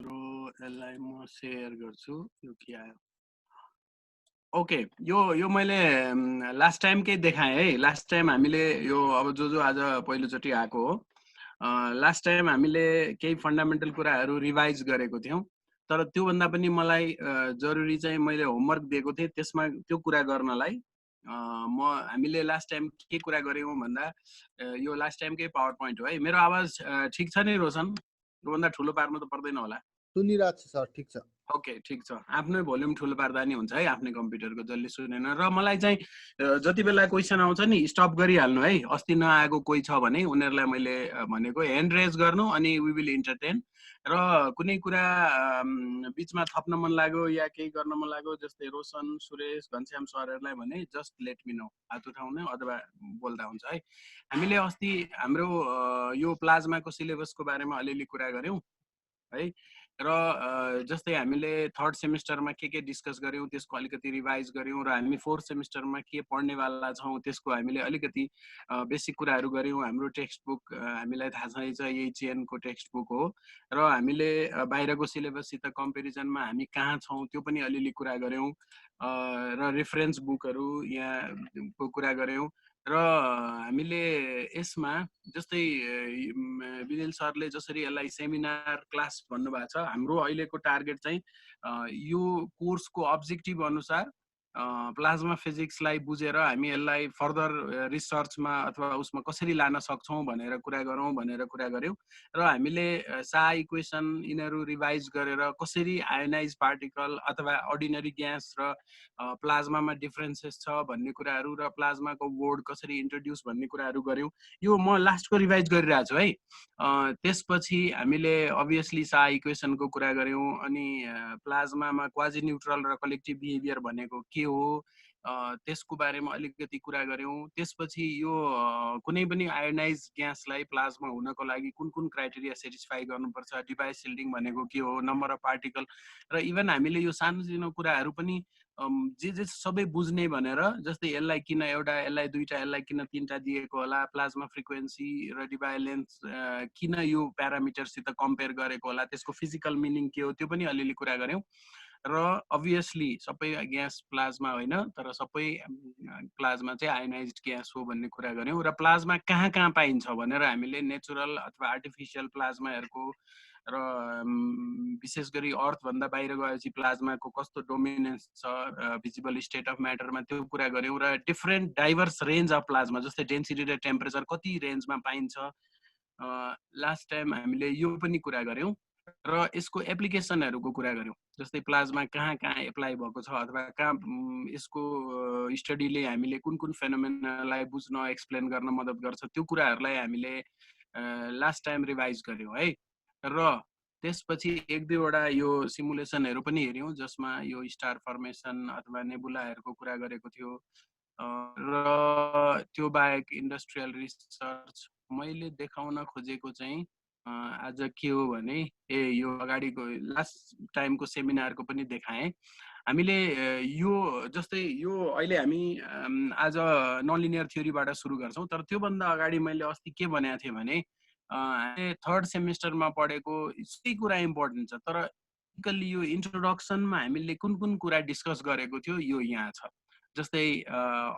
यसलाई म शेयर गर्छु यो के आयो ओके यो मैले लास्ट टाइमकै देखाएँ है लास्ट टाइम हामीले यो अब जो आज पहिलोचोटि आएको हो लास्ट टाइम हामीले केही फन्डामेन्टल कुराहरू रिभाइज गरेको थियौं तर त्योभन्दा पनि मलाई जरुरी चाहिँ मैले होमवर्क दिएको थिएँ त्यसमा त्यो कुरा गर्नलाई हामीले लास्ट टाइम के कुरा गर्यौं भन्दा यो लास्ट टाइमकै पावर पोइन्ट हो है मेरो आवाज ठीक छ नि रोशन योभन्दा ठुलो पार्नु त पर्दैन होला सुनिरहेको छु सर ठीक छ ओके ठीक छ आफ्नै भोल्युम ठुलो पार्दा नि हुन्छ है आफ्नै कम्प्युटरको जसले सुनेन र मलाई चाहिँ जति बेला क्वेसन आउँछ नि स्टप गरिहाल्नु है अस्ति नआएको कोही छ भने उनीहरूलाई मैले भनेको ह्यान्ड रेज गर्नु अनि वी विल इन्टरटेन र कुनै कुरा बिचमा थप्न मन लाग्यो या केही गर्न मन लाग्यो जस्तै रोशन सुरेश घनश्याम सरहरूलाई भने जस्ट लेट मी नो हात उठाउनु अथवा बोल्दा हुन्छ है हामीले अस्ति हाम्रो यो प्लाज्माको सिलेबसको बारेमा अलिअलि कुरा गर्यौं है र जस्तै हामीले थर्ड सेमिस्टरमा के डिस्कस गर्यौं त्यसको अलिकति रिभाइज गर्यौं र हामी फोर्थ सेमिस्टरमा के पढ्नेवाला छौं त्यसको हामीले अलिकति बेसिक कुराहरू गर्यौं हाम्रो टेक्स्ट बुक हामीलाई थाहा छ एचएन को टेक्स्ट बुक हो र हामीले बाहिरको सिलेबससित कम्पेरिजनमा हामी कहाँ छौं त्यो पनि अलिअलि कुरा गर्यौं र रेफरेन्स बुकहरू यहाँको कुरा गर्यौं र हामीले यसमा जस्तै विनिल सरले जसरी यसलाई सेमिनार क्लास भन्नुभएको छ हाम्रो अहिलेको टार्गेट चाहिँ यो कोर्सको अब्जेक्टिभ अनुसार प्लाज्मा फिजिक्सलाई बुझेर हामी यसलाई फर्दर रिसर्चमा अथवा उसमा कसरी लान सक्छौं भनेर कुरा गर्यौं र हामीले सा इक्वेसन यिनीहरू रिभाइज गरेर कसरी आयोनाइज पार्टिकल अथवा अर्डिनरी ग्यास र प्लाज्मामा डिफरेन्सेस छ भन्ने कुराहरू र प्लाज्माको बोर्ड कसरी इन्ट्रोड्युस भन्ने कुराहरू गर्यौं यो म लास्टको रिभाइज गरिरहेको छु है त्यसपछि हामीले अभियसली सा इक्वेसनको कुरा गर्यौं अनि प्लाज्मामा क्वाजी न्यूट्रल र कलेक्टिभ बिहेभियर भनेको के हो त्यसको बारेमा अलिकति कुरा गर्यौं त्यसपछि यो कुनै पनि आयोनाइज ग्यासलाई प्लाज्मा हुनको लागि कुन क्राइटेरिया सेटिस्फाई गर्नुपर्छ डिभाइस सिल्डिङ भनेको के हो नम्बर अफ पार्टिकल र इभन हामीले यो सानो कुराहरू पनि जे सबै बुझ्ने भनेर जस्तै यसलाई किन एउटा यसलाई दुईटा यसलाई किन तीनटा दिएको होला प्लाज्मा फ्रिक्वेन्सी र डिभाइलेन्स किन यो प्यारामिटरसित कम्पेयर गरेको होला त्यसको फिजिकल मिनिङ के हो त्यो पनि अलिअलि कुरा गर्यौं र अभियसली सबै ग्यास प्लाज्मा होइन तर सबै प्लाज्मा चाहिँ आयोनाइज्ड ग्यास हो भन्ने कुरा गर्यौं र प्लाज्मा कहाँ पाइन्छ भनेर हामीले नेचुरल अथवा आर्टिफिसियल प्लाज्माहरूको र विशेष गरी अर्थ भन्दा बाहिर गएपछि प्लाज्माको कस्तो डोमिनेन्स छ भिजिबल स्टेट अफ म्याटरमा त्यो कुरा गर्यौं र different diverse range of plasma जस्तै डेन्सिटी र टेम्परेचर कति रेन्जमा पाइन्छ लास्ट टाइम हामीले यो पनि कुरा गर्यौं र यसको एप्लिकेसनहरूको कुरा गर्यौं जस्तै प्लाज्मा कहाँ एप्लाई भएको छ अथवा कहाँ यसको स्टडीले हामीले कुन फेनोमेनालाई बुझ्न एक्सप्लेन गर्न मद्दत गर्छ त्यो कुराहरूलाई हामीले लास्ट टाइम रिभाइज गर्यौं है र त्यसपछि एक दुईवटा यो सिमुलेसनहरू पनि हेर्यौं जसमा यो स्टार फर्मेसन अथवा नेबुलाहरूको कुरा गरेको थियो र त्यो बाहेक इन्डस्ट्रियल रिसर्च मैले देखाउन खोजेको चाहिँ आज के हो भने यो अगाडिको लास्ट टाइमको सेमिनारको पनि देखाएँ हामीले यो जस्तै यो अहिले हामी आज नन लिनियर थ्योरीबाट सुरु गर्छौं तर त्योभन्दा अगाडि मैले अस्ति के भनेको थिएँ भने थर्ड सेमिस्टरमा पढेको यस्तै कुरा इम्पोर्टेन्ट छ तर यो इन्ट्रोडक्सनमा हामीले कुन कुरा डिस्कस गरेको थियो यो यहाँ छ जस्तै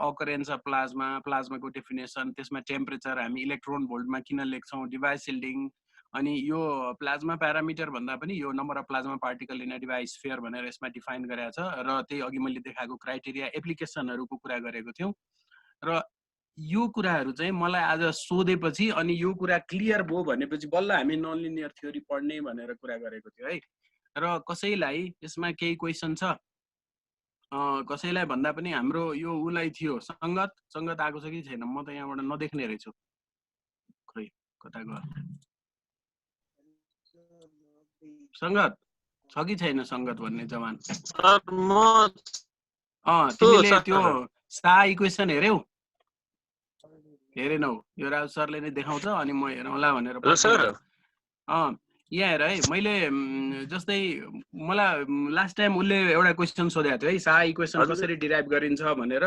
अकरेन्स अफ प्लाज्माको डेफिनेसन त्यसमा टेम्परेचर हामी इलेक्ट्रोन भोल्टमा किन लेख्छौं डिभाइस सिल्डिङ अनि यो प्लाज्मा प्यारामिटर भन्दा पनि यो number of plasma particle in a device sphere भनेर यसमा डिफाइन गरेको छ र त्यही अघि मैले देखाएको क्राइटेरिया एप्लिकेसनहरूको कुरा गरेको थियौं र यो कुराहरू चाहिँ मलाई आज सोधेपछि अनि यो कुरा क्लियर भयो भनेपछि बल्ल हामी नन लिनियर थ्योरी पढ्ने भनेर कुरा गरेको थियो है र कसैलाई यसमा केही क्वेसन छ कसैलाई भन्दा पनि हाम्रो यो उलाई थियो संगत आएको छ कि छैन म त यहाँबाट नदेख्ने रहेछु खै कता गयो संगत छ कि छैन संगत भन्ने जवान सर म तिमीले त्यो सा इक्वेसन हेरेनौ यो राज सरले नै देखाउँछ अनि म हेरौँला भनेर सर यहाँ हेर है, मैले जस्तै मलाई लास्ट टाइम उसले एउटा क्वेसन सोधेको थियो है, साहा इक्वेसन कसरी डिराइभ गरिन्छ भनेर,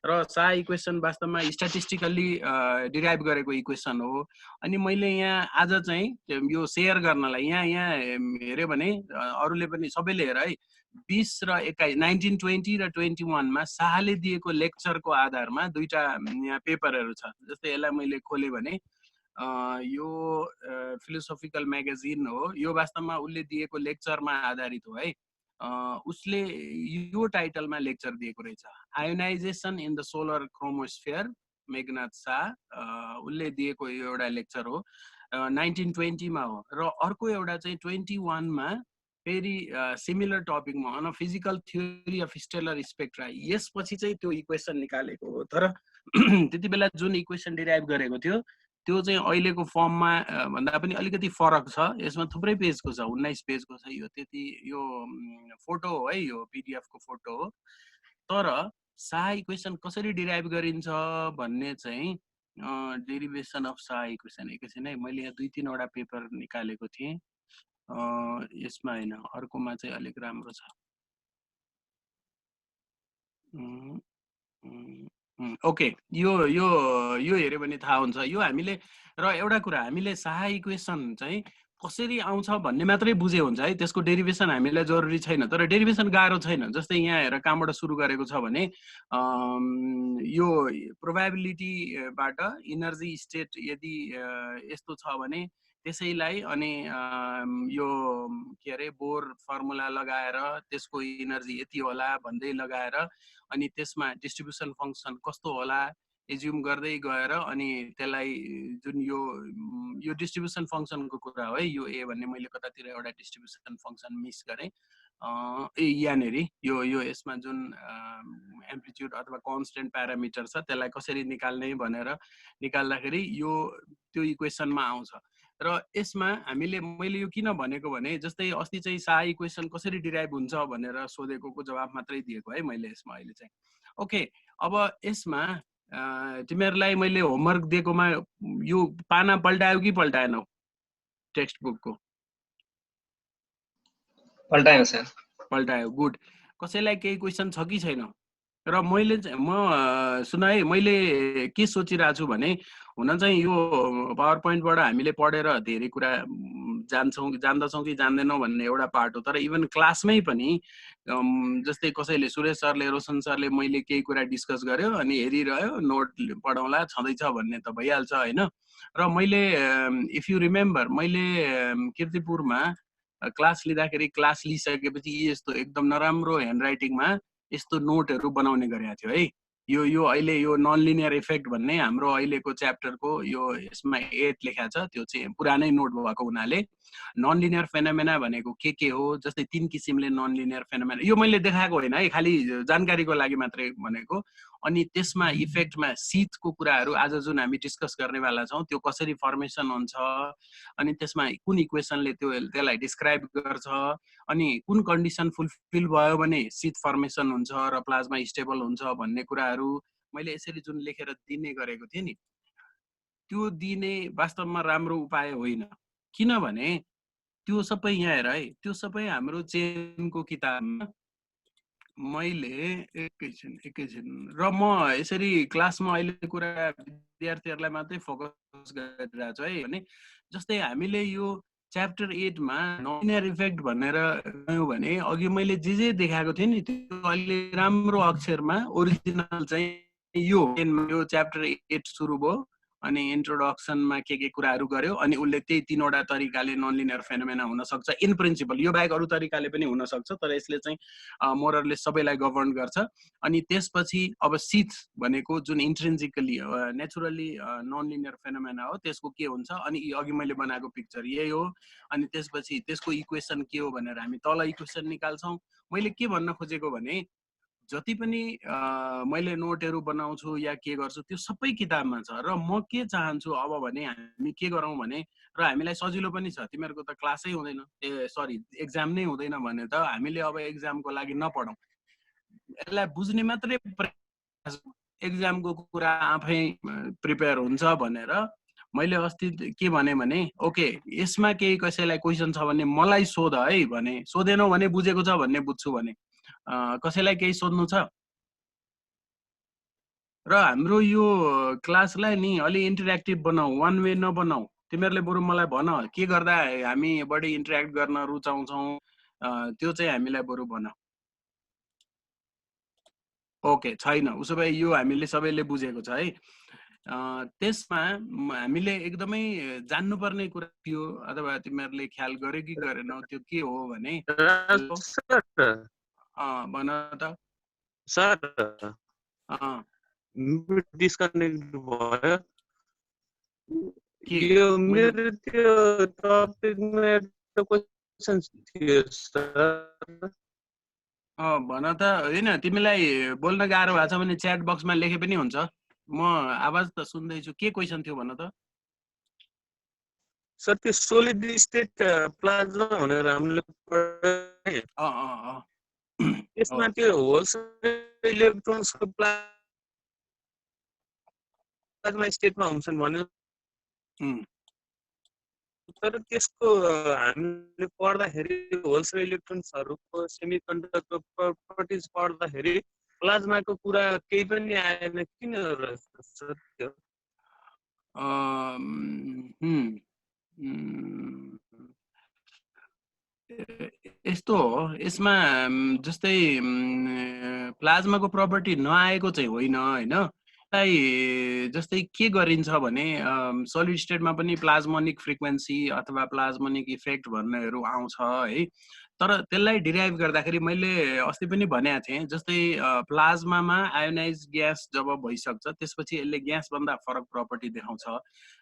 र साहा इक्वेसन वास्तवमा स्ट्याटिस्टिकल्ली डिराइभ गरेको इक्वेसन हो। अनि मैले यहाँ आज चाहिँ यो सेयर गर्नलाई यहाँ हेऱ्यो भने अरूले पनि सबैले हेर है, 20 र 21 1920 र 21 मा शाहले दिएको लेक्चरको आधारमा दुईटा यहाँ पेपरहरू छ। जस्तै यसलाई मैले खोलेँ भने यो फिलोसोफिकल म्यागजिन हो, यो वास्तवमा उसले दिएको लेक्चरमा आधारित हो है। उसले यो टाइटलमा लेक्चर दिएको रहेछ, ionisation in the solar chromosphere, Meghnath Shah उसले दिएको यो एउटा लेक्चर हो, 1920 मा हो। र अर्को एउटा चाहिँ 21 मा फेरि सिमिलर टपिकमा on physical theory of stellar spectra, यसपछि चाहिँ त्यो इक्वेसन निकालेको हो। तर त्यति बेला जुन इक्वेसन डिराइभ गरेको थियो त्यो चाहिँ अहिलेको फर्ममा भन्दा पनि अलिकति फरक छ। यसमा थुप्रै पेजको छ, 19 पेजको छ। यो त्यति यो फोटो हो है, यो पीडीएफ को फोटो हो। तर शाह इक्वेसन कसरी डिराइभ गरिन्छ भन्ने चाहिँ डेरिभेसन अफ शाह इक्वेसन, एकैछिन है, मैले यहाँ 2-3 वटा पेपर निकालेको थिएँ। यसमा हैन, अर्कोमा चाहिँ अलिक राम्रो छ। ओके, यो यो यो हेर्यो भने थाहा हुन्छ। यो हामीले र एउटा कुरा, हामीले शाह इक्वेसन चाहिँ कसरी आउँछ भन्ने मात्रै बुझे हुन्छ है, त्यसको डेरिभेसन हामीलाई जरुरी छैन। तर डेरिभेसन गाह्रो छैन। जस्तै यहाँ हेर कहाँबाट सुरु गरेको छ भने यो प्रोबेबिलिटीबाट इनर्जी स्टेट यदि यस्तो छ भने त्यसैलाई अनि यो के अरे बोर फर्मुला लगाएर त्यसको इनर्जी यति होला भन्दै लगाएर अनि त्यसमा डिस्ट्रिब्युसन फंक्सन कस्तो होला एज्युम गर्दै गएर अनि त्यसलाई जुन यो डिस्ट्रिब्युसन फंक्सनको कुरा हो है, यो ए भन्ने मैले कतातिर एउटा डिस्ट्रिब्युसन फंक्सन मिस गरेँ। यहाँनेरि यो यसमा जुन एम्प्लिट्युड अथवा कन्स्टेन्ट प्यारामिटर छ त्यसलाई कसरी निकाल्ने भनेर निकाल्दाखेरि यो त्यो इक्वेसनमा आउँछ। र यसमा मैले यो किन भनेको भने जस्तै अस्ति चाहिँ शाह इक्वेसन कसरी डिराइभ हुन्छ भनेर सोधेको जवाफ मात्रै दिएको है मैले यसमा अहिले चाहिँ। ओके, अब यसमा तिमीहरूलाई मैले होमवर्क दिएकोमा यो पाना पल्टायो कि पल्टाएनौ टेक्स्ट बुकको? पल्टायो सर। पल्टायो, गुड। कसैलाई केही क्वेसन छ कि छैन? र मैले सुन है, मैले के सोचिरहेको छु भने हुन चाहिँ यो पावर पोइन्टबाट हामीले पढेर धेरै कुरा जान्दछौँ कि जान्दैनौँ भन्ने एउटा पार्ट हो। तर इभन क्लासमै पनि जस्तै कसैले सुरेश सरले रोशन सरले मैले केही कुरा डिस्कस गर्यो अनि हेरिरह्यो, नोट पढाउँला छँदैछ भन्ने त भइहाल्छ होइन। र मैले इफ यु रिमेम्बर मैले किर्तिपुरमा क्लास लिँदाखेरि क्लास लिइसकेपछि यस्तो एकदम नराम्रो ह्यान्डराइटिङमा यस्तो नोटहरू बनाउने गरेको थियो है। यो अहिले यो नन लिनियर इफेक्ट भन्ने हाम्रो अहिलेको च्याप्टरको यो यसमा 8 लेखा छ, त्यो चाहिँ पुरानै नोट भएको हुनाले नन लिनियर फेनोमेना भनेको के हो, जस्तै 3 किसिमले नन लिनियर फेनोमेना, यो मैले देखाएको होइन है, खालि जानकारीको लागि मात्रै भनेको। अनि त्यसमा इफेक्टमा शीतको कुराहरू आज जुन हामी डिस्कस गर्नेवाला छौँ त्यो कसरी फर्मेसन हुन्छ, अनि त्यसमा कुन इक्वेसनले त्यसलाई डिस्क्राइब गर्छ, अनि कुन कन्डिसन फुलफिल भयो भने शीत फर्मेसन हुन्छ र प्लाज्मा स्टेबल हुन्छ भन्ने कुराहरू मैले यसरी जुन लेखेर दिने गरेको थिएँ नि, त्यो दिने वास्तवमा राम्रो उपाय होइन। किनभने त्यो सबै यहाँ हेर है, त्यो सबै हाम्रो चेनको किताबमा मैले एकैछिन र म यसरी क्लासमा अहिले कुरा विद्यार्थीहरूलाई मात्रै फोकस गरिरहेको छु है भने जस्तै हामीले यो च्याप्टर 8 मा नन इफेक्ट भनेर गयौँ भने अघि मैले जे देखाएको थिएँ नि त्यो अहिले राम्रो अक्षरमा ओरिजिनल चाहिँ यो च्याप्टर 8 सुरु भयो अनि इन्ट्रोडक्सनमा के कुराहरू गर्यो अनि उसले त्यही 3वटा तरिकाले नन लिनियर फेनोमेना हुन सक्छ इन प्रिन्सिपल। यो बाहेक अरू तरिकाले पनि हुन सक्छ तर यसले चाहिँ मोररले सबैलाई गभर्न गर्छ। अनि त्यसपछि अब शीत भनेको जुन इन्ट्रिन्जिकली नेचुरली नन लिनियर फेनोमेना हो त्यसको के हुन्छ अनि अघि मैले बनाएको पिक्चर यही हो। अनि त्यसपछि त्यसको इक्वेसन के हो भनेर हामी तल इक्वेसन निकाल्छौँ। मैले के भन्न खोजेको भने जति पनि मैले नोटहरू बनाउँछु या के गर्छु त्यो सबै किताबमा छ र म के चाहन्छु अब भने हामी के गरौँ भने र हामीलाई सजिलो पनि छ, तिमीहरूको त क्लासै हुँदैन सरी एक्जाम नै हुँदैन भने त हामीले अब एक्जामको लागि नपढौँ, यसलाई बुझ्ने मात्रै एक्जामको कुरा आफै प्रिपेयर हुन्छ भनेर मैले अस्ति के भने ओके यसमा केही कसैलाई क्वेसन छ भने मलाई सोध है भने, सोधेनौ भने बुझेको छ भन्ने बुझ्छु भने। कसैलाई केही सोध्नु छ? र हाम्रो यो क्लासलाई नि अलि इन्टरेक्टिभ बनाऊ, वान वे नबनाऊ। तिमीहरूले बरु मलाई भन के गर्दा हामी बढी इन्टरेक्ट गर्न रुचाउँछौँ, त्यो चाहिँ हामीलाई बरु भन। ओके छैन, उसो भए यो हामीले सबैले बुझेको छ है। त्यसमा हामीले एकदमै जान्नुपर्ने कुरा थियो अथवा तिमीहरूले ख्याल गर्यो कि गरेनौ त्यो के हो भने भन त सर डिस्कनेक्ट भयो यो मेरो त्यो टपिकमा एउटा क्वेशन थियो सर। भन त। हैन तिमीलाई बोल्न गाह्रो भएको छ भने च्याट बक्समा लेखे पनि हुन्छ, म आवाज त सुन्दैछु। के क्वेशन थियो भन त? सर त्यो सोलिड स्टेट प्लाज्मा भनेर हामीले पढ्यौं, त्यसमा त्यो होल्स इलेक्ट्रोन्सको प्लाज्मा स्टेटमा हुन्छन् भन्यो, तर त्यसको हामीले पढ्दाखेरि होल्स र इलेक्ट्रोन्सहरूको सेमिकन्डक्टर प्रपर्टिज पढ्दाखेरि प्लाज्माको कुरा केही पनि आएन। किन सर त्यो? यस्तो हो, यसमा जस्तै प्लाज्माको प्रपर्टी नआएको चाहिँ होइन हैन। जस्तै के गरिन्छ भने सलिड स्टेटमा पनि प्लाज्मोनिक फ्रिक्वेन्सी अथवा प्लाज्मोनिक इफेक्ट भन्नेहरू आउँछ है। तर त्यसलाई डिराइभ गर्दाखेरि मैले अस्ति पनि भनेको थिएँ, जस्तै प्लाज्मामा आयोनाइज ग्यास जब भइसक्छ त्यसपछि यसले ग्यास भन्दा फरक प्रपर्टी देखाउँछ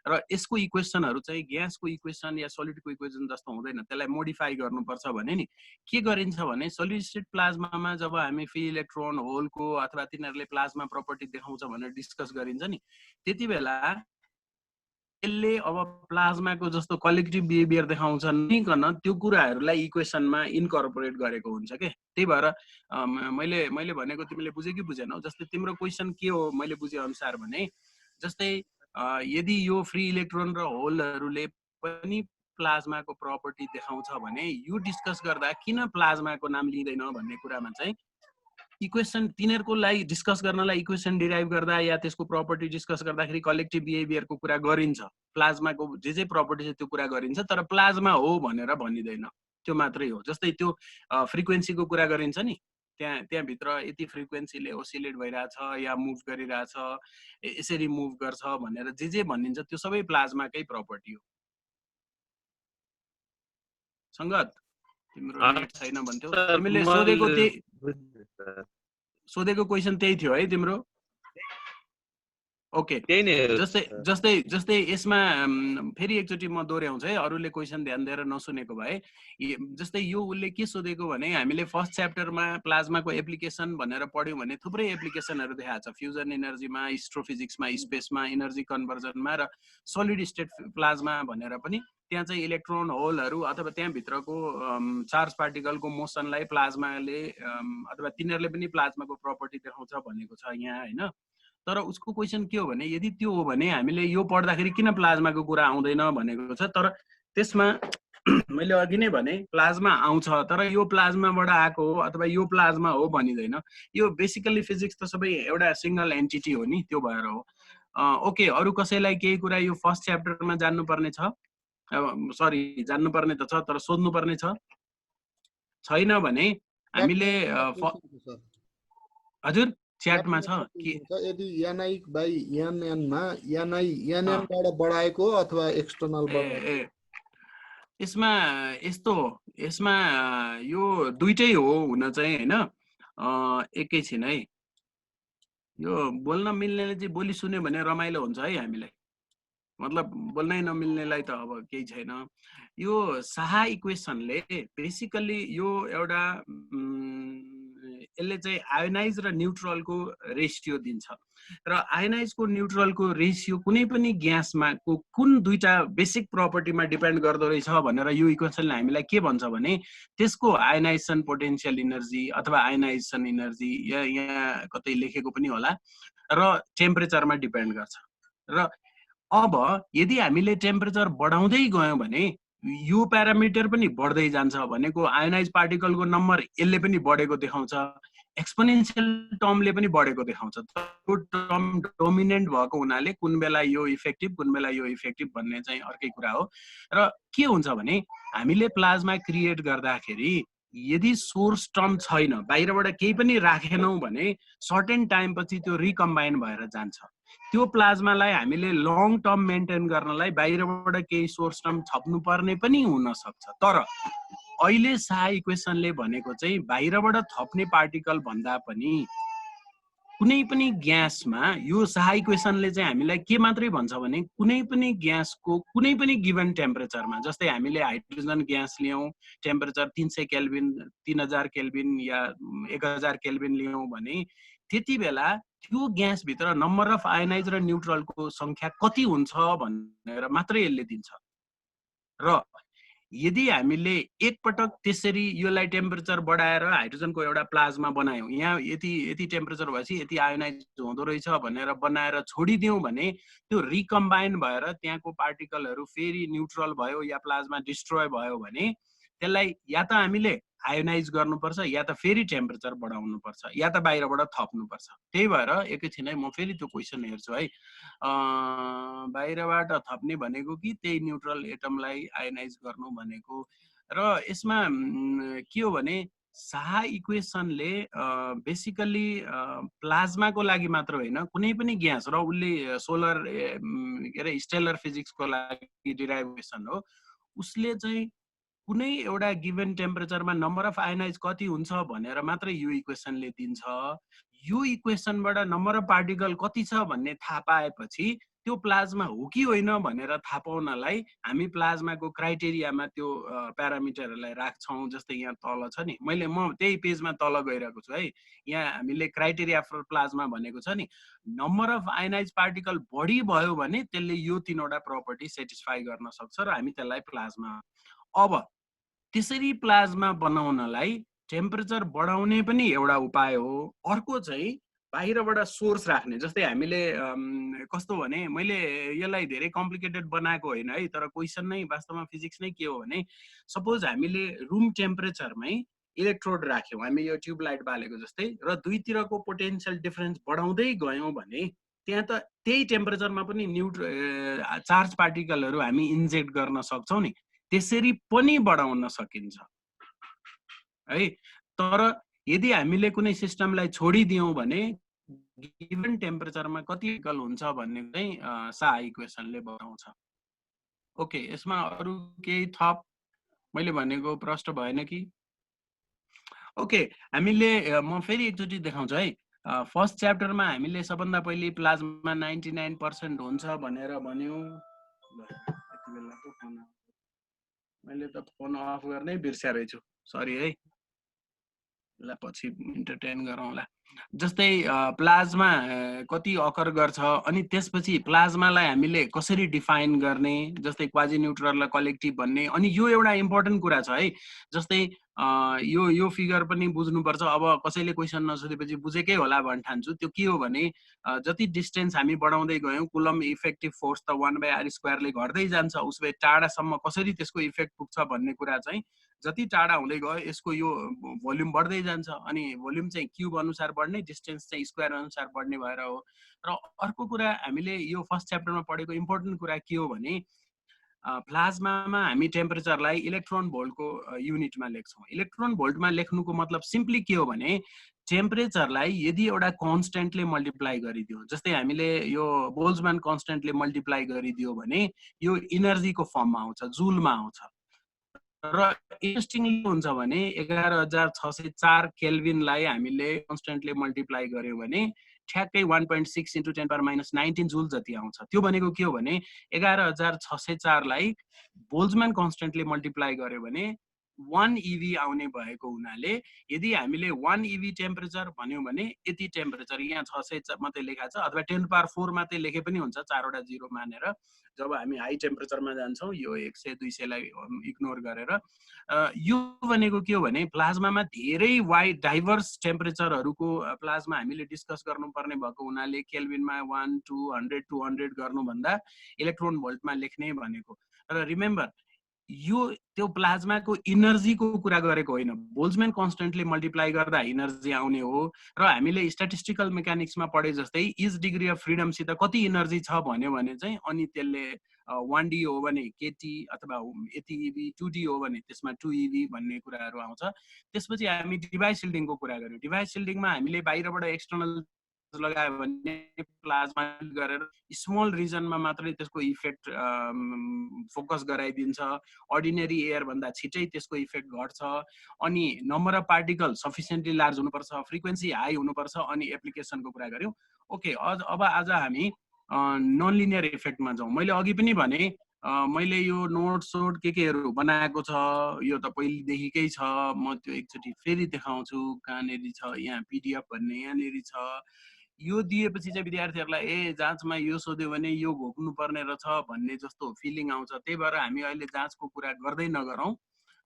र यसको इक्वेसनहरू चाहिँ ग्यासको इक्वेसन या सलिडको इक्वेसन जस्तो हुँदैन, त्यसलाई मोडिफाई गर्नुपर्छ भने नि के गरिन्छ भने सलिड स्टेट प्लाज्मामा जब हामी फ्री इलेक्ट्रोन होलको अथवा तिनीहरूले प्लाज्मा प्रपर्टी देखाउँछ भनेर डिस्कस गरिन्छ नि, त्यति बेला यसले अब प्लाज्माको जस्तो कलेक्टिभ बिहेभियर देखाउँछ नकन त्यो कुराहरूलाई इक्वेसनमा इन्कर्पोरेट गरेको हुन्छ के। त्यही भएर मैले भनेको तिमीले बुझ्यो कि बुझेनौ? जस्तै तिम्रो क्वेसन के हो मैले बुझे अनुसार भने, जस्तै यदि यो फ्री इलेक्ट्रोन र होलहरूले पनि प्लाज्माको प्रपर्टी देखाउँछ भने यो डिस्कस गर्दा किन प्लाज्माको नाम लिँदैन भन्ने कुरामा चाहिँ इक्वेसन तिनीहरूको लागि डिस्कस गर्नलाई इक्वेसन डिराइभ गर्दा या त्यसको प्रपर्टी डिस्कस गर्दाखेरि कलेक्टिभ बिहेभियरको कुरा गरिन्छ, प्लाज्माको जे प्रपर्टी छ त्यो कुरा गरिन्छ, तर प्लाज्मा हो भनेर भनिँदैन, त्यो मात्रै हो। जस्तै त्यो फ्रिक्वेन्सीको कुरा गरिन्छ नि, त्यहाँभित्र यति फ्रिक्वेन्सीले ओसिलेट भइरहेछ या मुभ गरिरहेछ, यसरी मुभ गर्छ भनेर जे भनिन्छ त्यो सबै प्लाज्माकै प्रपर्टी हो। संगत तिम्रो नेट छैन भन्थ्यौ, तिमीले सोधेको क्वेसन त्यही थियो है तिम्रो? ओके जस्तै यसमा फेरि एकचोटि म दोहोऱ्याउँछु है, अरूले क्वेसन ध्यान दिएर नसुनेको भए। जस्तै यो उसले के सोधेको भने हामीले फर्स्ट च्याप्टरमा प्लाज्माको एप्लिकेसन भनेर पढ्यौँ भने थुप्रै एप्लिकेसनहरू देखाएको छ, फ्युजन एनर्जीमा, एस्ट्रोफिजिक्समा, स्पेसमा, इनर्जी कन्भर्जनमा र सलिड स्टेट प्लाज्मा भनेर पनि त्यहाँ चाहिँ इलेक्ट्रोन होलहरू अथवा त्यहाँभित्रको चार्ज पार्टिकलको मोसनलाई प्लाज्माले अथवा तिनीहरूले पनि प्लाज्माको प्रपर्टी देखाउँछ भनेको छ यहाँ हैन। तर उसको क्वेसन के हो भने यदि त्यो हो भने हामीले यो पढ्दाखेरि किन प्लाज्माको कुरा आउँदैन भनेको छ। तर त्यसमा मैले अघि नै भने प्लाज्मा आउँछ, तर यो प्लाज्माबाट आएको हो अथवा यो प्लाज्मा हो भनिँदैन। यो बेसिकली फिजिक्स त सबै एउटा सिंगल एन्टिटी हो नि, त्यो भएर हो। ओके, अरू कसैलाई केही कुरा यो फर्स्ट च्याप्टरमा जान्नुपर्ने छ? सरी जान्नुपर्ने त छ तर सोध्नुपर्ने छ? छैन भने हामीले हजुर च्याटमा छ कि यदि एनआई बाइ एनएन मा एनएन बाट बढाएको अथवा एक्सटर्नल बाट? यसमा यस्तो हो, यसमा यो दुईटै हो हुन चाहिँ हैन। एकैछिन है, यो बोल्न मिल्नेले चाहिँ बोली सुन्यो भने रमाइलो हुन्छ है हामीलाई, मतलब बोल्नै नमिल्नेलाई त अब केही छैन। यो साहा इक्वेसनले बेसिकली यो एउटा यसले चाहिँ आयोनाइज र न्यूट्रलको रेशियो दिन्छ र आयोनाइजको न्यूट्रलको रेशियो कुनै पनि ग्यासमा कुन दुईटा बेसिक प्रपर्टीमा डिपेन्ड गर्दो रहेछ भनेर यो इक्वेसनले हामीलाई के भन्छ भने त्यसको आयोनाइजेसन पोटेन्शियल इनर्जी अथवा आयोनाइजेसन इनर्जी यहाँ कतै लेखेको पनि होला र टेम्परेचरमा डिपेन्ड गर्छ। र अब यदि हामीले टेम्परेचर बढाउँदै गयौँ भने यो प्यारामिटर पनि बढ्दै जान्छ भनेको आयोनाइज पार्टिकलको नम्बर यसले पनि बढेको देखाउँछ, एक्सपोनेन्शियल टर्मले पनि बढेको देखाउँछ। त्यो टर्म डोमिनेन्ट भएको हुनाले कुन बेला यो इफेक्टिभ कुन बेला यो इफेक्टिभ भन्ने चाहिँ अर्कै कुरा हो। र के हुन्छ भने हामीले प्लाज्मा क्रिएट गर्दाखेरि यदि सोर्स टर्म छैन, बाहिरबाट केही पनि राखेनौँ भने सर्टेन टाइम पछि त्यो रिकम्बाइन भएर जान्छ। त्यो प्लाज्मालाई हामीले लङ टर्म मेन्टेन गर्नलाई बाहिरबाट केही सोर्स टर्म थप्नु पर्ने पनि हुन सक्छ। तर अहिले शाह इक्वेसनले भनेको चाहिँ बाहिरबाट थप्ने पार्टिकल भन्दा पनि कुनै पनि ग्यासमा यो शाह इक्वेसनले चाहिँ हामीलाई के मात्रै भन्छ भने कुनै पनि ग्यासको कुनै पनि गिभन टेम्परेचरमा, जस्तै हामीले हाइड्रोजन ग्यास लियौँ टेम्परेचर 300 केल्भिन 3000 केल्भिन या 1000 केल्भिन लियौँ भने त्यति बेला त्यो ग्यासभित्र नम्बर अफ आयोनाइज र न्युट्रलको संख्या कति हुन्छ भनेर मात्रै यसले दिन्छ। र यदि हामीले एकपटक त्यसरी यसलाई टेम्परेचर बढाएर हाइड्रोजनको एउटा प्लाज्मा बनायौँ, यहाँ यति टेम्परेचर भएपछि यति आयोनाइज हुँदो रहेछ भनेर बनाएर छोडिदियौँ भने त्यो रिकम्बाइन भएर त्यहाँको पार्टिकलहरू फेरि न्युट्रल भयो या प्लाज्मा डिस्ट्रोय भयो भने त्यसलाई या त हामीले आयोनाइज गर्नुपर्छ या त फेरि टेम्परेचर बढाउनुपर्छ या त बाहिरबाट थप्नुपर्छ। त्यही भएर एकैछिन है म फेरि त्यो क्वेसन हेर्छु है। बाहिरबाट थप्ने भनेको कि त्यही न्युट्रल एटमलाई आयोनाइज गर्नु भनेको। र यसमा के हो भने शाह इक्वेसनले बेसिकली प्लाज्माको लागि मात्र होइन कुनै पनि ग्यास, र उसले सोलर के अरे स्टेलर फिजिक्सको लागि डिराइभेसन हो, उसले चाहिँ कुनै एउटा गिभन टेम्परेचरमा नम्बर अफ आयोनाइज कति हुन्छ भनेर मात्रै यो इक्वेसनले दिन्छ। यो इक्वेसनबाट नम्बर अफ पार्टिकल कति छ भन्ने थाहा पाएपछि त्यो प्लाज्मा हो कि होइन भनेर थाहा पाउनलाई हामी प्लाज्माको क्राइटेरियामा त्यो प्यारामिटरहरूलाई राख्छौँ। जस्तै यहाँ तल छ नि, म त्यही पेजमा तल गइरहेको छु है। यहाँ हामीले क्राइटेरिया फर प्लाज्मा भनेको छ नि, नम्बर अफ आयोनाइज पार्टिकल बढी भयो भने त्यसले यो 3वटा प्रपर्टी सेटिस्फाई गर्न सक्छ र हामी त्यसलाई प्लाज्मा। अब त्यसरी प्लाज्मा बनाउनलाई टेम्परेचर बढाउने पनि एउटा उपाय हो। अर्को चाहिँ बाहिरबाट सोर्स राख्ने। जस्तै हामीले कस्तो भने मैले यसलाई धेरै कम्प्लिकेटेड बनाएको होइन है, तर क्वेसन नै वास्तवमा फिजिक्स नै के हो भने सपोज हामीले रुम टेम्परेचरमै इलेक्ट्रोड राख्यौँ, हामी यो ट्युबलाइट बालेको जस्तै, र दुईतिरको पोटेन्सियल डिफरेन्स बढाउँदै गयौँ भने त्यहाँ त त्यही टेम्परेचरमा पनि चार्ज पार्टिकलहरू हामी इन्जेक्ट गर्न सक्छौँ नि, त्यसरी पनि बढाउन सकिन्छ है। तर यदि हामीले कुनै सिस्टमलाई छोडिदियौँ भने गिभन टेम्परेचरमा कति पार्टिकल हुन्छ भन्ने चाहिँ शाह इक्वेसनले बताउँछ। ओके, यसमा अरू केही थप मैले भनेको प्रश्न भएन कि? ओके, हामीले म फेरि एकचोटि देखाउँछु है। फर्स्ट च्याप्टरमा हामीले सबभन्दा पहिले प्लाज्मा 99% हुन्छ भनेर भन्यौँ। यति बेला पो फोन, मैले त फोन अफ गर्नै बिर्स्या रहेछु, सरी है, ल पछि इन्टरटेन गरौँला। जस्तै प्लाज्मा कति अकर गर्छ अनि त्यसपछि प्लाज्मालाई हामीले कसरी डिफाइन गर्ने, जस्तै क्वाजी न्युट्रल र कलेक्टिभ भन्ने। अनि यो एउटा इम्पोर्टेन्ट कुरा छ है। जस्तै यो फिगर पनि बुझ्नुपर्छ। अब कसैले क्वेसन नसोधेपछि बुझेकै होला भन्न ठान्छु। त्यो के हो भने जति डिस्टेन्स हामी बढाउँदै गयौँ कुलम इफेक्टिभ फोर्स त 1/r² ले घट्दै जान्छ, उसले टाढासम्म कसरी त्यसको इफेक्ट पुग्छ भन्ने कुरा चाहिँ जति टाढा हुँदै गयो यसको यो भोल्युम बढ्दै जान्छ। अनि भोल्युम चाहिँ क्युब अनुसार बढ्ने, डिस्टेन्स चाहिँ स्क्वायर अनुसार बढ्ने भएर हो। र अर्को कुरा हामीले यो फर्स्ट च्याप्टरमा पढेको इम्पोर्टेन्ट कुरा के हो भने प्लाज्मामा हामी टेम्परेचरलाई इलेक्ट्रोन भोल्टको युनिटमा लेख्छौँ। इलेक्ट्रोन भोल्टमा लेख्नुको मतलब सिम्पली के हो भने टेम्परेचरलाई यदि एउटा कन्स्टेन्टले मल्टिप्लाई गरिदियो, जस्तै हामीले यो बोल्जम्यान कन्स्टेन्टले मल्टिप्लाई गरिदियो भने यो इनर्जीको फर्ममा आउँछ, जुलमा आउँछ। र इन्ट्रेस्टिङली हुन्छ भने 11604 केल्भिनलाई हामीले कन्स्टेन्टले मल्टिप्लाई गर्यौँ भने ठ्याक्कै 1.6 × 10⁻19 जुल जति आउँछ। त्यो भनेको के हो भने 11604 लाई बोल्जम्यान कन्स्टेन्टले मल्टिप्लाई गर्यो भने 1 EV आउने भएको हुनाले यदि हामीले 1 EV टेम्परेचर भन्यौं भने यति टेम्परेचर यहाँ 600 मात्रै लेखा छ अथवा 10⁴ मात्रै लेखे पनि हुन्छ 4 वटा जिरो मानेर जब हामी हाई टेम्परेचरमा जान्छौं यो 100 200 लाई इग्नोर गरेर यो भनेको के हो भने प्लाज्मामा धेरै वाइड डाइभर्स टेम्परेचरहरुको प्लाज्मा हामीले डिस्कस गर्नुपर्ने भएको हुनाले केल्भिनमा 1 200 200 गर्नु भन्दा इलेक्ट्रोन भोल्टमा लेख्ने भनेको र रिमेम्बर यो त्यो प्लाज्माको इनर्जीको कुरा गरेको होइन बोल्ट्जम्यान कन्स्टेन्टले मल्टिप्लाई गर्दा इनर्जी आउने हो र हामीले स्ट्याटिस्टिकल मेकानिक्समा पढे जस्तै इच डिग्री अफ फ्रिडम सित कति इनर्जी छ भन्यो भने चाहिँ अनि त्यसले 1D हो भने केटी अथवा यति इभी 2D हो भने त्यसमा 2 EV भन्ने कुराहरू आउँछ त्यसपछि हामी डिभाइस सिल्डिङको कुरा गर्यौं डिभाइस सिल्डिङमा हामीले बाहिरबाट एक्सटर्नल लगायो भने प्लाज्मा गरेर स्मल रिजनमा मात्रै त्यसको इफेक्ट फोकस गराइदिन्छ अर्डिनरी एयर भन्दा छिटै त्यसको इफेक्ट घट्छ अनि नम्बर अफ पार्टिकल सफिसिएन्टली लार्ज हुनुपर्छ फ्रिक्वेन्सी हाई हुनुपर्छ अनि एप्लिकेसनको कुरा गर्यौं ओके अब आज हामी नन लिनियर इफेक्टमा जाउँ मैले अघि पनि भने मैले यो नोट केहरू बनाएको छ यो त पहिलेदेखिकै छ म त्यो एकचोटि फेरि देखाउँछु कहाँनेरि छ यहाँ पीडीएफ भन्ने यहाँनेरि छ यो दिएपछि चाहिँ विद्यार्थीहरुलाई ए जाँचमा यो सोध्यो भने यो घोक्नु पर्ने रहेछ भन्ने जस्तो फिलिङ आउँछ त्यही भएर हामी अहिले जाँचको कुरा गर्दै नगरौं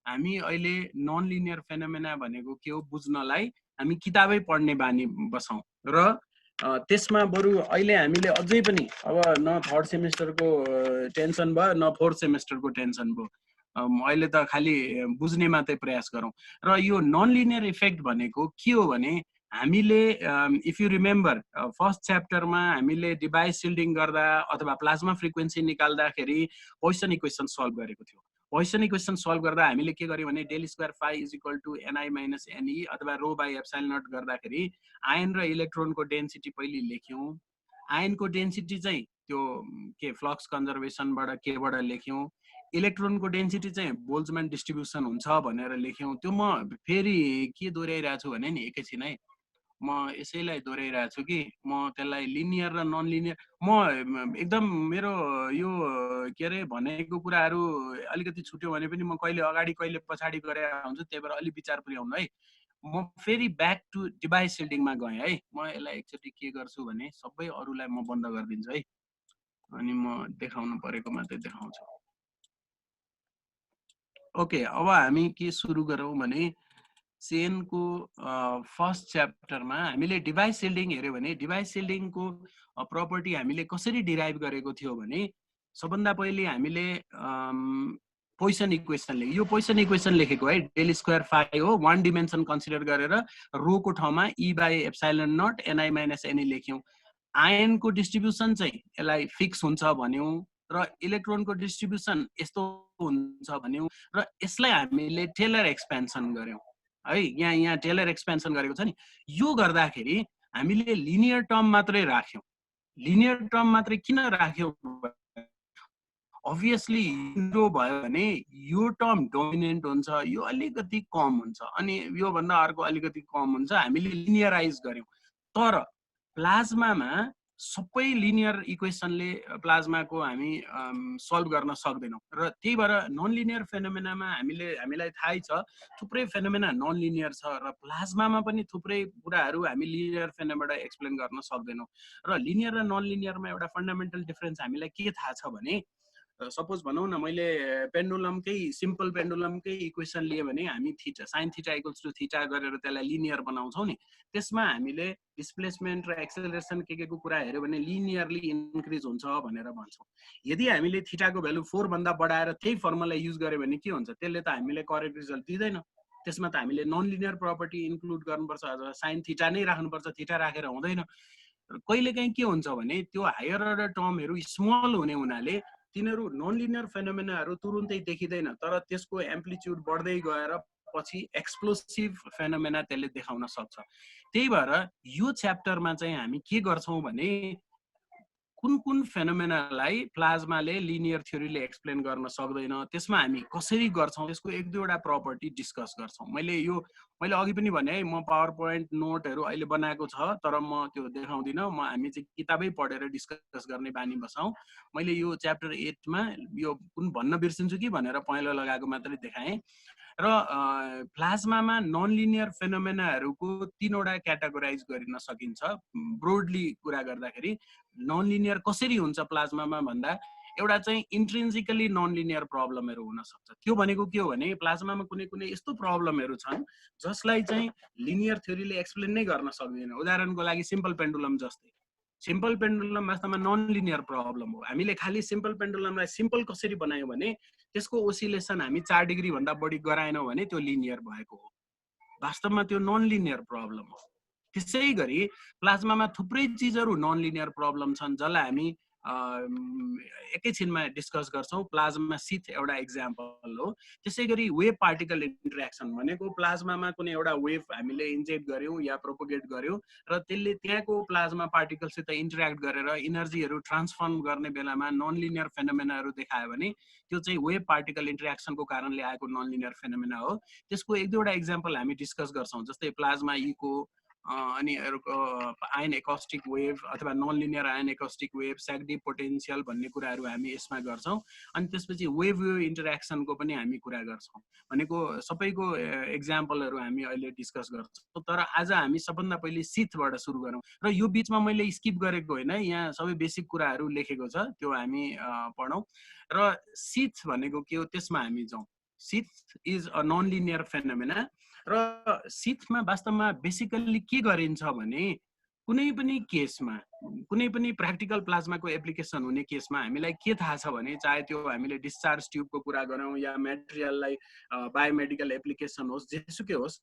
हामी अहिले नन लिनियर फेनोमेना भनेको के हो बुझ्नलाई हामी किताबै पढ्ने बानी बसौं र त्यसमा बरु अहिले हामीले अझै पनि अब न थर्ड सेमेस्टरको टेन्सन भयो न फोर्थ सेमेस्टरको टेन्सन भयो अहिले त खाली बुझ्ने मात्रै प्रयास गरौं र यो नन लिनियर इफेक्ट भनेको के हो भने हामीले इफ यु रिमेम्बर फर्स्ट च्याप्टरमा हामीले डिभाइस सिल्डिङ गर्दा अथवा प्लाज्मा फ्रिक्वेन्सी निकाल्दाखेरि पोइसन इक्वेसन सल्भ गरेको थियो पोइसन इक्वेसन सल्भ गर्दा हामीले के गर्यौं भने del square phi is equal to ni minus ne अथवा रो बाइ एप्सिलन नट गर्दाखेरि आयन र इलेक्ट्रोनको डेन्सिटी पहिले लेख्यौं आयनको डेन्सिटी चाहिँ त्यो के फ्लक्स कन्जर्भेसनबाट केबाट लेख्यौं इलेक्ट्रोनको डेन्सिटी चाहिँ बोल्ट्जम्यान डिस्ट्रिब्युसन हुन्छ भनेर लेख्यौं त्यो म फेरि के दोहोर्याइरहेको छु भने नि एकैछिन है म यसैलाई दोहोर्याइरहेको छु कि म त्यसलाई लिनियर र नन लिनियर म एकदम मेरो यो के अरे भनेको कुराहरू अलिकति छुट्यो भने पनि म कहिले अगाडि कहिले पछाडि गरेर हुन्छु त्यही भएर अलि विचार पुर्याउनु है म फेरि ब्याक टु डिभाइस सिल्डिङमा गएँ है म यसलाई एकचोटि के गर्छु भने सबै अरूलाई म बन्द गरिदिन्छु है अनि म देखाउनु परेको मात्रै देखाउँछु ओके अब हामी के सुरु गरौँ भने सेनको फर्स्ट च्याप्टरमा हामीले डिभाइस सिल्डिङ हेर्यो भने डिभाइस सिल्डिङको प्रपर्टी हामीले कसरी डिराइभ गरेको थियो भने सबभन्दा पहिले हामीले पोइसन इक्वेसन लेख्यो यो पोइसन इक्वेसन लेखेको है डेल स्क्वायर फाइ हो वान डिमेन्सन कन्सिडर गरेर रोको ठाउँमा e by epsilon naught ni minus ne लेख्यौं आयनको डिस्ट्रिब्युसन चाहिँ यसलाई फिक्स हुन्छ भन्यौं र इलेक्ट्रोनको डिस्ट्रिब्युसन यस्तो हुन्छ भन्यौं र यसलाई हामीले टेलर एक्सपेन्सन गर्यौं है यहाँ टेलर एक्सपेन्सन गरेको छ नि यो गर्दाखेरि हामीले लिनियर टर्म मात्रै राख्यौं लिनियर टर्म मात्रै किन राख्यौं अभियसली यो भयो भने यो टर्म डोमिनेन्ट हुन्छ यो अलिकति कम हुन्छ अनि यो भन्दा अर्को अलिकति कम हुन्छ हामीले लिनियराइज गर्यौं तर प्लाज्मामा सबै लिनियर इक्वेसनले प्लाज्माको हामी सल्भ गर्न सक्दैनौं र त्यही भएर नन लिनियर फेनोमेनामा हामीलाई थाहै छ थुप्रै फेनोमेना नन लिनियर छ र प्लाज्मामा पनि थुप्रै कुराहरू हामी लिनियर फेनोमेनाबाट एक्सप्लेन गर्न सक्दैनौं र लिनियर र नन लिनियरमा एउटा फन्डामेन्टल डिफरेन्स हामीलाई के थाहा छ भने सपोज भनौं न मैले पेन्डुलमकै सिम्पल पेन्डुलमकै इक्वेसन लिए भने हामी theta sin theta equals to theta गरेर त्यसलाई लिनियर बनाउँछौं नि त्यसमा हामीले डिस्प्लेसमेन्ट र एक्सेलरेसन के को कुरा हेर्यो भने लिनियरली इन्क्रिज हुन्छ भनेर भन्छौं यदि हामीले थीटाको भ्यालु 4 भन्दा बढाएर त्यही फर्मुला युज गर्यो भने के हुन्छ त्यसले त हामीले करेक्ट रिजल्ट दिदैन त्यसमा त हामीले नन लिनियर प्रपर्टी इन्क्लुड गर्नुपर्छ अथवा sin थीटा नै राख्नुपर्छ थीटा राखेर हुँदैन कहिलेकाहीँ के हुन्छ भने त्यो हायर अर्डर टर्महरु स्मल हुने हुनाले तिनीहरु नन लिनियर फेनोमेनाहरु तुरुन्तै देखिदैन तर त्यसको एम्प्लिट्युड बढ्दै गएर पछि एक्सप्लोसिभ फेनोमेना त्यसले देखाउन सक्छ त्यही भएर यो च्याप्टरमा चाहिँ हामी के गर्छौं भने कुन फेनोमेनालाई प्लाज्माले लिनियर थ्योरीले एक्सप्लेन गर्न सक्दैन त्यसमा हामी कसरी गर्छौं त्यसको एक दुईवटा प्रपर्टी डिस्कस गर्छौं मैले अघि पनि भने है म पावर पोइन्ट नोटहरु अहिले बनाएको छ तर म त्यो देखाउँदिन हामी चाहिँ किताबै पढेर डिस्कस गर्ने बानी बसाउँ मैले यो च्याप्टर 8 मा यो कुन भन्न बिर्सिन्छु कि भनेर पहेँलो लगाएको मात्रै देखाएँ र प्लाज्मामा नन लिनियर फेनोमेनाहरूको 3वटा क्याटेगोराइज गरिन सकिन्छ। ब्रोडली कुरा गर्दाखेरि नन लिनियर कसरी हुन्छ प्लाज्मामा भन्दा एउटा चाहिँ इन्ट्रिन्सिकली नन लिनियर प्रब्लमहरू हुन सक्छ। त्यो भनेको के हो भने प्लाज्मामा कुनै कुनै यस्तो प्रब्लमहरू छन् जसलाई चाहिँ लिनियर थ्योरीले एक्सप्लेन नै गर्न सक्दैन। उदाहरणको लागि सिम्पल पेन्डुलम जस्तै, सिम्पल पेन्डुलम वास्तवमा नन लिनियर प्रब्लम हो। हामीले खालि सिम्पल पेन्डुलमलाई सिम्पल कसरी बनायौँ भने त्यसको ओसिलेसन हामी 4 डिग्री भन्दा बढी गराएनौँ भने त्यो लिनियर भएको हो। वास्तवमा त्यो नन लिनियर प्रब्लम हो। त्यसै गरी प्लाज्मामा थुप्रै चिजहरू नन लिनियर प्रब्लम छन् जसलाई हामी एकैछिनमा डिस्कस गर्छौँ। प्लाज्मा शीथ एउटा इक्जाम्पल हो। त्यसै गरी वेभ पार्टिकल इन्टरेक्सन भनेको प्लाज्मामा कुनै एउटा वेभ हामीले इन्जेक्ट गर्यौँ या प्रोपोगेट गर्यौँ र त्यसले त्यहाँको प्लाज्मा पार्टिकलसित इन्टरेक्ट गरेर इनर्जीहरू ट्रान्सफर्म गर्ने बेलामा नन लिनियर फेनोमेनाहरू देखायो भने त्यो चाहिँ वेभ पार्टिकल इन्टरेक्सनको कारणले आएको नन लिनियर फेनोमेना हो। त्यसको 1-2वटा इक्जाम्पल हामी डिस्कस गर्छौँ, जस्तै प्लाज्मा इको, अनि आयन एकस्टिक वेभ अथवा non linear ion acoustic wave, Sagdeev potential भन्ने कुराहरू हामी यसमा गर्छौँ। अनि त्यसपछि वेभ इन्टरेक्सनको पनि हामी कुरा गर्छौँ। भनेको सबैको एक्जाम्पलहरू हामी अहिले डिस्कस गर्छौँ। तर आज हामी सबभन्दा पहिले शीथबाट सुरु गरौँ। र यो बिचमा मैले स्किप गरेको होइन, यहाँ सबै बेसिक कुराहरू लेखेको छ, त्यो हामी पढौँ। र शीथ भनेको के हो त्यसमा हामी जाउँ। Sheath is a non linear phenomena. र शीथमा वास्तवमा बेसिकल्ली के गरिन्छ भने कुनै पनि केसमा, कुनै पनि प्र्याक्टिकल प्लाज्माको एप्लिकेसन हुने केसमा हामीलाई के थाहा छ भने चाहे त्यो हामीले डिस्चार्ज ट्युबको कुरा गरौँ या मेटेरियललाई बायोमेडिकल एप्लिकेसन होस्, जेसुकै होस्,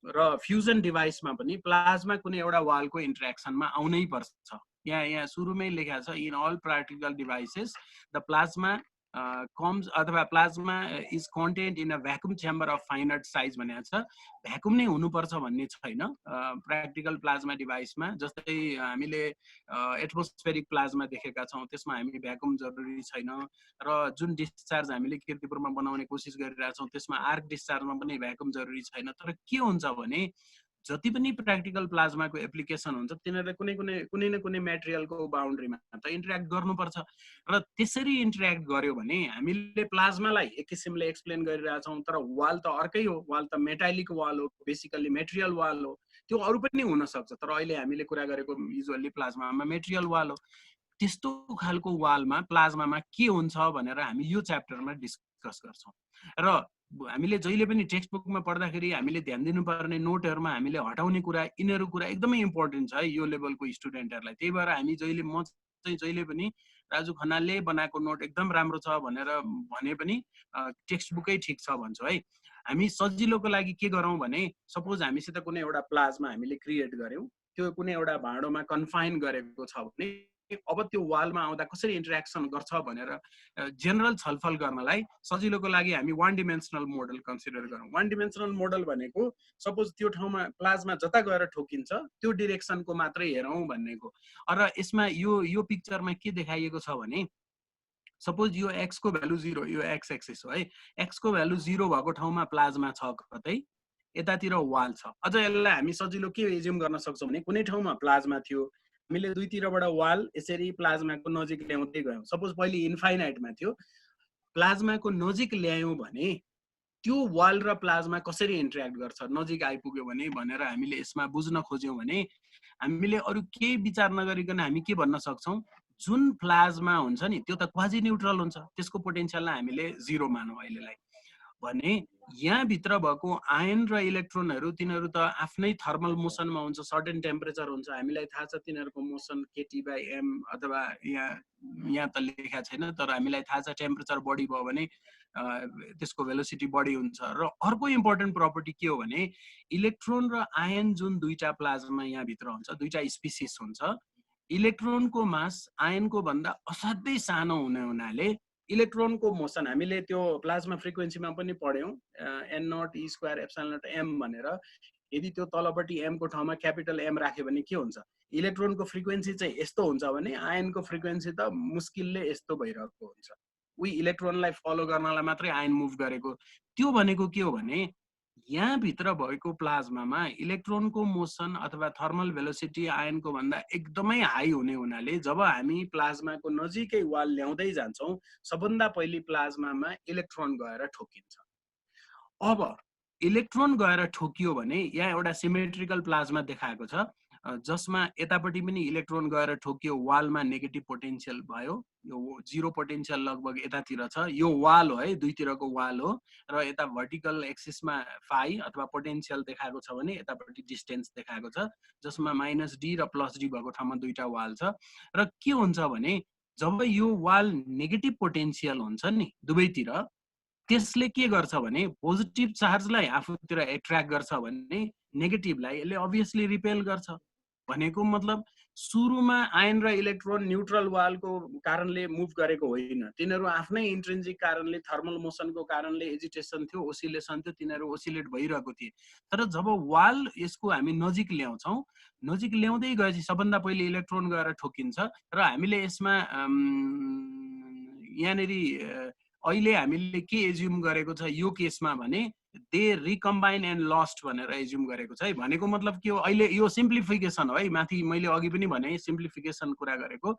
र फ्युजन डिभाइसमा पनि प्लाज्मा कुनै एउटा वालको इन्टरेक्सनमा आउनै पर्छ। यहाँ सुरुमै लेखा छ, in all practical devices the plasma comes अथवा plasma is content in a vacuum chamber of finite size भनेको छ। भ्याकुम नै हुनुपर्छ भन्ने छैन प्र्याक्टिकल प्लाज्मा डिभाइसमा। जस्तै हामीले एटमोस्फेरिक प्लाज्मा देखेका छौँ, त्यसमा हामी भ्याकुम जरुरी छैन। र जुन डिस्चार्ज हामीले किर्तिपुरमा बनाउने कोसिस गरिरहेछौँ त्यसमा आर्क डिस्चार्जमा पनि भ्याकुम जरुरी छैन। तर के हुन्छ भने जति पनि प्र्याक्टिकल प्लाज्माको एप्लिकेसन हुन्छ तिनीहरूले कुनै न कुनै मेटेरियलको बााउन्ड्रीमा त इन्टरेक्ट गर्नुपर्छ। र त्यसरी इन्टरेक्ट गर्यो भने हामीले प्लाज्मालाई एक किसिमले एक्सप्लेन गरिरहेछौँ, तर वाल त अर्कै हो। वाल त मेटालिक वाल हो, बेसिकली मेटेरियल वाल हो। त्यो अरू पनि हुन सक्छ, तर अहिले हामीले कुरा गरेको युजुअली प्लाज्मामा मेटेरियल वाल हो। त्यस्तो खालको वालमा प्लाज्मामा के हुन्छ भनेर हामी यो च्याप्टरमा डिस्कस गर्छौँ। र हामीले जहिले पनि टेक्स्ट बुकमा पढ्दाखेरि हामीले ध्यान दिनुपर्ने नोटहरूमा हामीले हटाउने कुरा, यिनीहरू कुरा एकदमै इम्पोर्टेन्ट छ है यो लेभलको स्टुडेन्टहरूलाई। त्यही भएर हामी म चाहिँ जहिले पनि राजु खनालले बनाएको नोट एकदम राम्रो छ भनेर भने पनि टेक्स्ट बुकै ठिक छ भन्छु है। हामी सजिलोको लागि के गरौँ भने सपोज हामीसित कुनै एउटा प्लाज्मा हामीले क्रिएट गर्यौँ, त्यो कुनै एउटा भाँडोमा कन्फाइन गरेको छ भने अब त्यो वालमा आउँदा कसरी इन्टरेक्सन गर्छ भनेर जेनरल छलफल गर्नलाई सजिलोको लागि हामी 1 डिमेन्सनल मोडल कन्सिडर गरौँ। 1 डिमेन्सनल मोडल भनेको सपोज त्यो ठाउँमा प्लाज्मा जता गएर ठोकिन्छ त्यो डिरेक्सनको मात्रै हेरौँ भन्नेको। र यसमा यो पिक्चरमा के देखाइएको छ भने सपोज यो x को भ्यालु 0, यो x एक्सिस हो है। x को भ्यालु 0 भएको ठाउँमा प्लाज्मा छ कतै, यतातिर वाल छ। अझ यसलाई हामी सजिलो के एज्युम गर्न सक्छौँ भने कुनै ठाउँमा प्लाज्मा थियो, हामीले दुईतिरबाट वाल यसरी प्लाज्माको नजिक ल्याउँदै गयौँ। सपोज पहिले इन्फाइनाइटमा थियो, प्लाज्माको नजिक ल्यायौँ भने त्यो वाल र प्लाज्मा कसरी इन्टरेक्ट गर्छ, नजिक आइपुग्यो भने भनेर हामीले यसमा बुझ्न खोज्यौँ भने हामीले अरू केही विचार नगरिकन हामी के भन्न सक्छौँ, जुन प्लाज्मा हुन्छ नि त्यो त क्वाजी न्युट्रल हुन्छ, त्यसको पोटेन्सियललाई हामीले 0 मानौँ अहिलेलाई। भने यहाँ भित्र भएको आयन र इलेक्ट्रोनहरू तिनीहरू त आफ्नै थर्मल मोसनमा हुन्छ, सर्टेन टेम्परेचर हुन्छ। हामीलाई थाहा छ तिनीहरूको मोसन kT/m अथवा यहाँ त लेखा छैन, तर हामीलाई थाहा छ टेम्परेचर बढी भयो भने त्यसको भेलोसिटी बढी हुन्छ। र अर्को इम्पोर्टेन्ट प्रपर्टी के हो भने इलेक्ट्रोन र आयन जुन दुईटा प्लाज्मा यहाँ भित्र हुन्छ, दुईटा स्पिसिस हुन्छ, इलेक्ट्रोनको मास आयनको भन्दा असाध्यै सानो हुने हुनाले इलेक्ट्रोनको मोसन हामीले त्यो प्लाज्मा फ्रिक्वेन्सीमा पनि पढ्यौँ, n0 e²ε0m भनेर। यदि त्यो तलपट्टि m को ठाउँमा क्यापिटल M राख्यो भने के हुन्छ, इलेक्ट्रोनको फ्रिक्वेन्सी चाहिँ यस्तो हुन्छ भने आयनको फ्रिक्वेन्सी त मुस्किलले यस्तो भइरहेको हुन्छ। उही इलेक्ट्रोनलाई फलो गर्नलाई मात्रै आयन मुभ गरेको। त्यो भनेको के हो भने यहाँ भित्र भएको प्लाज्मामा इलेक्ट्रोनको मोसन अथवा थर्मल भेलोसिटी आयनको भन्दा एकदमै हाई हुने हुनाले जब हामी प्लाज्माको नजिकै वाल ल्याउँदै जान्छौँ सबभन्दा पहिले प्लाज्मामा इलेक्ट्रोन गएर ठोकिन्छ। अब इलेक्ट्रोन गएर ठोकियो भने यहाँ एउटा सिमेट्रिकल प्लाज्मा देखाएको छ जसमा यतापट्टि पनि इलेक्ट्रोन गएर ठोकियो वालमा नेगेटिभ पोटेन्शियल भयो यो जिरो पोटेन्शियल लगभग यतातिर छ यो वाल हो है दुईतिरको वाल हो र यता भर्टिकल एक्सिसमा फाई अथवा पोटेन्शियल देखाएको छ भने यतापट्टि डिस्टेन्स देखाएको छ जसमा -d र +d भएको ठाउँमा दुईटा वाल छ र के हुन्छ भने जब यो वाल नेगेटिभ पोटेन्शियल हुन्छ नि दुवैतिर त्यसले के गर्छ भने पोजिटिभ चार्जलाई आफूतिर एट्र्याक्ट गर्छ भने नेगेटिभलाई यसले अभियसली रिपेल गर्छ भनेको मतलब सुरुमा आयन र इलेक्ट्रोन न्यूट्रल वालको कारणले मुभ गरेको होइन तिनीहरू आफ्नै इन्ट्रिन्सिक कारणले थर्मल मोसनको कारणले एजिटेसन थियो ओसिलेसन थियो तिनीहरू ओसिलेट भइरहेको थिए तर जब वाल यसको हामी नजिक ल्याउँछौँ नजिक ल्याउँदै गएपछि सबभन्दा पहिले इलेक्ट्रोन गएर ठोकिन्छ र हामीले यसमा यहाँनेरि अहिले हामीले के एज्युम गरेको छ यो केसमा भने दे रिकम्बाइन एन्ड लस्ट भनेर एज्युम गरेको छ है भनेको मतलब के हो अहिले यो सिम्प्लिफिकेसन हो है माथि मैले अघि पनि भने सिम्प्लिफिकेसन कुरा गरेको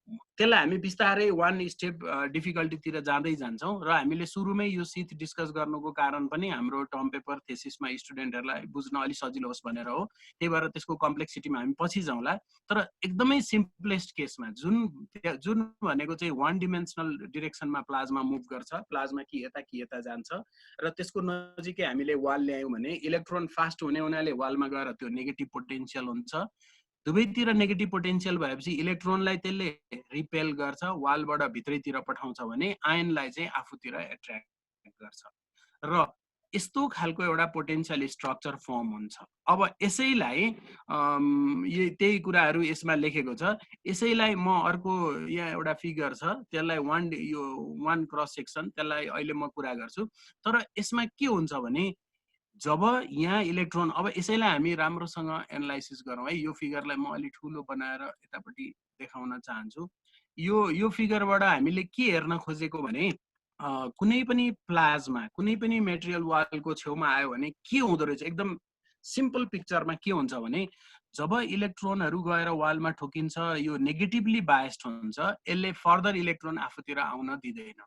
त्यसलाई हामी बिस्तारै वान स्टेप डिफिकल्टीतिर जाँदै जान्छौँ र हामीले सुरुमै यो सिथ डिस्कस गर्नुको कारण पनि हाम्रो टर्म पेपर थेसिसमा स्टुडेन्टहरूलाई बुझ्न अलि सजिलो होस् भनेर हो त्यही भएर त्यसको कम्प्लेक्सिटीमा हामी पछि जाउँला तर एकदमै सिम्पलेस्ट केसमा जुन भनेको चाहिँ वान डिमेन्सनल डिरेक्सनमा प्लाज्मा मुभ गर्छ प्लाज्मा कि यता जान्छ र त्यसको नजिकै हामीले वाल ल्यायौँ भने इलेक्ट्रोन फास्ट हुने हुनाले वालमा गएर त्यो नेगेटिभ पोटेन्शियल हुन्छ दुवैतिर नेगेटिभ पोटेन्शियल भएपछि इलेक्ट्रोनलाई त्यसले रिपेल गर्छ वालबाट भित्रैतिर पठाउँछ भने आयनलाई चाहिँ आफूतिर एट्र्याक्ट गर्छ र यस्तो खालको एउटा पोटेन्शियल स्ट्रक्चर फर्म हुन्छ अब यसैलाई त्यही कुराहरू यसमा लेखेको छ यसैलाई म अर्को यहाँ एउटा फिगर छ त्यसलाई वान क्रस सेक्सन त्यसलाई अहिले म कुरा गर्छु तर यसमा के हुन्छ भने जब यहाँ इलेक्ट्रोन अब यसैलाई हामी राम्रोसँग एनालाइसिस गरौँ है यो फिगरलाई म अलि ठुलो बनाएर यतापट्टि देखाउन चाहन्छु यो फिगरबाट हामीले के हेर्न खोजेको भने कुनै पनि प्लाज्मा कुनै पनि मेटेरियल वालको छेउमा आयो भने के हुँदो रहेछ एकदम सिम्पल पिक्चरमा के हुन्छ भने जब इलेक्ट्रोनहरू गएर वालमा ठोकिन्छ यो नेगेटिभली बायस्ड हुन्छ यसले फर्दर इलेक्ट्रोन आफूतिर आउन दिँदैन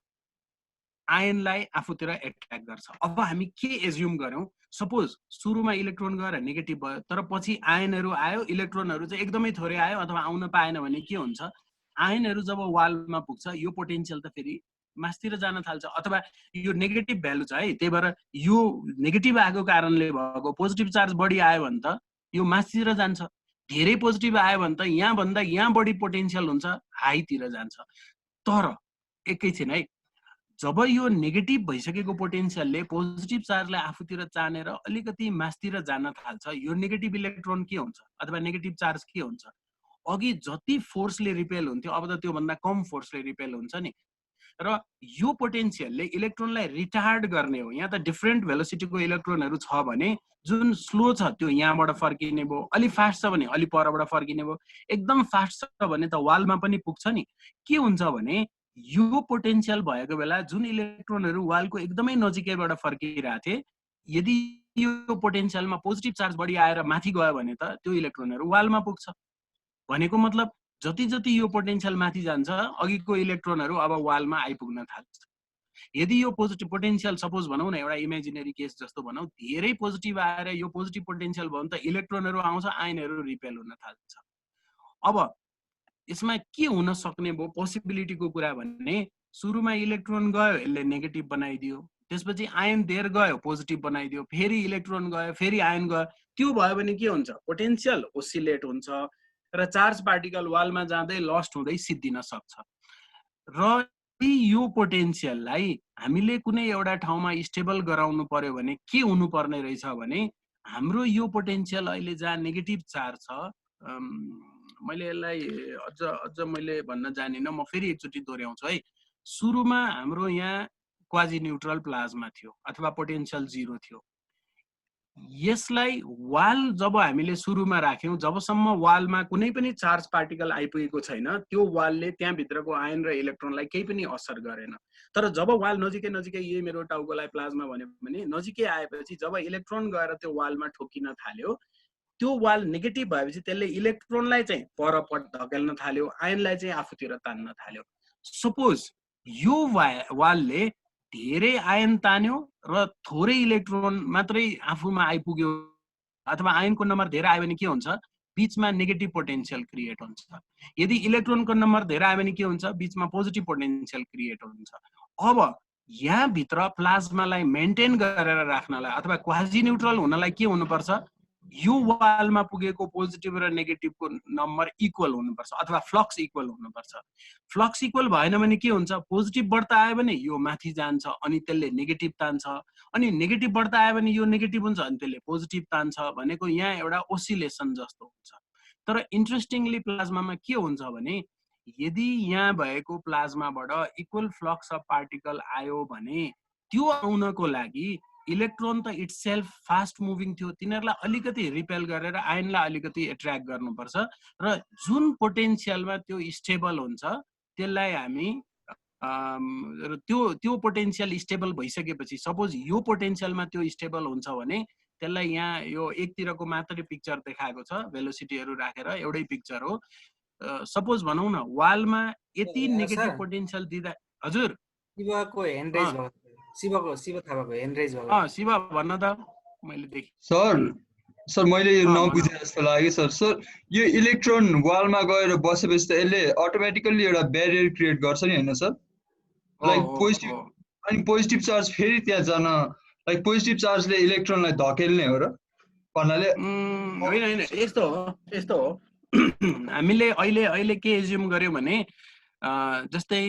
आयनलाई आफूतिर एट्र्याक्ट गर्छ अब हामी के एज्युम गरौँ सपोज सुरुमा इलेक्ट्रोन गएर नेगेटिभ भयो तर पछि आयनहरू आयो इलेक्ट्रोनहरू चाहिँ एकदमै थोरै आयो अथवा आउन पाएन भने के हुन्छ आयनहरू जब वालमा पुग्छ यो पोटेन्शियल त फेरि मासतिर जान थाल्छ अथवा यो नेगेटिभ भ्यालु छ है त्यही भएर यो नेगेटिभ आएको कारणले भएको पोजिटिभ चार्ज बढी आयो भने त यो मासतिर जान्छ धेरै पोजिटिभ आयो भने त यहाँभन्दा यहाँ बढी पोटेन्शियल हुन्छ हाईतिर जान्छ तर एकैछिन है जब यो नेगेटिभ भइसकेको पोटेन्शियलले पोजिटिभ चार्जलाई आफूतिर चानेर अलिकति मासतिर जान थाल्छ यो नेगेटिभ इलेक्ट्रोन के हुन्छ अथवा नेगेटिभ चार्ज के हुन्छ अघि जति फोर्सले रिपेल हुन्थ्यो अब त त्योभन्दा कम फोर्सले रिपेल हुन्छ नि र यो पोटेन्शियलले इलेक्ट्रोनलाई रिटार्ड गर्ने हो यहाँ त डिफरेन्ट भेलोसिटीको इलेक्ट्रोनहरू छ भने जुन स्लो छ त्यो यहाँबाट फर्किने भयो अलि फास्ट छ भने अलि परबाट फर्किने भयो एकदम फास्ट छ भने त वालमा पनि पुग्छ नि के हुन्छ भने यो पोटेन्शियल भएको बेला जुन इलेक्ट्रोनहरू वालको एकदमै नजिकैबाट फर्किरहेको थिए यदि यो पोटेन्शियलमा पोजिटिभ चार्ज बढी आएर माथि गयो भने त त्यो इलेक्ट्रोनहरू वालमा पुग्छ भनेको मतलब जति जति यो पोटेन्शियल माथि जान्छ अघिको इलेक्ट्रोनहरू अब वालमा आइपुग्न थाल्छ यदि यो पोटेन्शियल सपोज भनौँ न एउटा इमेजिनेरी केस जस्तो भनौँ धेरै पोजिटिभ आएर यो पोजिटिभ पोटेन्शियल भयो भने त इलेक्ट्रोनहरू आउँछ आयनहरू रिपेल हुन थाल्छ अब यसमा के हुन सक्ने भयो पोसिबिलिटीको कुरा भन्ने सुरुमा इलेक्ट्रोन गयो यसले नेगेटिभ बनाइदियो त्यसपछि आयन धेर गयो पोजिटिभ बनाइदियो फेरि इलेक्ट्रोन गयो फेरि आयन गयो त्यो भयो भने के हुन्छ पोटेन्शियल ओसिलेट हुन्छ र चार्ज पार्टिकल वालमा जाँदै लस्ट हुँदै सिद्धिन सक्छ र यो पोटेन्शियललाई हामीले कुनै एउटा ठाउँमा स्टेबल गराउनु पर्यो भने के हुनुपर्ने रहेछ भने हाम्रो यो पोटेन्शियल अहिले जहाँ नेगेटिभ चार्ज छ मैले यसलाई अझ मैले भन्न जानिनँ म फेरि एकचोटि दोहोऱ्याउँछु है सुरुमा हाम्रो यहाँ क्वाजी न्यूट्रल प्लाज्मा थियो अथवा पोटेन्शियल जिरो थियो यसलाई वाल जब हामीले सुरुमा राख्यौं जबसम्म वालमा कुनै पनि चार्ज पार्टिकल आइपुगेको छैन त्यो वालले त्यहाँ भित्रको आयन र इलेक्ट्रोनलाई केही पनि असर गरेन तर जब वाल नजिकै यही मेरो टाउकोलाई प्लाज्मा भन्यो भने नजिकै आएपछि जब इलेक्ट्रोन गएर त्यो वालमा ठोकिन थाल्यो त्यो वाल नेगेटिभ भएपछि त्यसले इलेक्ट्रोनलाई चाहिँ परपट धकेल्न थाल्यो आयनलाई चाहिँ आफूतिर तान्न थाल्यो सपोज यो वालले धेरै आयन तान्यो र थोरै इलेक्ट्रोन मात्रै आफूमा आइपुग्यो अथवा आयनको नम्बर धेरै आयो भने के हुन्छ बीचमा नेगेटिभ पोटेन्शियल क्रिएट हुन्छ। यदि इलेक्ट्रोनको नम्बर धेरै आयो भने के हुन्छ बीचमा पोजिटिभ पोटेन्शियल क्रिएट हुन्छ। अब यहाँ भित्र प्लाज्मालाई मेन्टेन गरेर राख्नलाई अथवा क्वाजी न्यूट्रल हुनलाई के हुनुपर्छ यो वालमा पुगेको पोजिटिभ र नेगेटिभको नम्बर इक्वल हुनुपर्छ अथवा फ्लक्स इक्वल हुनुपर्छ। फ्लक्स इक्वल भएन भने के हुन्छ पोजिटिभ बढ्ता आयो भने यो माथि जान्छ अनि त्यसले नेगेटिभ तान्छ अनि नेगेटिभ बढ्ता आयो भने यो नेगेटिभ हुन्छ अनि त्यसले पोजिटिभ तान्छ भनेको यहाँ एउटा ओसिलेसन जस्तो हुन्छ। तर इन्ट्रेस्टिङली प्लाज्मामा के हुन्छ भने यदि यहाँ भएको प्लाज्माबाट इक्वल फ्लक्स अफ पार्टिकल आयो भने त्यो आउनको लागि इलेक्ट्रोन त इट्सेल्फ फास्ट मुभिङ थियो तिनीहरूलाई अलिकति रिपेल गरेर आयनलाई अलिकति एट्र्याक्ट गर्नुपर्छ र जुन पोटेन्सियलमा त्यो स्टेबल हुन्छ त्यसलाई हामी त्यो पोटेन्सियल स्टेबल भइसकेपछि सपोज यो पोटेन्सियलमा त्यो स्टेबल हुन्छ भने त्यसलाई यहाँ यो एकतिरको मात्रै पिक्चर देखाएको छ भेलोसिटीहरू राखेर एउटै पिक्चर हो। सपोज भनौँ न वालमा यति नेगेटिभ पोटेन्सियल दिँदा हजुर शिवको ह्यान्ड रेज भएको शिव थापाको ह्यान्ड रेज भएको शिव भन्न त मैले देखेँ सर मैले यो नबुझे जस्तो लाग्यो सर यो इलेक्ट्रोन वालमा गएर बसेपछि त यसले अटोमेटिकली एउटा ब्यारियर क्रिएट गर्छ नि हैन सर लाइक पोजिटिभ अनि पोजिटिभ चार्ज फेरि त्यहाँ जान लाइक पोजिटिभ चार्जले इलेक्ट्रोनलाई धकेल्ने हो र भन्नाले होइन यस्तो हो हामीले अहिले के एज्युम गर्यो भने जस्तै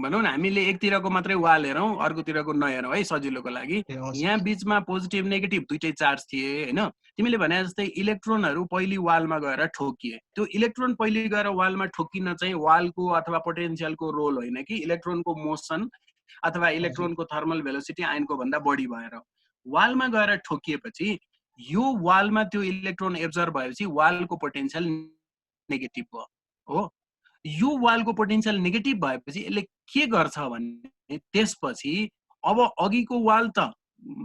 भनौँ न हामीले एकतिरको मात्रै वाल हेरौँ अर्कोतिरको नहेरौँ है सजिलोको लागि। यहाँ बीचमा पोजिटिभ नेगेटिभ दुइटै चार्ज थिए होइन तिमीले भने जस्तै इलेक्ट्रोनहरू पहिले वालमा गएर ठोकिए त्यो इलेक्ट्रोन पहिले गएर वालमा ठोकिन चाहिँ वालको अथवा पोटेन्सियलको रोल होइन कि इलेक्ट्रोनको मोसन अथवा इलेक्ट्रोनको थर्मल भेलोसिटी आयनको भन्दा बढी भएर वालमा गएर ठोकिएपछि यो वालमा त्यो इलेक्ट्रोन एब्जर्भ भएपछि वालको पोटेन्सियल नेगेटिभ भयो हो। यो वालको पोटेन्सियल नेगेटिभ भएपछि यसले के गर्छ भने त्यसपछि अब अघिको वाल त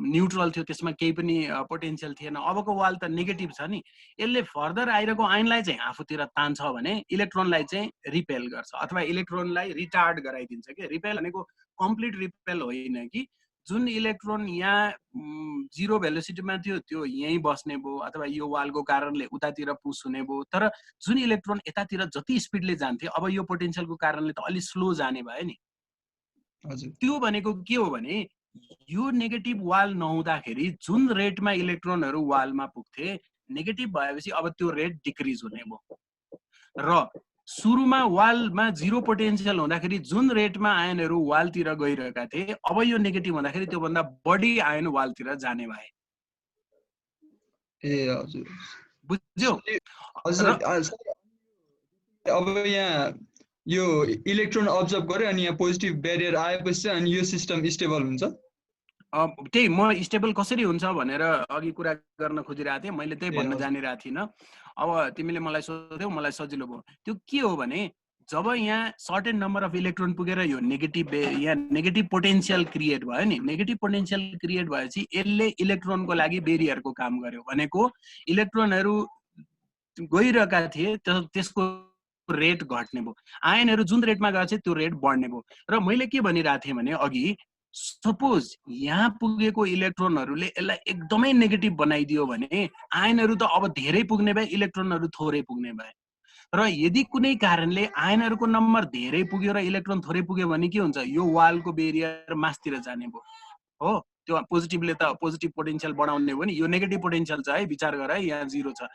न्यूट्रल थियो त्यसमा केही पनि पोटेन्शियल थिएन अबको वाल त नेगेटिभ छ नि यसले फर्दर आइरहेको आयनलाई चाहिँ आफूतिर तान्छ भने इलेक्ट्रोनलाई चाहिँ रिपेल गर्छ अथवा इलेक्ट्रोनलाई रिटार्ड गराइदिन्छ कि रिपेल भनेको कम्प्लिट रिपेल होइन कि जुन इलेक्ट्रोन यहाँ जिरो भेलोसिटीमा थियो त्यो यहीँ बस्ने भयो अथवा यो वालको कारणले उतातिर पुस हुने भयो तर जुन इलेक्ट्रोन यतातिर जति स्पिडले जान्थ्यो अब यो पोटेन्शियलको कारणले त अलि स्लो जाने भयो नि। त्यो भनेको के हो भने यो नेगेटिभ वाल नहुँदाखेरि जुन रेटमा इलेक्ट्रोनहरू वालमा पुग्थे नेगेटिभ भएपछि अब त्यो रेट डिक्रिज हुने भयो र सुरुमा वालमा जिरो पोटेन्शियल हुँदाखेरि जुन रेटमा आयनहरू वालतिर गइरहेका थिए अब यो नेगेटिभ हुँदाखेरि त्योभन्दा बढी आयन वालतिर जाने भए। ए हजुर बुझ्यौ हजुर अब यहाँ यो इलेक्ट्रोन अब्जर्भ गर्यो अनि यहाँ पोजिटिभ ब्यारियर आएपछि अनि यो सिस्टम स्टेबल हुन्छ। त्यही म स्टेबल कसरी हुन्छ भनेर अघि कुरा गर्न खोजिरहेको थिएँ मैले त्यही भन्न जानिरहेको थिइनँ। अब तिमीले मलाई सोध्यौ मलाई सजिलो भयो त्यो के हो भने जब यहाँ सर्टेन नम्बर अफ इलेक्ट्रोन पुगेर यो यहाँ नेगेटिभ पोटेन्शियल क्रिएट भयो नि नेगेटिभ पोटेन्शियल क्रिएट भएपछि यसले इलेक्ट्रोनको लागि बेरियरको काम गर्यो भनेको इलेक्ट्रोनहरू गइरहेका थिए त्यसको रेट घट्ने भयो आयनहरू जुन रेटमा गएको छ त्यो रेट बढ्ने भयो र मैले के भनिरहेको थिएँ भने अघि सपोज यहाँ पुगेको इलेक्ट्रोनहरूले यसलाई एकदमै नेगेटिभ बनाइदियो भने आयनहरू त अब धेरै पुग्ने भए इलेक्ट्रोनहरू थोरै पुग्ने भए र यदि कुनै कारणले आयनहरूको नम्बर धेरै पुग्यो र इलेक्ट्रोन थोरै पुग्यो भने के हुन्छ यो वालको बेरियर मासतिर जाने भयो हो त्यो पोजिटिभले त पोजिटिभ पोटेन्शियल बढाउने हो नि यो नेगेटिभ पोटेन्शियल छ है विचार गर है यहाँ जिरो छ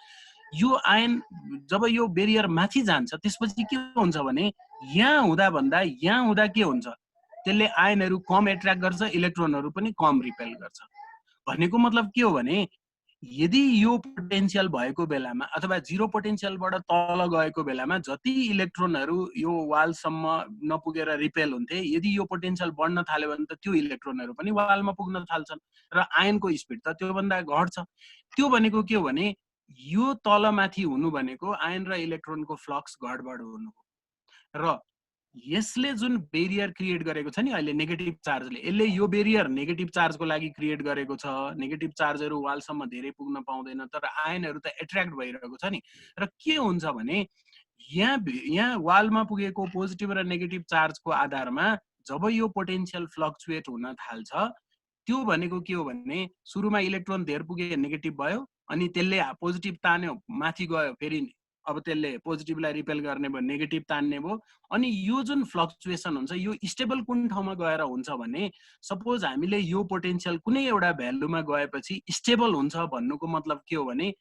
यो आयन जब यो बेरियर माथि जान्छ त्यसपछि के हुन्छ भने यहाँ हुँदा भन्दा यहाँ हुँदा के हुन्छ त्यसले आयनहरू कम एट्र्याक्ट गर्छ इलेक्ट्रोनहरू पनि कम रिपेल गर्छ भनेको मतलब के हो भने यदि यो पोटेन्शियल भएको बेलामा अथवा जिरो पोटेन्शियलबाट तल गएको बेलामा जति इलेक्ट्रोनहरू यो वालसम्म नपुगेर रिपेल हुन्थे यदि यो पोटेन्शियल बढ्न थाल्यो भने त त्यो इलेक्ट्रोनहरू पनि वालमा पुग्न थाल्छन् र आयनको स्पिड त त्योभन्दा घट्छ। त्यो भनेको के हो भने यो तलमाथि हुनु भनेको आयन र इलेक्ट्रोनको फ्लक्स घटबड हुनु र यसले जुन बेरियर क्रिएट गरेको छ नि अहिले नेगेटिभ चार्जले यसले यो बेरियर नेगेटिभ चार्जको लागि क्रिएट गरेको छ नेगेटिभ चार्जहरू वालसम्म धेरै पुग्न पाउँदैन तर आयनहरू त एट्र्याक्ट भइरहेको छ नि र के हुन्छ भने यहाँ वालमा पुगेको पोजिटिभ र नेगेटिभ चार्जको आधारमा जब यो पोटेन्शियल फ्लक्चुएट हुन थाल्छ त्यो भनेको के हो भने सुरुमा इलेक्ट्रोन धेर पुगे नेगेटिभ भयो अनि त्यसले पोजिटिभ तान्यो माथि गयो फेरि अब त्यसले पोजिटिभलाई रिपेल गर्ने भयो नेगेटिभ तान्ने भयो अनि यो जुन फ्लक्चुएसन हुन्छ यो स्टेबल कुन ठाउँमा गएर हुन्छ भने सपोज हामीले यो पोटेन्शियल कुनै एउटा भ्यालुमा गएपछि स्टेबल हुन्छ भन्नुको मतलब के हो भने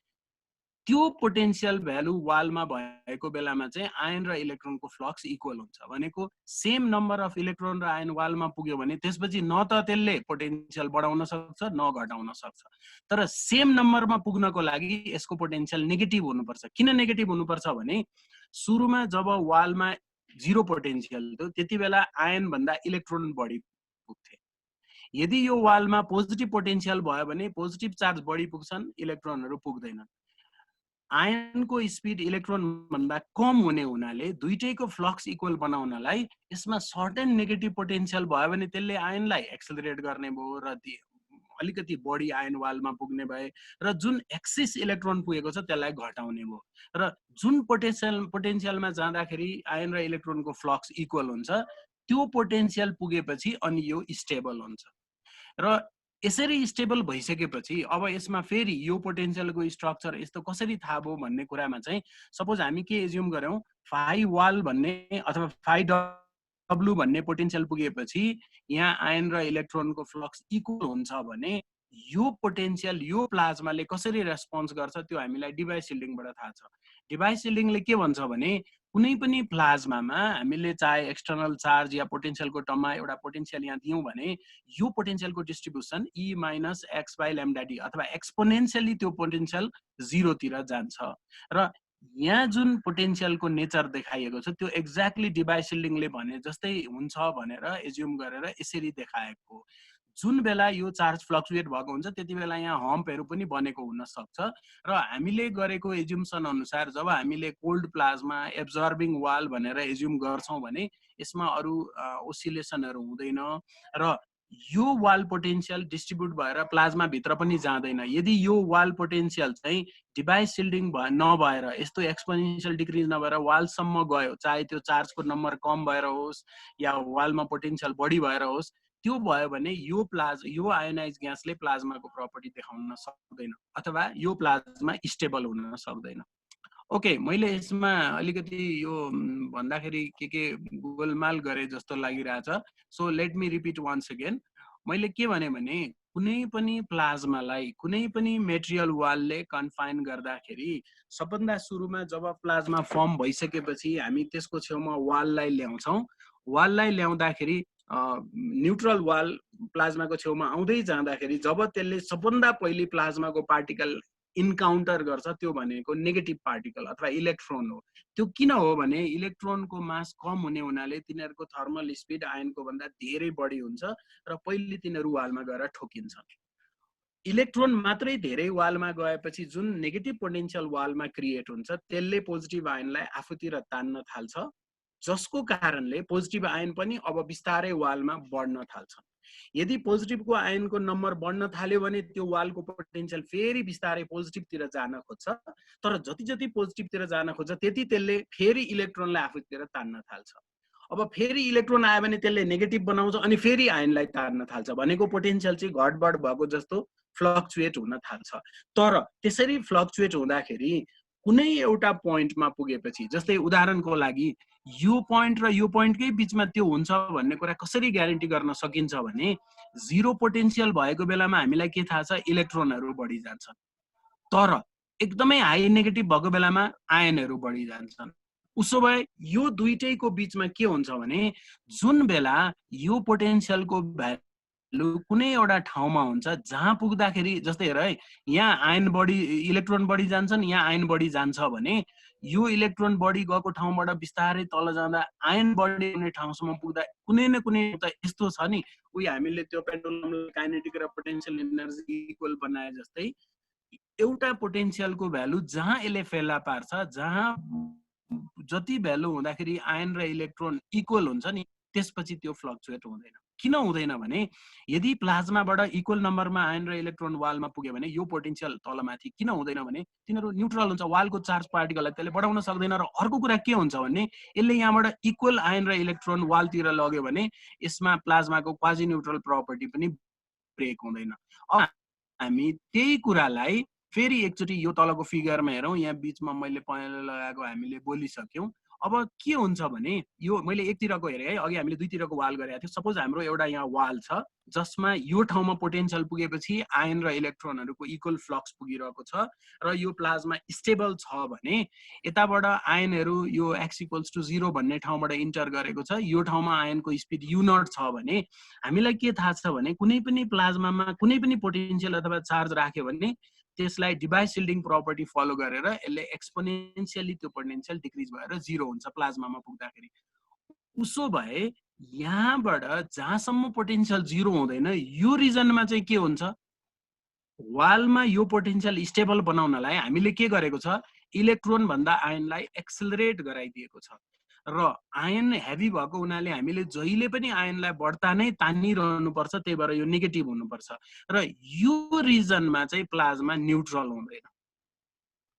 त्यो पोटेन्शियल भ्यालु वालमा भएको बेलामा चाहिँ आयन र इलेक्ट्रोनको फ्लक्स इक्वल हुन्छ भनेको सेम नम्बर अफ इलेक्ट्रोन र आयन वालमा पुग्यो भने त्यसपछि न त त्यसले पोटेन्शियल बढाउन सक्छ न घटाउन सक्छ तर सेम नम्बरमा पुग्नको लागि यसको पोटेन्शियल नेगेटिभ हुनुपर्छ किन नेगेटिभ हुनुपर्छ भने सुरुमा जब वालमा जिरो पोटेन्शियल थियो त्यति बेला आयन भन्दा इलेक्ट्रोन बढी पुग्थे यदि यो वालमा पोजिटिभ पोटेन्शियल भयो भने पोजिटिभ चार्ज बढी पुग्छन् इलेक्ट्रोनहरू पुग्दैनन् आयनको स्पिड इलेक्ट्रोन भन्दा कम हुने हुनाले दुईटैको फ्लक्स इक्वल बनाउनलाई यसमा सर्टेन नेगेटिभ पोटेन्शियल भयो भने त्यसले आयनलाई एक्सेलरेट गर्ने भयो र अलिकति बढी आयन वालमा पुग्ने भए र जुन एक्सिस इलेक्ट्रोन पुगेको छ त्यसलाई घटाउने भयो र जुन पोटेन्शियलमा जाँदाखेरि आयन र इलेक्ट्रोनको फ्लक्स इक्वल हुन्छ त्यो पोटेन्शियल पुगेपछि अनि यो स्टेबल हुन्छ र यसरी स्टेबल भइसकेपछि अब यसमा फेरि यो पोटेन्शियलको स्ट्रक्चर यस्तो कसरी थाहा भयो भन्ने कुरामा चाहिँ सपोज हामी के एज्युम गर्यौं फाइ वाल भन्ने अथवा फाइ डब्लु भन्ने पोटेन्शियल पुगेपछि यहाँ आयन र इलेक्ट्रोनको फ्लक्स इक्वल हुन्छ भने यो पोटेन्शियल यो प्लाज्माले कसरी रेस्पोन्स गर्छ त्यो हामीलाई डिभाइस सिल्डिङबाट थाहा छ डिभाइस सिल्डिङले के भन्छ भने कुनै पनि प्लाज्मामा हामीले चाहे एक्सटर्नल चार्ज या पोटेन्शियलको टर्ममा एउटा पोटेन्शियल यहाँ दियौं भने यो पोटेन्शियलको distribution E minus x by lambda d अथवा एक्सपोनेन्शियली त्यो पोटेन्शियल 0 तिर जान्छ र यहाँ जुन पोटेन्शियलको नेचर देखाइएको छ त्यो एक्ज्याक्टली डिभाइस सिल्डिङले भने जस्तै हुन्छ भनेर एज्युम गरेर यसरी देखाएको जुन बेला यो चार्ज फ्लक्चुएट भएको हुन्छ त्यति बेला यहाँ हम्पहरू पनि बनेको हुन सक्छ र हामीले गरेको एज्युम्सन अनुसार जब हामीले कोल्ड प्लाज्मा एब्जर्बिङ वाल भनेर एज्युम गर्छौं भने यसमा अरु ओसिलेसनहरू हुँदैन र यो वाल पोटेन्शियल डिस्ट्रिब्युट भएर प्लाज्मा भित्र पनि जाँदैन यदि यो वाल पोटेन्शियल चाहिँ डिभाइस सिल्डिङ नभएर यस्तो एक्सपोनेन्शियल डिक्रिज नभएर वालसम्म गयो चाहे त्यो चार्जको नम्बर कम भएर होस् या वालमा पोटेन्शियल बढी भएर होस् त्यो भयो भने यो आयोनाइज ग्यासले प्लाज्माको प्रपर्टी देखाउन सक्दैन अथवा यो प्लाज्मा स्टेबल हुन सक्दैन ओके मैले यसमा अलिकति यो भन्दाखेरि के गोलमाल गरे जस्तो लागिरहेछ so let me repeat once again मैले के भने कुनै पनि प्लाज्मालाई कुनै पनि मेटेरियल वालले कन्फाइन गर्दाखेरि सबभन्दा सुरुमा जब प्लाज्मा फर्म भइसकेपछि हामी त्यसको छेउमा वाललाई ल्याउँछौं वाललाई ल्याउँदाखेरि न्यूट्रल वाल प्लाज्माको छेउमा आउँदै जाँदाखेरि जब त्यसले सबभन्दा पहिले प्लाज्माको पार्टिकल इन्काउन्टर गर्छ त्यो भनेको नेगेटिभ पार्टिकल अथवा इलेक्ट्रोन हो त्यो किन हो भने इलेक्ट्रोनको मास कम हुने हुनाले तिनीहरूको थर्मल स्पिड आयनको भन्दा धेरै बढी हुन्छ र पहिले तिनीहरू वालमा गएर ठोकिन्छन् इलेक्ट्रोन मात्रै धेरै वालमा गएपछि जुन नेगेटिभ पोटेन्शियल वालमा क्रिएट हुन्छ त्यसले पोजिटिभ आयनलाई आफूतिर तान्न थाल्छ जसको कारणले पोजिटिभ आयन पनि अब बिस्तारै वालमा बढ्न थाल्छन् यदि पोजिटिभको आयनको नम्बर बढ्न थाल्यो भने त्यो वालको पोटेन्शियल फेरि बिस्तारै पोजिटिभतिर जान खोज्छ तर जति जति पोजिटिभतिर जान खोज्छ त्यति त्यसले फेरि इलेक्ट्रोनलाई आफूतिर तान्न थाल्छ अब फेरि इलेक्ट्रोन आयो भने त्यसले नेगेटिभ बनाउँछ अनि फेरि आयनलाई तान्न थाल्छ भनेको पोटेन्शियल चाहिँ घटबढ भएको जस्तो फ्लक्चुएट हुन थाल्छ तर त्यसरी फ्लक्चुएट हुँदाखेरि कुनै एउटा पोइन्टमा पुगेपछि जस्तै उदाहरणको लागि यो पोइन्ट र यो पोइन्टकै बीचमा त्यो हुन्छ भन्ने कुरा कसरी ग्यारेन्टी गर्न सकिन्छ भने जिरो पोटेन्शियल भएको बेलामा हामीलाई के थाहा छ इलेक्ट्रोनहरू बढी जान्छन् तर एकदमै हाई नेगेटिभ भएको बेलामा आयनहरू बढी जान्छन् उसो भए यो दुईटैको बीचमा के हुन्छ भने जुन बेला यो पोटेन्शियलको कुनै एउटा ठाउँमा हुन्छ जहाँ पुग्दाखेरि जस्तै हेर है यहाँ आयन बढी इलेक्ट्रोन बढी जान्छन् यहाँ आयन बढी जान्छ भने यो इलेक्ट्रोन बढी गएको ठाउँबाट बिस्तारै तल जाँदा आयन बढी हुने ठाउँसम्म पुग्दा कुनै न कुनै त यस्तो छ नि उही हामीले त्यो पेन्डुलमले काइनेटिक र पोटेन्शियल एनर्जी इक्वल बनाए जस्तै एउटा पोटेन्शियलको भ्यालु जहाँ यसले फेला पार्छ जहाँ जति भ्यालु हुँदाखेरि आयन र इलेक्ट्रोन इक्वल हुन्छ नि त्यसपछि त्यो फ्लक्चुएट हुँदैन किन हुँदैन भने यदि प्लाज्माबाट इक्वल नम्बरमा आयन र इलेक्ट्रोन वालमा पुग्यो भने यो पोटेन्शियल तलमाथि किन हुँदैन भने तिनीहरू न्युट्रल हुन्छ, वालको चार्ज पार्टिकललाई त्यसले बढाउन सक्दैन। र अर्को कुरा के हुन्छ भने यसले यहाँबाट इक्वल आयन र इलेक्ट्रोन वालतिर लग्यो भने यसमा प्लाज्माको क्वाजी न्युट्रल प्रपर्टी पनि ब्रेक हुँदैन। अब हामी त्यही कुरालाई फेरि एकचोटि यो तलको फिगरमा हेरौँ। यहाँ बिचमा मैले पहेँलो लगाएको हामीले बोलिसक्यौँ। अब के हुन्छ भने यो मैले एकतिरको हेरेँ है, अघि हामीले दुईतिरको वाल गरेका थियौँ। सपोज हाम्रो एउटा यहाँ वाल छ जसमा यो ठाउँमा पोटेन्शियल पुगेपछि आयन र इलेक्ट्रोनहरूको इक्वल फ्लक्स पुगिरहेको छ र यो प्लाज्मा स्टेबल छ भने यताबाट आयनहरू यो x=0 भन्ने ठाउँबाट इन्टर गरेको छ, यो ठाउँमा आयनको स्पिड u0 छ भने हामीलाई के थाहा छ भने कुनै पनि प्लाज्मामा कुनै पनि पोटेन्शियल अथवा चार्ज राख्यो भने त्यसलाई डिभाइ सिल्डिङ प्रपर्टी फलो गरेर यसले एक्सपोनेन्शियली त्यो पोटेन्शियल डिक्रिज भएर 0 हुन्छ प्लाज्मामा पुग्दाखेरि। उसो भए यहाँबाट जहाँसम्म पोटेन्शियल 0 हुँदैन यो रिजनमा चाहिँ के हुन्छ, वालमा यो पोटेन्शियल स्टेबल बनाउनलाई हामीले के गरेको छ, इलेक्ट्रोन भन्दा आयनलाई एक्सेलरेट गराइदिएको छ र आयन हेभी भएको हुनाले हामीले जहिले पनि आयनलाई बढ्ता नै तानिरहनु पर्छ, त्यही भएर यो नेगेटिभ हुनुपर्छ र यो रिजनमा चाहिँ प्लाज्मा न्युट्रल हुँदैन।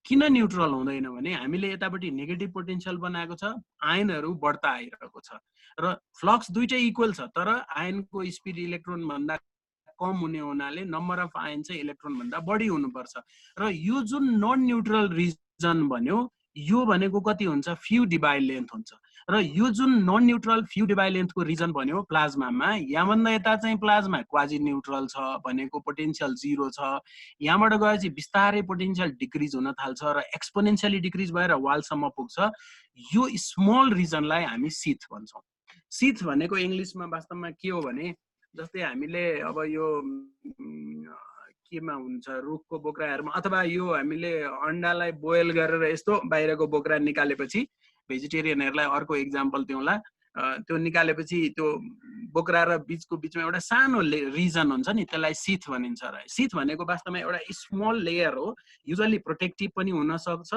किन न्युट्रल हुँदैन भने हामीले यतापट्टि नेगेटिभ पोटेन्शियल बनाएको छ, आयनहरू बढ्ता आइरहेको छ र फ्लक्स दुइटै इक्वल छ, तर आयनको स्पिड इलेक्ट्रोन भन्दा कम हुने हुनाले नम्बर अफ आयन चाहिँ इलेक्ट्रोन भन्दा बढी हुनुपर्छ र यो जुन नन न्युट्रल रिजन भन्यो यो भनेको कति हुन्छ, फ्यू डिभाइ लेन्थ हुन्छ र यो जुन नन न्युट्रल फ्यू डिभाइ लेन्थको रिजन भन्यो प्लाज्मामा, यहाँभन्दा यता चाहिँ प्लाज्मा क्वाजी न्युट्रल छ भनेको पोटेन्शियल 0 छ, यहाँबाट गएपछि बिस्तारै पोटेन्शियल डिक्रिज हुन थाल्छ र एक्सपोनेन्शियली डिक्रिज भएर वालसम्म पुग्छ। यो स्मल रिजनलाई हामी सीथ भन्छौँ। सीथ भनेको इङ्ग्लिसमा वास्तवमा के हो भने जस्तै हामीले अब यो केमा हुन्छ रुखको बोक्राहरूमा अथवा यो हामीले अन्डालाई बोइल गरेर यस्तो बाहिरको बोक्रा निकालेपछि भेजिटेरियनहरूलाई अर्को इक्जाम्पल दिउँला, त्यो निकालेपछि त्यो बोक्रा र बीचको बिचमा एउटा सानो रिजन हुन्छ नि त्यसलाई सीथ भनिन्छ र सीथ भनेको वास्तवमा एउटा स्मल लेयर हो, युजली प्रोटेक्टिभ पनि हुन सक्छ।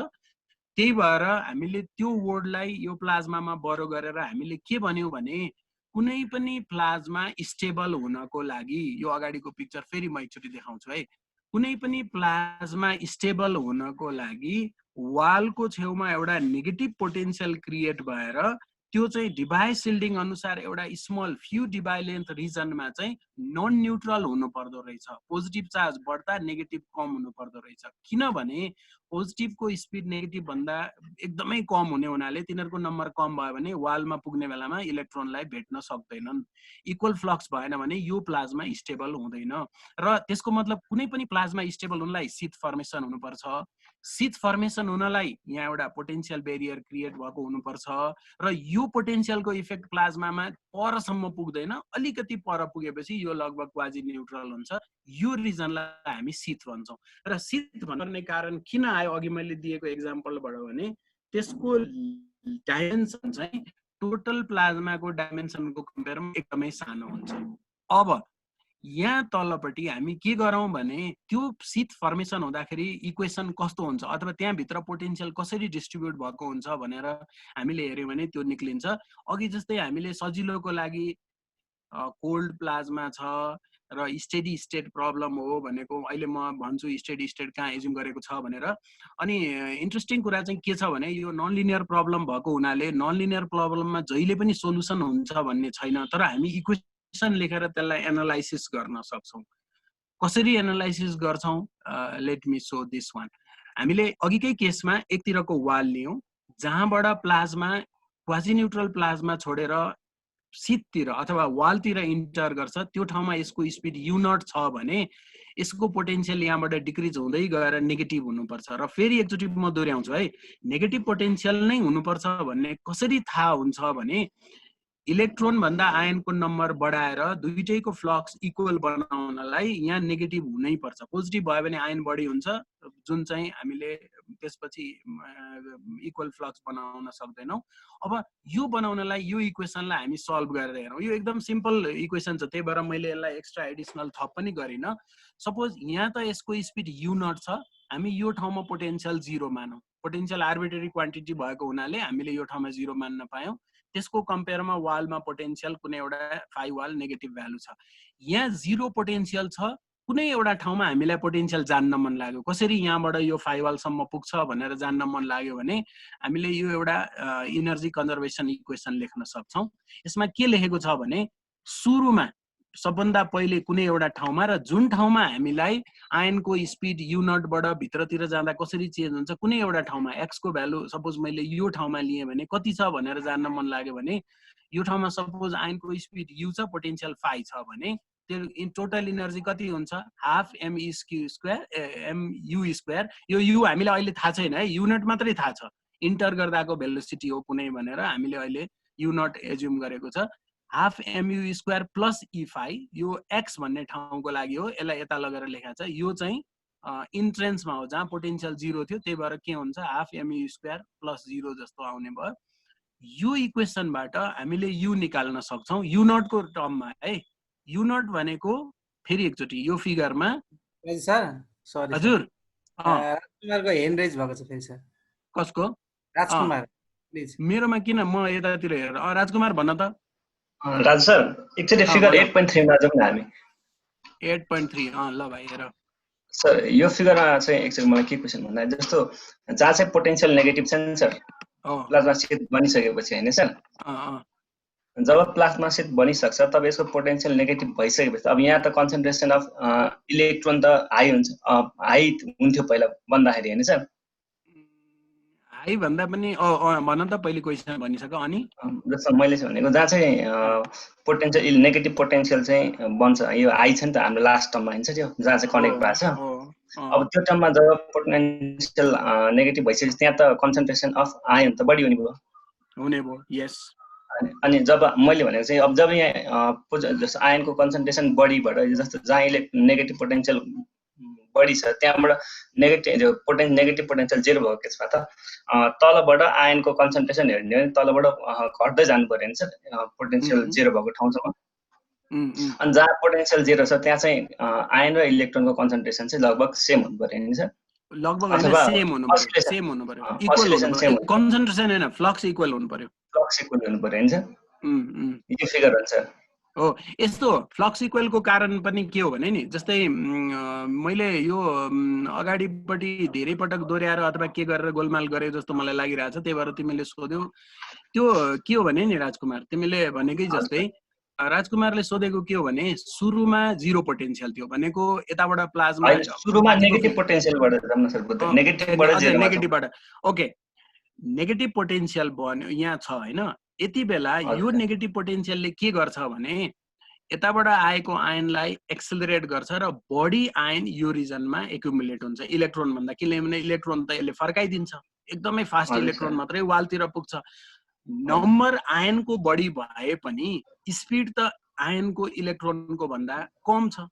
त्यही भएर हामीले त्यो वर्डलाई यो प्लाज्मामा बरो गरेर हामीले के भन्यौँ भने कुनै पनि प्लाज्मा स्टेबल हुनको लागि, यो अगाडिको पिक्चर फेरि म एकचोटि देखाउँछु है, कुनै पनि प्लाज्मा स्टेबल हुनको लागि वालको छेउमा एउटा नेगेटिभ पोटेन्शियल क्रिएट भएर त्यो चाहिँ डिभाइ सिल्डिङ अनुसार एउटा स्मल फ्यू डिभाइ लेन्थ रिजनमा चाहिँ नन न्युट्रल हुनु पर्दो रहेछ। पोजिटिभ चार्ज बढ्दा नेगेटिभ कम हुनु पर्दो रहेछ, किनभने पोजिटिभको स्पिड नेगेटिभ भन्दा एकदमै कम हुने हुनाले तिनीहरूको नम्बर कम भयो भने वालमा पुग्ने बेलामा इलेक्ट्रोनलाई भेट्न सक्दैनन्। इक्वल फ्लक्स भएन भने यो प्लाज्मा स्टेबल हुँदैन र त्यसको मतलब कुनै पनि प्लाज्मा स्टेबल हुनलाई सीथ फर्मेसन हुनुपर्छ। सीथ फर्मेसन हुनलाई यहाँ एउटा पोटेन्शियल बेरियर क्रिएट भएको हुनुपर्छ र यो पोटेन्शियलको इफेक्ट प्लाज्मामा परसम्म पुग्दैन, अलिकति पर पुगेपछि यो लगभग क्वाजी न्युट्रल हुन्छ। यो रिजनलाई हामी सीथ भन्छौँ र सीथ भन्ने कारण किन आयो अघि मैले दिएको एक्जाम्पलबाट भने त्यसको डाइमेन्सन चाहिँ टोटल प्लाज्माको डाइमेन्सनको कम्पेयरमा एकदमै सानो हुन्छ। अब यहाँ तलपट्टि हामी के गरौँ भने त्यो सीथ फर्मेसन हुँदाखेरि इक्वेसन कस्तो हुन्छ अथवा त्यहाँभित्र पोटेन्शियल कसरी डिस्ट्रिब्युट भएको हुन्छ भनेर हामीले हेऱ्यौँ भने त्यो निक्लिन्छ। अघि जस्तै हामीले सजिलोको लागि कोल्ड प्लाज्मा छ र स्टेडी स्टेट प्रब्लम हो भनेको अहिले म भन्छु स्टेडी स्टेट कहाँ एज्युम गरेको छ भनेर। अनि इन्ट्रेस्टिङ कुरा चाहिँ के छ भने यो नन लिनियर प्रब्लम भएको हुनाले नन लिनियर प्रब्लममा जहिले पनि सोलुसन हुन्छ भन्ने छैन, तर हामी इक्वेसन लेखेर त्यसलाई एनालाइसिस गर्न सक्छौँ। कसरी एनालाइसिस गर्छौँ, let me so this one. हामीले अघिकै केसमा एकतिरको वाल लियौँ जहाँबाट प्लाज्मा क्वाजी न्युट्रल प्लाज्मा छोडेर सीथतिर अथवा वालतिर इन्टर गर्छ, त्यो ठाउँमा यसको स्पिड u0 छ भने यसको पोटेन्शियल यहाँबाट डिक्रिज हुँदै गएर नेगेटिभ हुनुपर्छ। र फेरि एकचोटि म दोहोऱ्याउँछु है, नेगेटिभ पोटेन्शियल नै हुनुपर्छ भन्ने कसरी थाहा हुन्छ भने इलेक्ट्रोन भन्दा आयनको नम्बर बढाएर दुईटैको फ्लक्स इक्वल बनाउनलाई यहाँ नेगेटिभ हुनै पर्छ। पोजिटिभ भयो भने आयन बढी हुन्छ, जुन चाहिँ हामीले त्यसपछि इक्वल फ्लक्स बनाउन सक्दैनौँ। अब यो बनाउनलाई यो इक्वेसनलाई हामी सल्भ गरेर हेरौँ। यो एकदम सिम्पल इक्वेसन छ, त्यही भएर मैले यसलाई एक्स्ट्रा एडिसनल थप पनि गरिनँ। सपोज यहाँ त यसको स्पिड u0 छ, हामी यो ठाउँमा पोटेन्शियल 0 मानौँ। पोटेन्शियल आर्बिट्रेरी क्वान्टिटी भएको हुनाले हामीले यो ठाउँमा 0 मान्न पायौँ। त्यसको कम्पेयरमा वालमा पोटेन्शियल कुनै एउटा फाइ वाल नेगेटिभ भ्यालु छ। यहाँ 0 पोटेन्शियल छ, कुनै एउटा ठाउँमा हामीलाई पोटेन्शियल जान्न मन लाग्यो, कसरी यहाँबाट यो फाइ वालसम्म पुग्छ भनेर जान्न मन लाग्यो भने हामीले यो एउटा इनर्जी कन्जर्भेसन इक्वेसन लेख्न सक्छौँ। यसमा के लेखेको छ भने सुरुमा सबभन्दा पहिले कुनै एउटा ठाउँमा र जुन ठाउँमा हामीलाई आयनको स्पिड यु नटबाट भित्रतिर जाँदा कसरी चेन्ज हुन्छ, कुनै एउटा ठाउँमा एक्स को भ्यालु सपोज मैले यो ठाउँमा लिएँ भने कति छ भनेर जान्न मन लाग्यो भने यो ठाउँमा सपोज आयनको स्पिड यु छ, पोटेन्शियल फाइ छ भने त्यो टोटल इनर्जी कति हुन्छ, हाफ एमई स्क्वायर एमयु स्क्वायर। यो यु हामीलाई अहिले थाहा छैन है, युनिट मात्रै थाहा छ, इन्टर गर्दाको भेलोसिटी हो कुनै भनेर हामीले अहिले यु नट एज्युम गरेको छ। हाफ एमयु स्क्वायर प्लस ई फाइ, यो एक्स भन्ने ठाउँको लागि हो, यसलाई यता लगेर लेखाएको छ। यो चाहिँ इन्ट्रेन्समा हो जहाँ पोटेन्शियल 0 थियो, त्यही भएर के हुन्छ हाफ एमयु स्क्वायर प्लस 0 जस्तो आउने भयो। यो इक्वेसनबाट हामीले यु निकाल्न सक्छौँ यु नटको टर्ममा है। यु नट भनेको फेरि एकचोटि यो फिगरमा सर सरी हजुर राजकुमारको ह्यान्ड रेज भएको छ फेरि सर। कसको? राजकुमार प्लिज। मेरोमा किन, म यतातिर हेर। राजकुमार भन्न त। राजु सर एकचोटि फिगर 8.3 मा जाउँ न हामी। 8.3 ल भाइ हेर। सर यो फिगरमा चाहिँ एकचोटि मलाई के क्वेसन भन्दा जस्तो जहाँ चाहिँ पोटेन्शियल नेगेटिभ छ नि सर, प्लाज्मा शीत बनिसकेपछि हैन सर, जब प्लाज्मा शीत बनिसक्छ तब यसको पोटेन्शियल नेगेटिभ भइसकेपछि अब यहाँ त कन्सन्ट्रेसन अफ इलेक्ट्रोन त हाई हुन्छ, हाई हुन्थ्यो पहिला बन्दाखेरि हैन सर। हाई भन्दा पनि भन त पहिले क्वेसन भनिसक। अनि जस्तो मैले चाहिँ भनेको जहाँ चाहिँ पोटेन्शियल नेगेटिभ पोटेन्शियल चाहिँ बन्छ, यो हाई छ नि त हाम्रो लास्ट टर्ममा हैन सर, त्यो जहाँ चाहिँ कनेक्ट भएको छ। अब त्यो टर्ममा जब पोटेन्शियल नेगेटिभ भइसकेपछि त्यहाँ त कन्सन्ट्रेसन अफ आयन त बढी हुने भयो। यस। अनि जब मैले भनेको चाहिँ अब जब यहाँ जस्तो आयनको कन्सन्ट्रेसन बढीबाट जस्तो जहाँ नेगेटिभ पोटेन्शियल बढी छ त्यहाँबाट नेगेटिभ पोटेन्शियल 0 भएको केसमा त तलबाट आयनको कन्सन्ट्रेसन हेर्ने भने तलबाट घट्दै जानु पर्यो नि सर पोटेन्शियल 0 भएको ठाउँसम्म। अनि जहाँ पोटेन्शियल 0 छ त्यहाँ चाहिँ आयन र इलेक्ट्रोनको कन्सन्ट्रेसन चाहिँ लगभग सेम हुनु पर्यो नि सर। लगभग सेम हुनु पर्यो, सेम हुनु पर्यो, इक्वल हुनु पर्यो। कन्सन्ट्रेसन हैन, फ्लक्स इक्वल हुनु पर्यो, फ्लक्स इक्वल हुनु पर्यो नि सर। यो फिगर हुन्छ हो। यस्तो फ्लक्स इक्वलको कारण पनि के हो भने नि जस्तै मैले यो अगाडिपट्टि धेरै पटक दोहोऱ्याएर अथवा के गरेर गोलमाल गरे जस्तो मलाई लागिरहेछ, त्यही भएर तिमीले सोध्यौ। त्यो के हो भने नि राजकुमार, तिमीले भनेकै जस्तै राजकुमारले सोधेको के हो भने सुरुमा 0 पोटेन्शियल थियो भनेको यताबाट प्लाज्मा सुरुमा नेगेटिभ पोटेन्शियलबाट जान्न सर, नेगेटिभबाट 0 नेगेटिभबाट ओके नेगेटिभ पोटेन्शियल बन्यो यहाँ छ हैन। यति बेला यो नेगेटिभ पोटेन्शियलले के गर्छ भने यताबाट आएको आयनलाई एक्सेलरेट गर्छ र बढी आयन यो रिजनमा एक्युमुलेट हुन्छ इलेक्ट्रोन भन्दा। किनभने इलेक्ट्रोन त यसले फर्काइदिन्छ, एकदमै फास्ट इलेक्ट्रोन मात्रै वालतिर पुग्छ। नम्बर आयनको बढी भए पनि स्पिड त आयनको इलेक्ट्रोनको भन्दा कम छ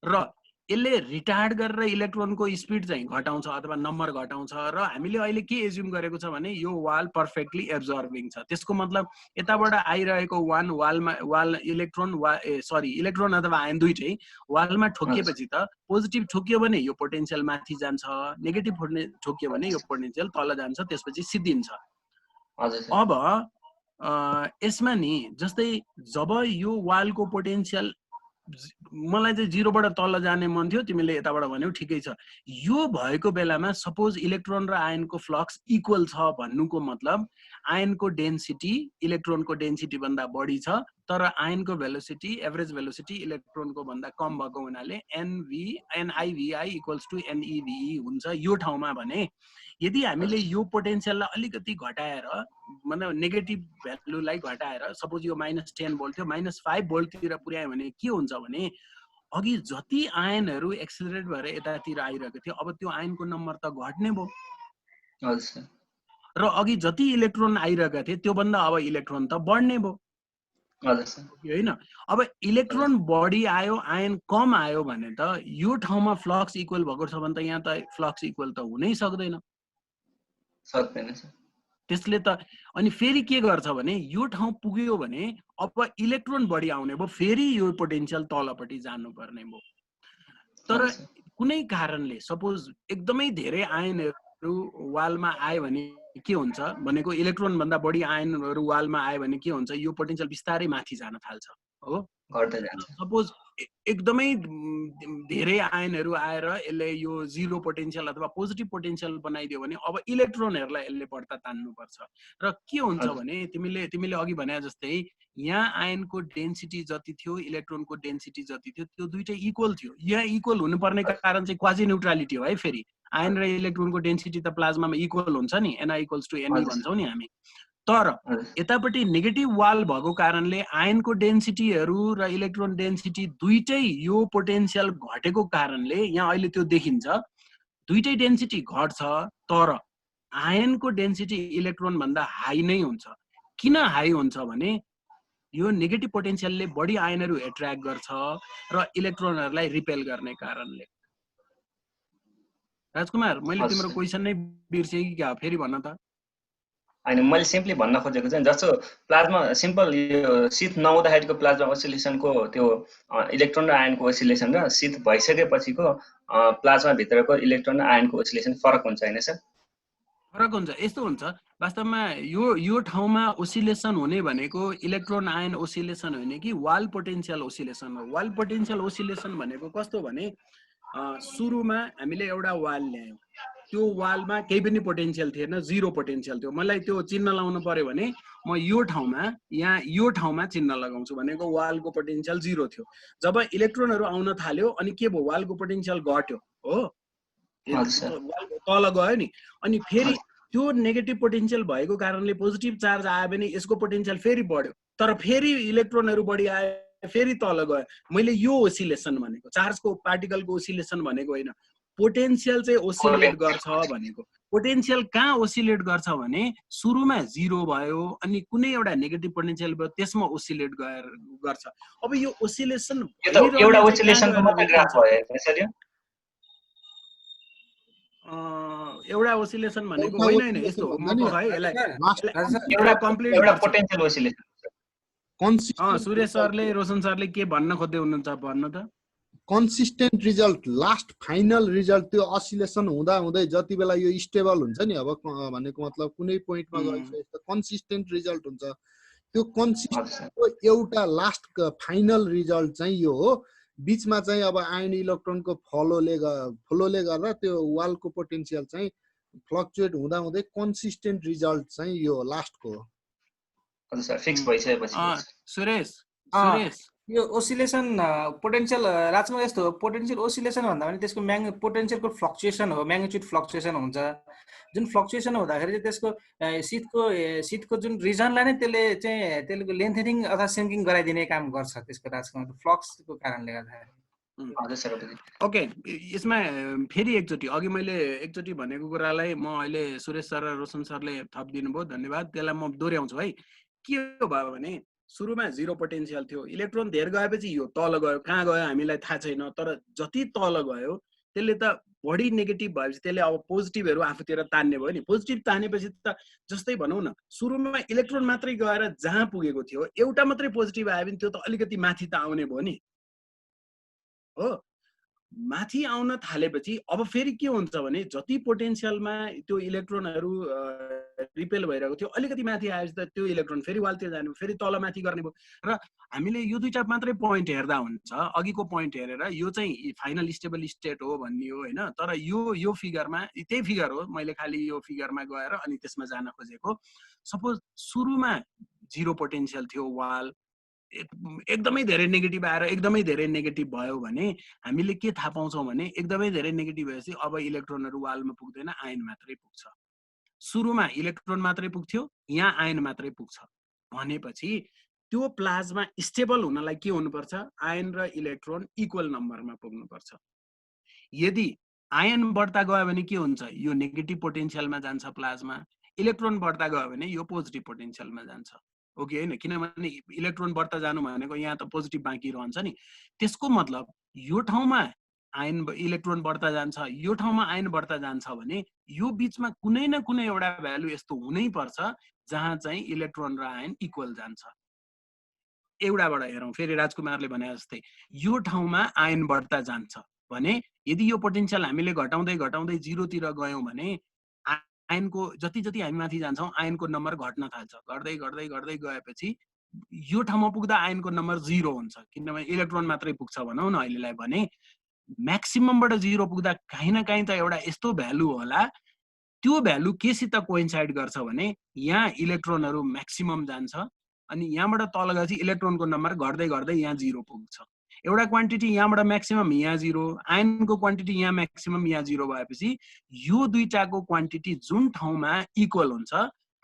र यसले रिटार्ड गरेर इलेक्ट्रोनको स्पिड चाहिँ घटाउँछ अथवा नम्बर घटाउँछ। र हामीले अहिले के एज्युम गरेको छ भने यो वाल पर्फेक्टली एब्जर्भिङ छ, त्यसको मतलब यताबाट आइरहेको वाल इलेक्ट्रोन अथवा आयन दुईटै वालमा ठोकिएपछि त पोजिटिभ ठोकियो भने यो पोटेन्शियल माथि जान्छ, नेगेटिभ ठोकियो भने यो पोटेन्शियल तल जान्छ, त्यसपछि सिद्धिन्छ। अब यसमा नि जस्तै जब यो वालको पोटेन्शियल मलाई चाहिँ 0 बाट तल जाने मन थियो, तिमीले यताबाट भन्यौ ठिकै छ। यो भएको बेलामा सपोज इलेक्ट्रोन र आयनको फ्लक्स इक्वल छ भन्नुको मतलब आयनको डेन्सिटी इलेक्ट्रोनको डेन्सिटी भन्दा बढी छ तर आयनको भेलोसिटी एभरेज भेलोसिटी इलेक्ट्रोनको भन्दा कम भएको हुनाले NIVI इक्वल्स टु NEVE हुन्छ यो ठाउँमा। भने यदि हामीले यो पोटेन्शियललाई अलिकति घटाएर मतलब नेगेटिभ भ्यालुलाई घटाएर सपोज यो -10 भोल्ट थियो -5 भोल्टतिर पुर्यायो भने के हुन्छ भने अघि जति आयनहरू एक्सेलरेट भएर यतातिर आइरहेको थियो अब त्यो आयनको नम्बर त घट्ने भयो र अघि जति इलेक्ट्रोन आइरहेका थिए त्यो भन्दा अब इलेक्ट्रोन त बढ्ने भयो हैन। अब इलेक्ट्रोन बढी आयो आयन कम आयो भने त यो ठाउँमा फ्लक्स इक्वल भएको छ भने त यहाँ त फ्लक्स इक्वल त हुनै सक्दैन। त्यसले त अनि फेरि के गर्छ भने यो ठाउँ पुग्यो भने अब इलेक्ट्रोन बढी आउने भयो, फेरि यो पोटेन्शियल तलपट्टि जानुपर्ने भयो। तर कुनै कारणले सपोज एकदमै धेरै आयनहरू वालमा आयो भने के हुन्छ भनेको इलेक्ट्रोन भन्दा बढी आयनहरु वालमा आयो भने के हुन्छ यो पोटेन्शियल बिस्तारै माथि जान थाल्छ हो घट्दै जान्छ सपोज एकदमै धेरै आयनहरु आएर यसले यो जिरो पोटेन्शियल अथवा पोजिटिभ पोटेन्शियल बनाइदियो भने अब इलेक्ट्रोनहरुलाई यसले बढ्ता तान्नु पर्छ र के हुन्छ भने तिमीले अघि भने जस्तै यहाँ आयनको डेन्सिटी जति थियो इलेक्ट्रोनको डेन्सिटी जति थियो त्यो दुईटै इक्वल थियो यहाँ इक्वल हुनुपर्ने कारण चाहिँ क्वाजी न्युट्रालिटी हो है फेरि आयन र इलेक्ट्रोनको डेन्सिटी त प्लाज्मामा इक्वल हुन्छ नि Na = Ne भन्छौं नि हामी तर यतापट्टि नेगेटिभ वाल भएको कारणले आयनको डेन्सिटीहरु र इलेक्ट्रोन डेन्सिटी दुईटै यो पोटेन्शियल घटेको कारणले यहाँ अहिले त्यो देखिन्छ दुईटै डेन्सिटी घट्छ तर आयनको डेन्सिटी इलेक्ट्रोन भन्दा हाई नै हुन्छ किन हाई हुन्छ भने यो नेगेटिभ पोटेन्शियलले बढी आयनहरु एट्र्याक्ट गर्छ र इलेक्ट्रोनहरुलाई रिपेल गर्ने कारणले राजकुमार मैले तिम्रो क्वेशन नै बिर्से कि क्या फेरि भन्न त हैन मैले सिम्पली भन्न खोजेको चाहिँ जस्तो प्लाज्मा सिम्पल यो शीत नहुँदाखेरिको प्लाज्मा ओसिलेसनको त्यो इलेक्ट्रोन र आयनको ओसिलेसन र शीत भइसकेपछिको प्लाज्मा भित्रको इलेक्ट्रोन र आयनको ओसिलेसन फरक हुन्छ हैन सर फरक हुन्छ यस्तो हुन्छ वास्तवमा यो ठाउँमा ओसिलेसन हुने भनेको इलेक्ट्रोन आयन ओसिलेसन होइन कि वाल पोटेन्शियल ओसिलेसन हो वाल पोटेन्शियल ओसिलेसन भनेको कस्तो भने सुरुमा हामीले एउटा वाल ल्यायौं त्यो वालमा केही पनि पोटेन्शियल थिएन जिरो पोटेन्शियल थियो मलाई त्यो चिन्ह लाउनु पर्यो भने म यो ठाउँमा चिन्ह लगाउँछु भनेको वालको पोटेन्शियल जिरो थियो जब इलेक्ट्रोनहरु आउन थाल्यो अनि के भयो वालको पोटेन्शियल घट्यो हो तल गयो नि अनि फेरि त्यो नेगेटिभ पोटेन्शियल भएको कारणले पोजिटिभ चार्ज आयो भने यसको पोटेन्शियल फेरि बढ्यो तर फेरि इलेक्ट्रोनहरु बढी आए फेरि तल गयो मैले यो ओसिलेसन भनेको चार्जको पार्टिकलको ओसिलेसन भनेको होइन पोटेन्शियल चाहिँ ओसिलेट गर्छ भनेको पोटेन्शियल कहाँ ओसिलेट गर्छ भने सुरुमा जिरो भयो अनि कुनै एउटा नेगेटिभ पोटेन्शियल भयो त्यसमा ओसिलेट गर्छ अब यो ओसिलेसन एउटा ओसिलेसनको मात्र ग्राफ भयो सर यो एउटा ओसिलेसन भनेको होइन यस्तो हो म है यसलाई एउटा कम्प्लिट एउटा पोटेन्शियल ओसिलेसन सुरेश सरले रोशन सरले के भन्न खोज्दै हुनुहुन्छ भन्नु त consistent result last final result त्यो असिलेसन हुँदा हुँदै जति बेला यो स्टेबल हुन्छ नि अब भनेको मतलब कुनै पोइन्टमा गएपछि कन्सिस्टेन्ट रिजल्ट हुन्छ त्यो कन्सिस्टेन्टको एउटा लास्ट फाइनल रिजल्ट चाहिँ यो हो बीचमा चाहिँ अब आयन इलेक्ट्रोनको फ्लोले गर्दा त्यो वालको पोटेन्शियल चाहिँ फ्लक्चुएट हुँदा हुँदै कन्सिस्टेन्ट रिजल्ट चाहिँ यो लास्टको हो हजुर सर फिक्स भइसकेपछि सुरेश यो ओसिलेसन पोटेन्शियल राजमा यस्तो हो पोटेन्शियल ओसिलेसन भन्दा पनि त्यसको पोटेन्शियलको फ्लक्चुएसन हो म्याग्निट्युड फ्लक्चुएसन हुन्छ जुन फ्लक्चुएसन हुँदाखेरि चाहिँ त्यसको शीतको जुन रिजनलाई नै त्यसले लेन्थेनिङ अथवा सिङ्किङ गराइदिने काम गर्छ त्यसको राजको फ्लक्सको कारणले गर्दाखेरि ओके यसमा फेरि एकचोटि अघि मैले एकचोटि भनेको कुरालाई म अहिले सुरेश सर र रोशन सरले थपिदिनु भयो धन्यवाद त्यसलाई म दोहोऱ्याउँछु है के भयो भने सुरुमा जिरो पोटेन्शियल थियो इलेक्ट्रोन धेर गएपछि यो तल गयो कहाँ गयो हामीलाई थाहा छैन तर जति तल गयो त्यसले त बढी नेगेटिभ भएपछि त्यसले अब पोजिटिभहरु आफूतिर तान्ने भयो नि पोजिटिभ तानेपछि त जस्तै भनौं न सुरुमा इलेक्ट्रोन मात्रै गएर जहाँ पुगेको थियो एउटा मात्रै पोजिटिभ आयो भने त्यो त अलिकति माथि त आउने भयो नि हो माथि आउन थालेपछि अब फेरि के हुन्छ भने जति पोटेन्शियलमा त्यो इलेक्ट्रोनहरु रिपेल भइरहेको थियो अलिकति माथि आएपछि त त्यो इलेक्ट्रोन फेरि वालतिर जाने फेरि तल माथि गर्ने भयो र हामीले यो दुईटा मात्रै पोइन्ट हेर्दा हुन्छ अघिको पोइन्ट हेरेर यो चाहिँ फाइनल स्टेबल स्टेट हो भन्ने हो हैन तर यो फिगरमा त्यही फिगर हो मैले खाली यो फिगरमा गएर अनि त्यसमा जान खोजेको सपोज सुरुमा जिरो पोटेन्शियल थियो वाल एकदमै धेरै नेगेटिभ आएर एकदमै धेरै नेगेटिभ भयो भने हामीले के थाहा पाउँछौं भने एकदमै धेरै नेगेटिभ भएपछि अब इलेक्ट्रोनहरु वालमा पुग्दैन आयन मात्रै पुग्छ सुरुमा इलेक्ट्रोन मात्रै पुग्थ्यो यहाँ आयन मात्रै पुग्छ भनेपछि त्यो प्लाज्मा स्टेबल हुनलाई के हुनुपर्छ आयन र इलेक्ट्रोन इक्वल नम्बरमा पुग्नुपर्छ यदि आयन बढ्ता गयो भने के हुन्छ यो नेगेटिभ पोटेन्शियलमा जान्छ प्लाज्मा इलेक्ट्रोन बढ्ता गयो भने यो पोजिटिभ पोटेन्शियलमा जान्छ ओके हैन किनभने इलेक्ट्रोन बढ्ता जानु भनेको यहाँ त पोजिटिभ बाँकी रहन्छ नि त्यसको मतलब यो ठाउँमा आयन इलेक्ट्रोन बढ्ता जान्छ यो ठाउँमा आयन बढ्ता जान्छ भने यो बीचमा कुनै न कुनै एउटा भ्यालु यस्तो हुनै पर्छ जहाँ चाहिँ इलेक्ट्रोन र आयन इक्वल जान्छ एउटाबाट हेरौं फेरि राजकुमारले भने जस्तै यो ठाउँमा आयन बढ्ता जान्छ भने यदि यो पोटेन्शियल हामीले घटाउँदै घटाउँदै 0 तिर गयौं भने आयनको जति जति हामी माथि जान्छौँ आयनको नम्बर घट्न थाल्छ, घट्दै घट्दै घट्दै गएपछि यो ठाउँमा पुग्दा आयनको नम्बर 0 हुन्छ, किनभने इलेक्ट्रोन मात्रै पुग्छ भनौँ न अहिलेलाई भने। म्याक्सिममबाट 0 पुग्दा काहीँ न काहीँ त एउटा यस्तो भ्यालु होला, त्यो भ्यालु केसित कोइन्साइड गर्छ भने यहाँ इलेक्ट्रोनहरू म्याक्सिमम जान्छ अनि यहाँबाट तल गएपछि इलेक्ट्रोनको नम्बर घट्दै घट्दै यहाँ 0 पुग्छ। एउटा क्वान्टिटी यहाँबाट म्याक्सिमम यहाँ 0, आयनको क्वान्टिटी यहाँ म्याक्सिमम यहाँ 0 भएपछि यो दुईटाको क्वान्टिटी जुन ठाउँमा इक्वल हुन्छ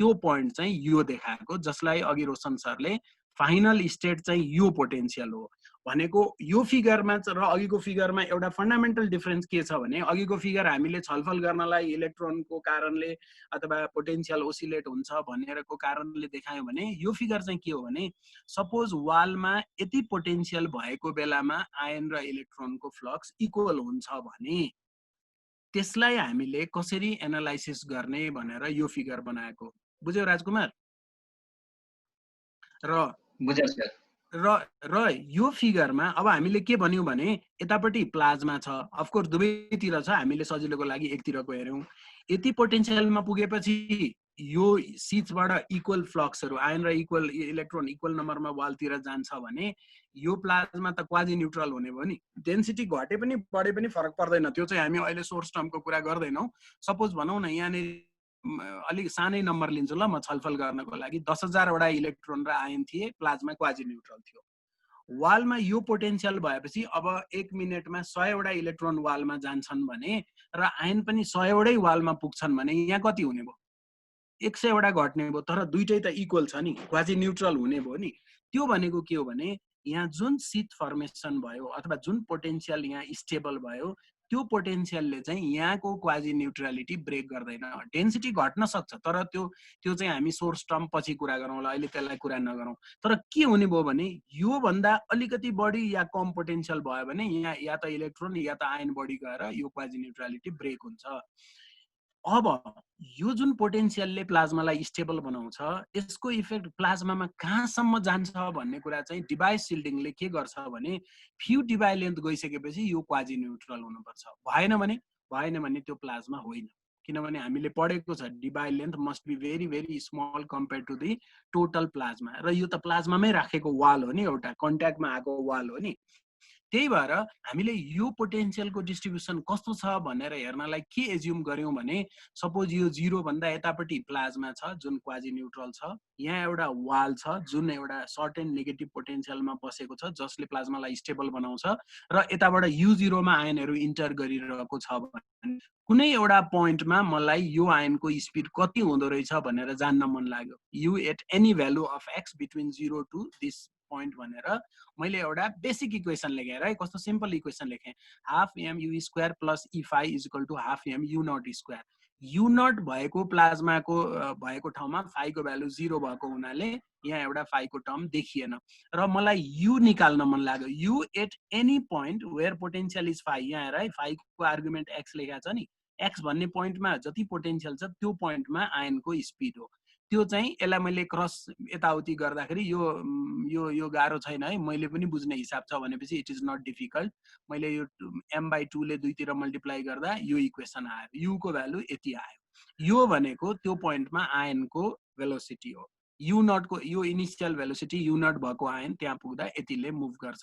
त्यो पोइन्ट चाहिँ यो देखाएको, जसलाई अघि रोशन सरले फाइनल स्टेट चाहिँ यो पोटेन्सियल हो भनेको। यो फिगरमा र अघिको फिगरमा एउटा फन्डामेन्टल डिफरेन्स के छ भने अघिको फिगर हामीले छलफल गर्नलाई इलेक्ट्रोनको कारणले अथवा पोटेन्सियल ओसिलेट हुन्छ भनेरको कारणले देखायौँ भने यो फिगर चाहिँ के हो भने सपोज वालमा यति पोटेन्सियल भएको बेलामा आयन र इलेक्ट्रोनको फ्लक्स इक्वल हुन्छ भने त्यसलाई हामीले कसरी एनालाइसिस गर्ने भनेर यो फिगर बनाएको। बुझ्यौ राजकुमार? र यो फिगरमा अब हामीले के भन्यौँ भने यतापट्टि प्लाज्मा छ, अफकोर्स दुवैतिर छ, हामीले सजिलोको लागि एकतिरको हेर्यौँ। यति पोटेन्सियलमा पुगेपछि यो सिचबाट इक्वल फ्लक्सहरू आयन र इक्वल इलेक्ट्रोन इक्वल नम्बरमा वालतिर जान्छ भने यो प्लाज्मा त क्वाजी न्युट्रल हुने भयो नि। डेन्सिटी घटे पनि बढे पनि फरक पर्दैन, त्यो चाहिँ हामी अहिले सोर्स टर्मको कुरा गर्दैनौँ। सपोज भनौँ न यहाँनिर अलिक सानै नम्बर लिन्छु ल म छलफल गर्नको लागि, 10,000 वटा इलेक्ट्रोन र आयन थिए, प्लाज्मा क्वाजी न्युट्रल थियो। वालमा यो पोटेन्सियल भएपछि अब 1 मिनेटमा 100 वटा इलेक्ट्रोन वालमा जान्छन् भने र आयन पनि 100 वटै वालमा पुग्छन् भने यहाँ कति हुने भयो? 100 वटा घट्ने भयो, तर दुईटै त इक्वल छ नि, क्वाजी न्युट्रल हुने भयो नि। त्यो भनेको के हो भने यहाँ जुन शीत फर्मेसन भयो अथवा जुन पोटेन्सियल यहाँ स्टेबल भयो त्यो पोटेन्सियलले चाहिँ यहाँको क्वाजी न्युट्रलिटी ब्रेक गर्दैन। डेन्सिटी घट्न सक्छ तर त्यो चाहिँ हामी सोर्स टर्म पछि कुरा गरौँला, अहिले त्यसलाई कुरा नगरौँ। तर के हुने भयो भने यो भन्दा अलिकति बढी या कम पोटेन्सियल भयो भने यहाँ या त इलेक्ट्रोन या त आयन बढी गएर यो क्वाजी न्युट्रलिटी ब्रेक हुन्छ। अब यो जुन पोटेन्सियलले प्लाज्मालाई स्टेबल बनाउँछ यसको इफेक्ट प्लाज्मामा कहाँसम्म जान्छ भन्ने कुरा चाहिँ डिभाइस सिल्डिङले के गर्छ भने फ्यु डिभाइ लेन्थ गइसकेपछि यो क्वाजी न्युट्रल हुनुपर्छ, भएन भने त्यो प्लाज्मा होइन। किनभने हामीले पढेको छ Debye length must be very very small compare to the total plasma, र यो त प्लाज्मामै राखेको वाल हो नि, एउटा कन्ट्याक्टमा आएको वाल हो नि। त्यही भएर हामीले यो पोटेन्सियलको डिस्ट्रिब्युसन कस्तो छ भनेर हेर्नलाई के एज्युम गर्यौं भने सपोज यो 0 भन्दा यतापट्टि प्लाज्मा छ जुन क्वाजी न्युट्रल छ, यहाँ एउटा वाल छ जुन एउटा सर्टेन नेगेटिभ पोटेन्सियलमा बसेको छ जसले प्लाज्मालाई स्टेबल बनाउँछ, र यताबाट U0 मा आयनहरू इन्टर गरिरहेको छ भने कुनै एउटा पोइन्टमा मलाई यो आयनको स्पिड कति हुँदो रहेछ भनेर जान्न मन लाग्यो। U at any value of x between 0 to this point भनेर मैले एउटा बेसिक इक्वेसन लेखेँ है, कस्तो सिम्पल इक्वेसन लेखेँ, half mu square plus E5 is equal to half mu naught square. U naught भएको प्लाज्माको भएको ठाउँमा फाइ को भ्यालु 0 भएको हुनाले यहाँ एउटा फाइ को टर्म देखिएन र मलाई U निकाल्न मन लाग्यो। U at any point where potential is phi, यहाँ हेर है फाइ को आर्गुमेन्ट x लेखेको छ नि, x भन्ने पोइन्टमा जति पोटेन्शियल छ त्यो पोइन्टमा आयनको स्पिड हो। त्यो चाहिँ यसलाई मैले क्रस यताउति गर्दाखेरि यो गाह्रो छैन है, मैले पनि बुझ्ने हिसाब छ भनेपछि इट इज नट डिफिकल्ट। मैले यो m/2 ले दुईतिर मल्टिप्लाई गर्दा यो इक्वेसन आयो, u को भ्यालु यति आयो। यो भनेको त्यो पोइन्टमा आयनको भेलोसिटी हो। u नट को यो इनिशियल भेलोसिटी u नट भएको आयन त्यहाँ पुग्दा यतिले मुभ गर्छ,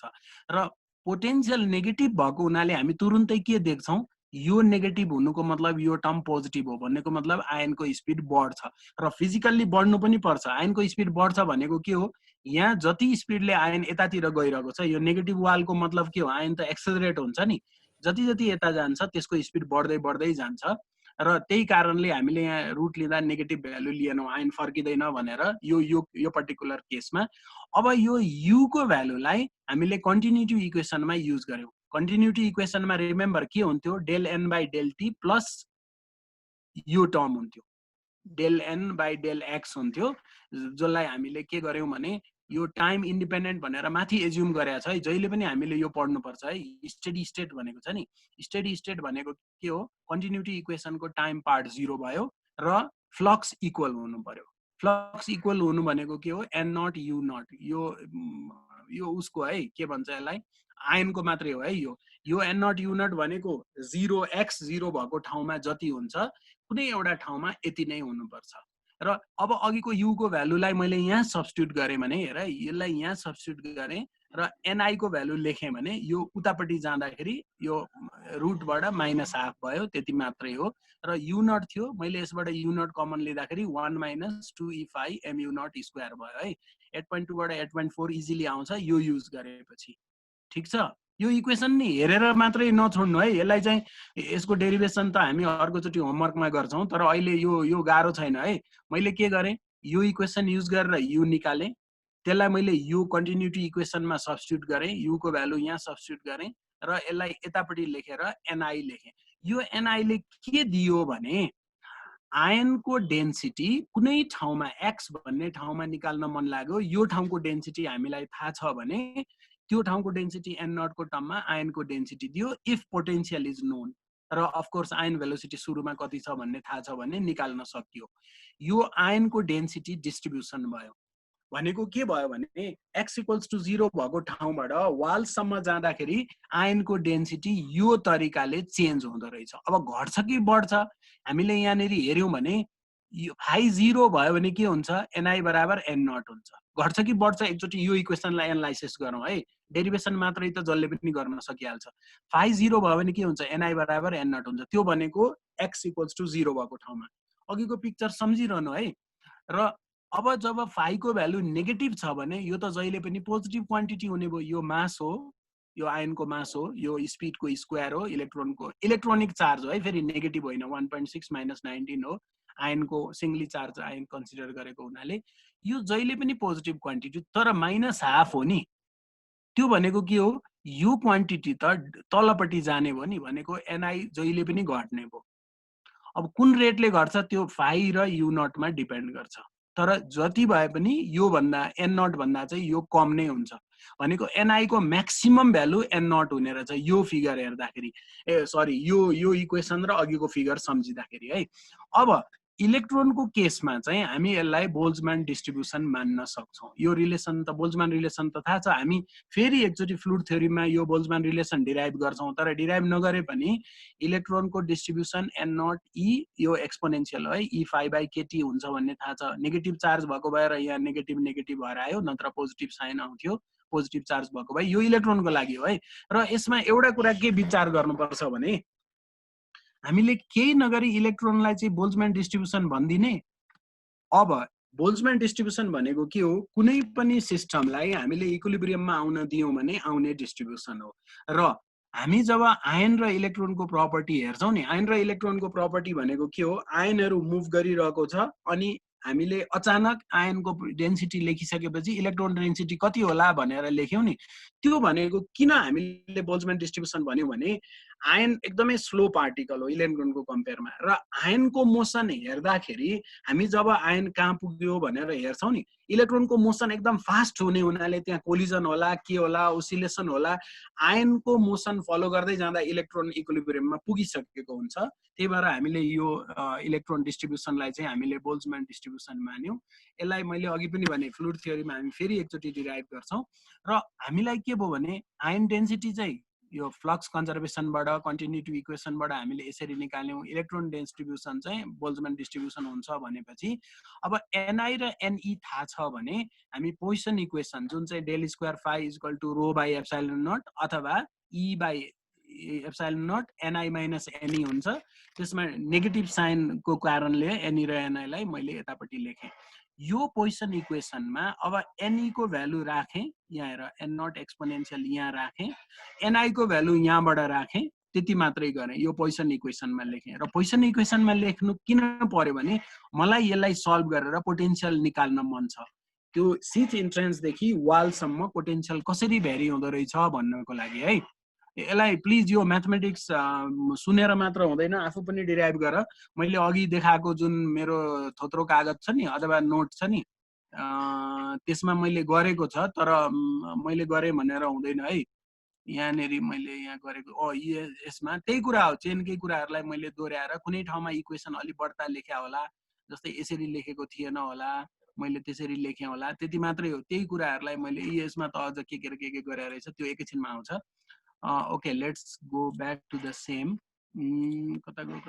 र पोटेन्शियल नेगेटिभ भएको हुनाले हामी तुरुन्तै के देख्छौं, यो नेगेटिभ हुनुको मतलब यो टर्म पोजिटिभ हो भन्नेको मतलब आयनको स्पिड बढ्छ र फिजिकल्ली बढ्नु पनि पर्छ। आयनको स्पिड बढ्छ भनेको के हो, यहाँ जति स्पिडले आयन यतातिर गइरहेको छ यो नेगेटिभ वालको मतलब के हो, आयन त एक्सेलरेट हुन्छ नि, जति जति यता जान्छ त्यसको स्पिड बढ्दै बढ्दै जान्छ र त्यही कारणले हामीले यहाँ रुट लिँदा नेगेटिभ भ्यालु लिएनौँ, आयन फर्किँदैन भनेर यो पर्टिकुलर केसमा। अब यो u को भ्यालुलाई हामीले कन्टिन्युटी इक्वेसनमा युज गर्यौं। कन्टिन्युटी इक्वेसनमा रिमेम्बर के हुन्थ्यो, del n by del T plus यो टर्म हुन्थ्यो, del n by del x हुन्थ्यो, जसलाई हामीले के गर्यौं भने यो टाइम इन्डिपेन्डेन्ट भनेर माथि एज्युम गरेको छ है, जहिले पनि हामीले यो पढ्नु पर्छ है। स्टेडी स्टेट भनेको छ नि, स्टेडी स्टेट भनेको के हो, कन्टिन्युटी इक्वेसनको टाइम पार्ट 0 भयो र फ्लक्स इक्वल हुनु पर्यो। फ्लक्स इक्वल हुनु भनेको के हो, n नट u नट, यो उसको है के भन्छ यसलाई, आयनको मात्रै हो है, यो एन नट यु नट भनेको 0x0 भएको ठाउँमा जति हुन्छ कुनै एउटा ठाउँमा यति नै हुनुपर्छ। र अब अघिको u को भ्यालुलाई मैले यहाँ सब्स्टिट्युट गरेँ भने हेर यसलाई यहाँ सब्स्टिट्युट गरेँ र ni को भ्यालु लेखेँ भने यो उतापट्टि जाँदाखेरि यो रुटबाट -½ भयो, त्यति मात्रै हो। र u नट थियो, मैले यसबाट u नट कमन लिँदाखेरि 1 - 2e5 mu नट स्क्वायर भयो है। 8.2 बाट 8.4 इजिली आउँछ यो युज गरेपछि। ठीक छ, यो इक्वेसन नि हेरेर मात्रै नछोड्नु है, यसलाई चाहिँ यसको डेरिभेसन त हामी अर्कोचोटि होमवर्कमा गर्छौँ, तर अहिले यो गाह्रो छैन है। मैले के गरेँ, यो इक्वेसन युज गरेर यु निकालेँ, त्यसलाई मैले यो कन्टिन्युटी इक्वेसनमा सब्स्टिट्युट गरेँ, यु को भ्यालु यहाँ सब्स्टिट्युट गरेँ र यसलाई यतापट्टि लेखेर एनआई लेखेँ। यो एनआईले के दियो भने आयनको डेन्सिटी कुनै ठाउँमा x भन्ने ठाउँमा निकाल्न मन लाग्यो, यो ठाउँको डेन्सिटी हामीलाई थाहा छ भने त्यो ठाउँको डेन्सिटी एन नट को टर्ममा आयनको डेन्सिटी दियो इफ पोटेन्शियल इज नोन। र अफकोर्स आयन भेलोसिटी सुरुमा कति छ भन्ने थाहा छ भने निकाल्न सकियो। यो आयनको डेन्सिटी डिस्ट्रिब्युसन भयो। भनेको के भयो भने x = 0 भएको ठाउँबाट वालसम्म जाँदाखेरि आयनको डेन्सिटी यो तरिकाले चेन्ज हुँदो रहेछ। अब घट्छ कि बढ्छ हामीले यहाँनिर हेर्यौं भने यो फाइ 0 भयो भने के हुन्छ, ni बराबर n नट हुन्छ। घट्छ कि बढ्छ एकचोटि यो इक्वेसनलाई एनालाइसिस गरौँ है, डेरिभेसन मात्रै त जसले पनि गर्न सकिहाल्छ। फाइ 0 भयो भने के हुन्छ, ni बराबर n नट हुन्छ। त्यो भनेको x = 0 भएको ठाउँमा। अघिको पिक्चर सम्झिरहनु है। र अब जब फाइ को भ्यालु नेगेटिभ छ भने यो त जहिले पनि पोजिटिभ क्वान्टिटी हुने भयो। यो मास हो, यो आयनको मास हो, यो स्पिडको स्क्वायर हो, इलेक्ट्रोनिक चार्ज हो है, फेरि नेगेटिभ होइन, 1.6 - 19 हो। आयनको सिंगली चार्ज आयन कन्सिडर गरेको हुनाले यो जहिले पनि पोजिटिभ क्वान्टिटी, तर -½ हो नि। त्यो भनेको के हो, यो क्वान्टिटी त तलपट्टि जाने भयो नि, भनेको एनआई जहिले पनि घट्ने भयो। अब कुन रेटले घट्छ त्यो फाइ र यु नटमा डिपेन्ड गर्छ, तर जति भए पनि यो भन्दा एन नट भन्दा चाहिँ यो कम नै हुन्छ। भनेको एनआई को म्याक्सिमम भ्यालु एन नट हुने रहेछ यो फिगर हेर्दाखेरि, यो इक्वेसन र अघिको फिगर सम्झिँदाखेरि है। अब इलेक्ट्रोनको केसमा चाहिँ हामी यसलाई बोल्जम्यान डिस्ट्रिब्युसन मान्न सक्छौँ। यो रिलेसन त बोल्जम्यान रिलेसन त थाहा छ, हामी फेरि एकचोटि फ्लुइड थ्योरीमा यो बोल्जम्यान रिलेसन डिराइभ गर्छौँ, तर डिराइभ नगरे पनि इलेक्ट्रोनको डिस्ट्रिब्युसन एन नट ई यो एक्सपोनेन्शियल हो है, E5/kT हुन्छ भन्ने थाहा छ। नेगेटिभ चार्ज भएको भएर यहाँ नेगेटिभ भएर आयो, नत्र पोजिटिभ साइन आउँथ्यो। पोजिटिभ चार्ज भएको भए यो इलेक्ट्रोनको लागि हो है। र यसमा एउटा कुरा के विचार गर्नुपर्छ भने हामीले केही नगरी इलेक्ट्रोनलाई चाहिँ बोल्जम्यान डिस्ट्रिब्युसन भनिदिने। अब बोल्जम्यान डिस्ट्रिब्युसन भनेको के हो, कुनै पनि सिस्टमलाई हामीले इक्विलिब्रियममा आउन दियौँ भने आउने डिस्ट्रिब्युसन हो। र हामी जब आयन र इलेक्ट्रोनको प्रपर्टी हेर्छौँ नि, आयन र इलेक्ट्रोनको प्रपर्टी भनेको के हो, आयनहरू मुभ गरिरहेको छ अनि हामीले अचानक आयनको डेन्सिटी लेखिसकेपछि इलेक्ट्रोन डेन्सिटी कति होला भनेर लेख्यौँ नि, त्यो भनेको किन हामीले बोल्जम्यान डिस्ट्रिब्युसन भन्यौँ भने आयन एकदमै स्लो पार्टिकल हो इलेक्ट्रोनको कम्पेयरमा। र आयनको मोसन हेर्दाखेरि हामी जब आयन कहाँ पुग्यो भनेर हेर्छौँ नि, इलेक्ट्रोनको मोसन एकदम फास्ट हुने हुनाले त्यहाँ कोलिजन होला, के होला, ओसिलेसन होला। आयनको मोसन फलो गर्दै जाँदा इलेक्ट्रोन इक्विलिब्रियममा पुगिसकेको हुन्छ। त्यही भएर हामीले यो इलेक्ट्रोन डिस्ट्रिब्युसनलाई चाहिँ हामीले बोल्जम्यान डिस्ट्रिब्युसन मान्यौँ। यसलाई मैले अघि पनि भने फ्लुइड थ्योरीमा हामी फेरि एकचोटि डिराइभ गर्छौँ। र हामीलाई के भयो भने आयन डेन्सिटी चाहिँ यो फ्लक्स कन्जर्भेसनबाट कन्टिन्युटी इक्वेसनबाट हामीले यसरी निकाल्यौँ। इलेक्ट्रोन डिस्ट्रिब्युसन चाहिँ बोल्जम्यान डिस्ट्रिब्युसन हुन्छ भनेपछि अब एनआई र एनई थाहा छ भने हामी पोइसन इक्वेसन जुन चाहिँ डेल स्क्वायर फाइ = ρ/ε0 अथवा E/ε0 ni - ne हुन्छ। त्यसमा नेगेटिभ साइनको कारणले एनई र एनआईलाई मैले यतापट्टि लेखेँ। यो पोइसन इक्वेसनमा अब एनई को भ्यालु राखेँ, यहाँ हेर एन नट एक्सपोनेन्शियल यहाँ राखेँ, एनआई को भ्यालु यहाँबाट राखेँ, त्यति मात्रै गरेँ। यो पोइसन इक्वेसनमा लेखेँ। र पोइसन इक्वेसनमा लेख्नु किन पर्यो भने मलाई यसलाई सल्भ गरेर पोटेन्शियल निकाल्न मन छ। त्यो सिथ इन्ट्रेन्सदेखि वालसम्म पोटेन्शियल कसरी भ्यारी हुँदो रहेछ भन्नको लागि है। यसलाई प्लिज यो म्याथमेटिक्स सुनेर मात्र हुँदैन, आफू पनि डिराइभ गर। मैले अघि देखाएको जुन मेरो थोत्रो कागज छ नि अथवा नोट छ नि, त्यसमा मैले गरेको छ, तर मैले गरेँ भनेर हुँदैन है। यहाँनिर मैले यहाँ गरेको यसमा त्यही कुरा हो, चेनकै कुराहरूलाई मैले दोहोऱ्याएर कुनै ठाउँमा इक्वेसन अलि बढ्ता लेख्या होला, जस्तै यसरी लेखेको थिएन होला, मैले त्यसरी लेखेँ होला, त्यति मात्रै हो। त्यही कुराहरूलाई मैले यसमा त अझ के गरे रहेछ त्यो एकैछिनमा आउँछ। Okay let's go back to the same कता गो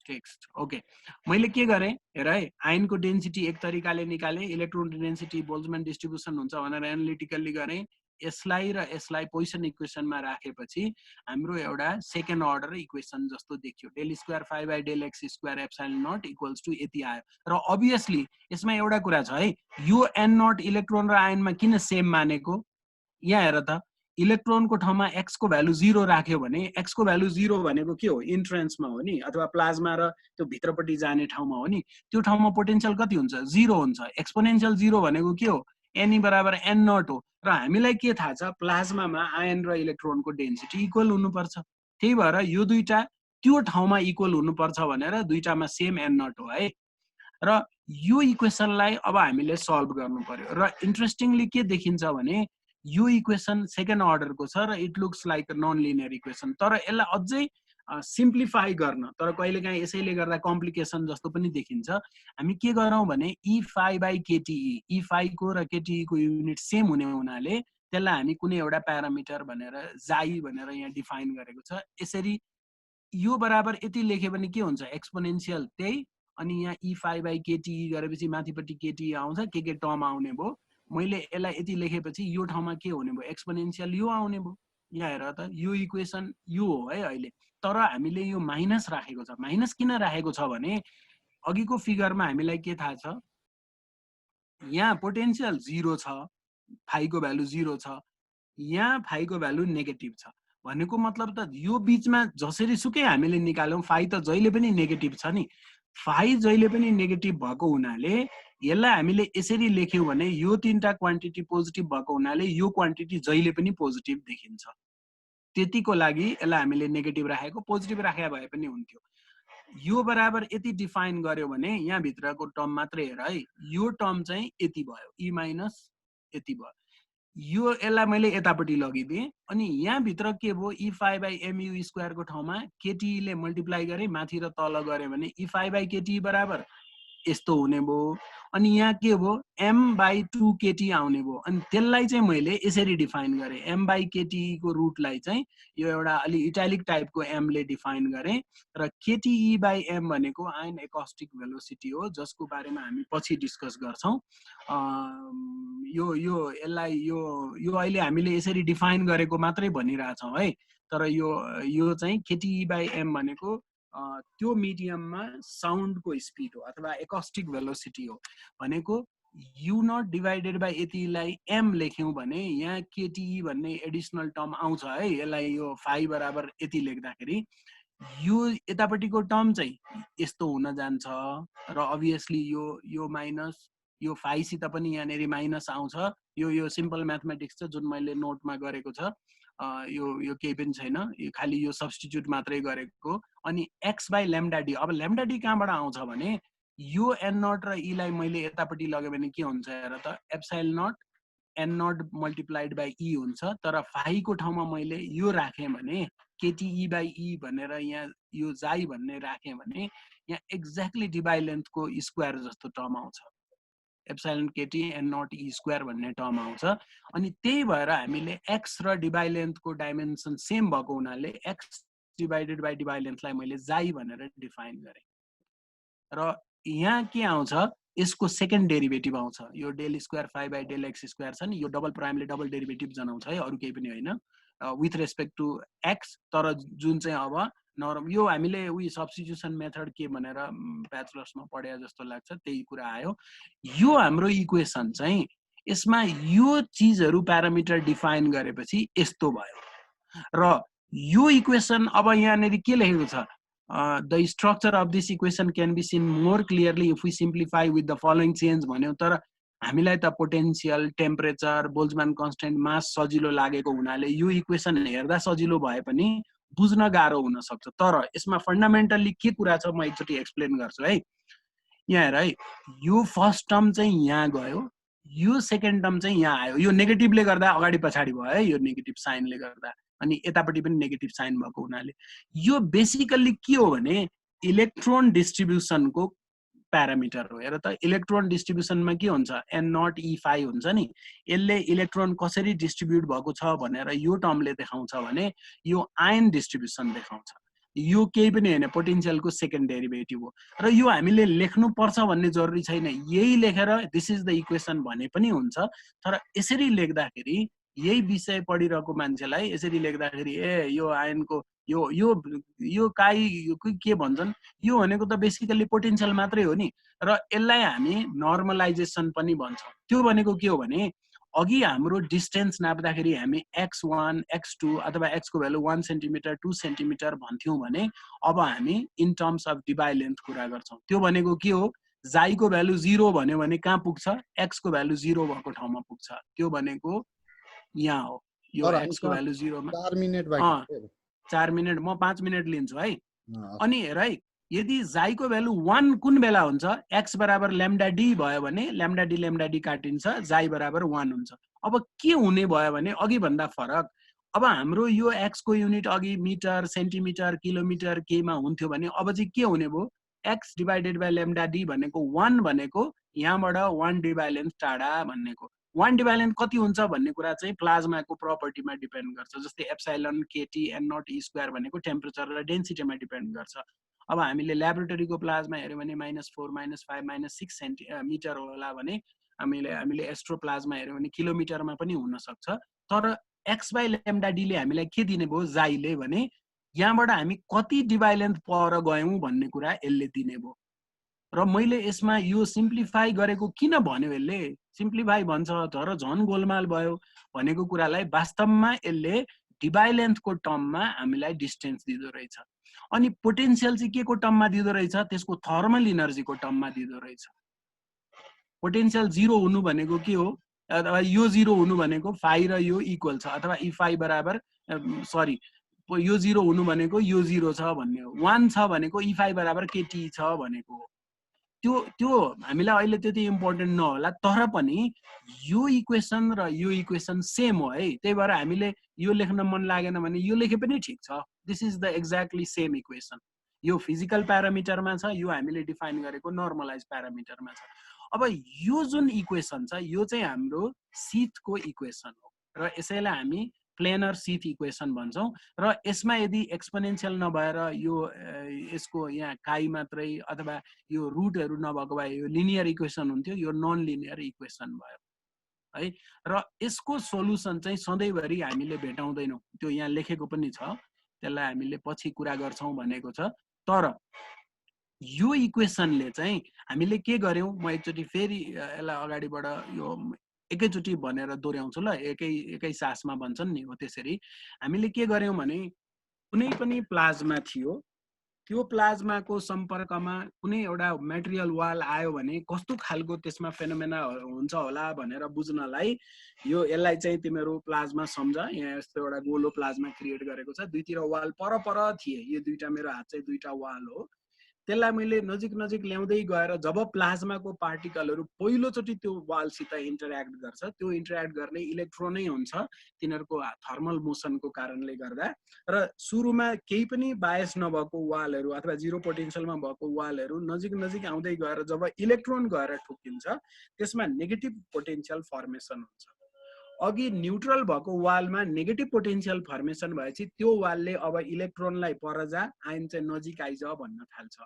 टेक्स्ट ओके मैले के गरेँ हेर है आयनको डेन्सिटी एक तरिकाले निकाले इलेक्ट्रोन डेन्सिटी बोल्ट्जम्यान डिस्ट्रिब्युसन हुन्छ भनेर एनालिटिकल्ली गरेँ यसलाई र यसलाई पोइसन इक्वेसनमा राखेपछि हाम्रो एउटा सेकेन्ड अर्डर इक्वेसन जस्तो देखियो del square 5/del x square epsilon naught equals to यति आयो र अभियसली यसमा एउटा कुरा छ है यो n नट इलेक्ट्रोन र आयनमा किन सेम मानेको यहाँ हेर त इलेक्ट्रोनको ठाउँमा x को भ्यालु 0 राख्यो भने x को भ्यालु 0 भनेको के हो इन्ट्रेन्समा हो नि अथवा प्लाज्मा र त्यो भित्रपट्टि जाने ठाउँमा हो नि त्यो ठाउँमा पोटेन्शियल कति हुन्छ 0 हुन्छ एक्सपोनेन्शियल 0 भनेको के हो n बराबर n नट हो र हामीलाई के थाहा छ प्लाज्मामा आयन र इलेक्ट्रोनको डेन्सिटी इक्वल हुनुपर्छ त्यही भएर यो दुईटा त्यो ठाउँमा इक्वल हुनुपर्छ भनेर दुईटामा सेम n नट हो है र यो इक्वेसनलाई अब हामीले सल्भ गर्नु पर्यो र इन्ट्रेस्टिङली के देखिन्छ भने यो इक्वेसन सेकेन्ड अर्डरको छ र it looks like non linear equation तर यसलाई अझै सिम्प्लिफाई गर्न तर कहिलेकाहीँ यसैले गर्दा कम्प्लिकेसन जस्तो पनि देखिन्छ हामी के गरौँ भने E5/kte E5 को र kte को युनिट सेम हुने हुनाले त्यसलाई हामी कुनै एउटा प्यारामिटर भनेर जाई भनेर यहाँ डिफाइन गरेको छ यसरी यो बराबर यति लेख्यो भने के हुन्छ एक्सपोनेन्शियल त्यही अनि यहाँ E5/kte गरेपछि माथिपट्टि kte आउँछ के टर्म आउने भयो मैले यसलाई यति लेखेपछि यो ठाउँमा के हुने भयो एक्सपोनेन्शियल यो आउने भयो यहाँ हेर त यो इक्वेसन यो हो है अहिले तर हामीले यो माइनस राखेको छ माइनस किन राखेको छ भने अघिको फिगरमा हामीलाई के थाहा छ यहाँ पोटेन्शियल 0 छ फाइ को भ्यालु 0 छ यहाँ फाइ को भ्यालु नेगेटिभ छ भनेको मतलब त यो बीचमा जसरी सुकै हामीले निकाल्यौं फाइ त जहिले पनि नेगेटिभ छ नि फाइ जहिले पनि नेगेटिभ भएको हुनाले यसलाई हामीले यसरी लेख्यौं भने यो तीनटा क्वान्टिटी पोजिटिभ भएको हुनाले यो क्वान्टिटी जहिले पनि पोजिटिभ देखिन्छ त्यतिको लागि यसलाई हामीले नेगेटिभ राखेको पोजिटिभ राखे भए पनि हुन्थ्यो यो बराबर यति डिफाइन गर्यो भने यहाँ भित्रको टर्म मात्रै हेर है यो टर्म चाहिँ यति भयो e माइनस यति भयो यो यसलाई मैले यतापट्टि लगिदिएँ अनि यहाँ भित्र के भयो E5/mu स्क्वायर को ठाउँमा kte ले मल्टिप्लाई गरे माथि र तल गरे भने E5/kte बराबर यस्तो हुने भयो अनि यहाँ के भयो m/2 kte आउने भयो अनि त्यसलाई चाहिँ मैले यसरी डिफाइन गरे m/kte को रुटलाई चाहिँ यो एउटा अलि इटालिक टाइपको m ले डिफाइन गरे र kte/m भनेको आयन एकस्टिक भेलोसिटी हो जसको बारेमा हामी पछि डिस्कस गर्छौं यो अहिले हामीले यसरी डिफाइन गरेको मात्रै भनिरहेछौं है तर यो चाहिँ kte/m भनेको त्यो मिडियममा साउन्डको स्पिड हो अथवा एकस्टिक भेलोसिटी हो भनेको u नट डिवाइडेड बाइ यतिलाई m लेख्यौं भने यहाँ kte भन्ने एडिसनल टर्म आउँछ है यसलाई यो फाइ बराबर यति लेख्दाखेरि यो यतापट्टिको टर्म चाहिँ यस्तो हुन जान्छ र अभियसली यो माइनस यो फाइ सित पनि यहाँनेरि माइनस आउँछ यो सिम्पल म्याथमेटिक्स छ जुन मैले नोटमा गरेको छ यो केही पनि छैन यो खाली यो सब्स्टिट्युट मात्रै गरेको अनि x/λd अब λd कहाँबाट आउँछ भने यो n नट र e लाई मैले यतापट्टि लगे भने के हुन्छ हेर त epsilon naught n naught multiplied by e हुन्छ तर फाइ को ठाउँमा मैले यो राखेँ भने kte/e भनेर यहाँ यो जाई भन्ने राखेँ भने यहाँ एक्ज्याक्टली डिबाई लेन्थको स्क्वायर जस्तो टर्म आउँछ epsilon kte n naught e square भन्ने टर्म आउँछ अनि त्यही भएर हामीले x र डिबाई लेन्थको डाइमेन्सन सेम भएको हुनाले x डिवाइडेड बाइ डिबाई लेन्थलाई मैले जाई भनेर डिफाइन गरेँ र यहाँ के आउँछ यसको सेकेन्ड डेरिभेटिभ आउँछ यो del square 5/del x square छ नि यो डबल प्राइमले डबल डेरिभेटिभ जनाउँछ है अरु केही पनि हैन विथ रेस्पेक्ट टु x तर जुन चाहिँ अब नर्म यो हामीले उही सब्स्टिट्युसन मेथड के भनेर ब्याचलर्समा पढे जस्तो लाग्छ त्यही कुरा आयो यो हाम्रो इक्वेसन चाहिँ यसमा यो चीजहरु प्यारामिटर डिफाइन गरेपछि यस्तो भयो र यो इक्वेसन अब यहाँनेरि के लेखेको छ the structure of this equation can be seen more clearly if we simplify with the following change भन्यौ तर हामीलाई त पोटेन्शियल टेम्परेचर बोल्ट्जम्यान कन्स्टेन्ट मास सजिलो लागेको हुनाले यो इक्वेसन हेर्दा सजिलो भए पनि बुझ्न गाह्रो हुन सक्छ तर यसमा फन्डामेन्टली के कुरा छ म एकचोटी एक्सप्लेन गर्छु है यहाँ हेर है यो फर्स्ट टर्म चाहिँ यहाँ गयो यो सेकेन्ड टर्म चाहिँ यहाँ आयो यो नेगेटिभले गर्दा अगाडि पछाडी भयो है यो नेगेटिभ साइनले गर्दा अनि यतापट्टि पनि नेगेटिभ साइन भएको हुनाले यो बेसिकली के हो भने इलेक्ट्रोन डिस्ट्रिब्युसनको प्यारामिटर हो। हेर त इलेक्ट्रोन डिस्ट्रिब्युसनमा के हुन्छ N0 E5 हुन्छ नि, यसले इलेक्ट्रोन कसरी डिस्ट्रिब्युट भएको छ भनेर यो टर्मले देखाउँछ भने यो आयन डिस्ट्रिब्युसन देखाउँछ। यो केही पनि हैन, पोटेन्शियलको सेकेन्ड डेरिभेटिभ हो र यो हामीले लेख्नु पर्छ भन्ने जरुरी छैन। यही लेखेर दिस इज द इक्वेसन भने पनि हुन्छ, तर यसरी लेख्दाखेरि यही विषय पढिरहेको मान्छेलाई यसरी लेख्दाखेरि ए यो आयनको यो यो यो काई के भन्छन्, यो भनेको त बेसिकली पोटेन्शियल मात्रै हो नि। र यसलाई हामी नर्मलाइजेसन पनि भन्छौँ। त्यो भनेको के हो भने अघि हाम्रो डिस्टेन्स नाप्दाखेरि हामी x1 x2 अथवा x को भ्यालु 1 सेन्टिमिटर 2 सेन्टिमिटर भन्थ्यौं भने अब हामी इन टर्म्स अफ डिभाइ लेन्थ कुरा गर्छौं। त्यो भनेको के हो, जाई को भ्यालु 0 भन्यो भने कहाँ पुग्छ, x को भ्यालु 0 भएको ठाउँमा पुग्छ। त्यो भनेको यहाँ हो, यो x को भ्यालु 0 मा। 4 मिनेट बाँकी 4 मिनेट, म 5 मिनेट लिन्छु है। अनि हेर है, यदि जाई को भ्यालु 1 कुन बेला हुन्छ, x बराबर ल्याम्डा डी भयो भने ल्याम्डा डी काटिन्छ, जाई बराबर 1 हुन्छ। अब के हुने भयो भने अघि भन्दा फरक, अब हाम्रो यो x को युनिट अघि मिटर सेन्टिमिटर किलोमिटर केमा हुन्थ्यो भने अब चाहिँ के हुने भयो, x divided by lambda D भनेको 1 भनेको यहाँबाट 1 डिभाइ लेन्थ टाढा भन्नेको। 1 डिभाइ लेन्थ कति हुन्छ भन्ने कुरा चाहिँ प्लाज्माको प्रपर्टीमा डिपेन्ड गर्छ। जस्तै एप्सिलोन केटी N0 E स्क्वायर भनेको टेम्परेचर र डेन्सिटीमा डिपेन्ड गर्छ। अब हामीले ल्याबोरेटरीको प्लाज्मा हेर्यो भने -4 -5 -6 सेन्टिमिटर होला भने हामीले एस्ट्रोप्लाज्मा हेर्यो भने किलोमिटरमा पनि हुन सक्छ। तर x बाइ ल्याम्डा डी ले हामीलाई के दिने भयो, जाईले भने यहाँबाट हामी कति डिभाइ लेन्थ पर गयौं भन्ने कुरा यसले दिने भयो। र मैले यसमा यो सिम्प्लिफाई गरेको किन भन्यो, यसले सिम्प्लिफाई भन्छ तर झन् गोलमाल भयो भनेको कुरालाई वास्तवमा यसले डिभाइ लेन्थको टर्ममा हामीलाई डिस्टेन्स दिँदो रहेछ। अनि पोटेन्शियल चाहिँ के को टर्ममा दिँदो रहेछ, त्यसको थर्मल इनर्जीको टर्ममा दिँदो रहेछ। पोटेन्शियल 0 हुनु भनेको के हो, अथवा यो 0 हुनु भनेको फाइ र यो इक्वल छ, अथवा ई फाइ बराबर सरी यो 0 हुनु भनेको यो 0 छ भन्ने हो, 1 छ भनेको ई फाइ बराबर केटी छ भनेको हो। त्यो हामीलाई अहिले त्यति इम्पोर्टेन्ट नहोला, तर पनि यो इक्वेसन र यो इक्वेसन सेम हो है। त्यही भएर हामीले यो लेख्न मन लागेन भने यो लेखे पनि ठिक छ। This is the exactly same equation. यो फिजिकल प्यारामिटरमा छ, यो हामीले डिफाइन गरेको नर्मलाइज प्यारामिटरमा छ। अब यो जुन इक्वेसन छ यो चाहिँ हाम्रो शीतको इक्वेसन हो र यसैलाई हामी प्लेनर शीत इक्वेसन भन्छौं। र यसमा यदि एक्सपोनेन्शियल नभएर यो यसको यहाँ काई मात्रै अथवा यो रुटहरु नभएको भए यो लिनियर इक्वेसन हुन्थ्यो, यो नन लिनियर इक्वेसन भयो है। र यसको सोलुसन चाहिँ सधैँभरि हामीले भेटाउँदैनौं, त्यो यहाँ लेखेको पनि छ, त्यसलाई हामीले पछि कुरा गर्छौं भनेको छ। तर यो इक्वेसनले चाहिँ हामीले के गर्यौं, म एकचोटी फेरि यसलाई अगाडिबाट यो एकैचोटी भनेर दोहोर्याउँछु ल, एकै सासमा भन्छन् नि हो त्यसरी। हामीले के गर्यौं भने कुनै पनि प्लाज्मा थियो, त्यो प्लाज्माको सम्पर्कमा कुनै एउटा मेटेरियल वाल आयो भने कस्तो खालको त्यसमा फेनोमेना हुन्छ होला भनेर बुझ्नलाई यसलाई चाहिँ तिम्रो प्लाज्मा सम्झ। यहाँ यस्तो एउटा गोलो प्लाज्मा क्रिएट गरेको छ, दुईतिर वाल पर थिए, यो दुईटा मेरो हात चाहिँ दुईटा वाल हो। त्यसलाई मैले नजिक नजिक ल्याउँदै गएर जब प्लाज्माको पार्टिकलहरु पहिलोचोटि त्यो वालसित इन्टरेक्ट गर्छ, त्यो इन्टरेक्ट गर्ने इलेक्ट्रोनै हुन्छ तिनीहरुको थर्मल मोसनको कारणले गर्दा। र सुरुमा केही पनि बायस नभएको वालहरु अथवा जिरो पोटेन्शियलमा भएको वालहरु नजिक नजिक आउँदै गएर जब इलेक्ट्रोन गएर ठोकिन्छ त्यसमा नेगेटिभ पोटेन्शियल फर्मेसन हुन्छ। अघि न्यूट्रल भएको वालमा नेगेटिभ पोटेन्शियल फर्मेसन भएपछि त्यो वालले अब इलेक्ट्रोनलाई पर जा, आयन चाहिँ नजिक आइज भन्न थाल्छ।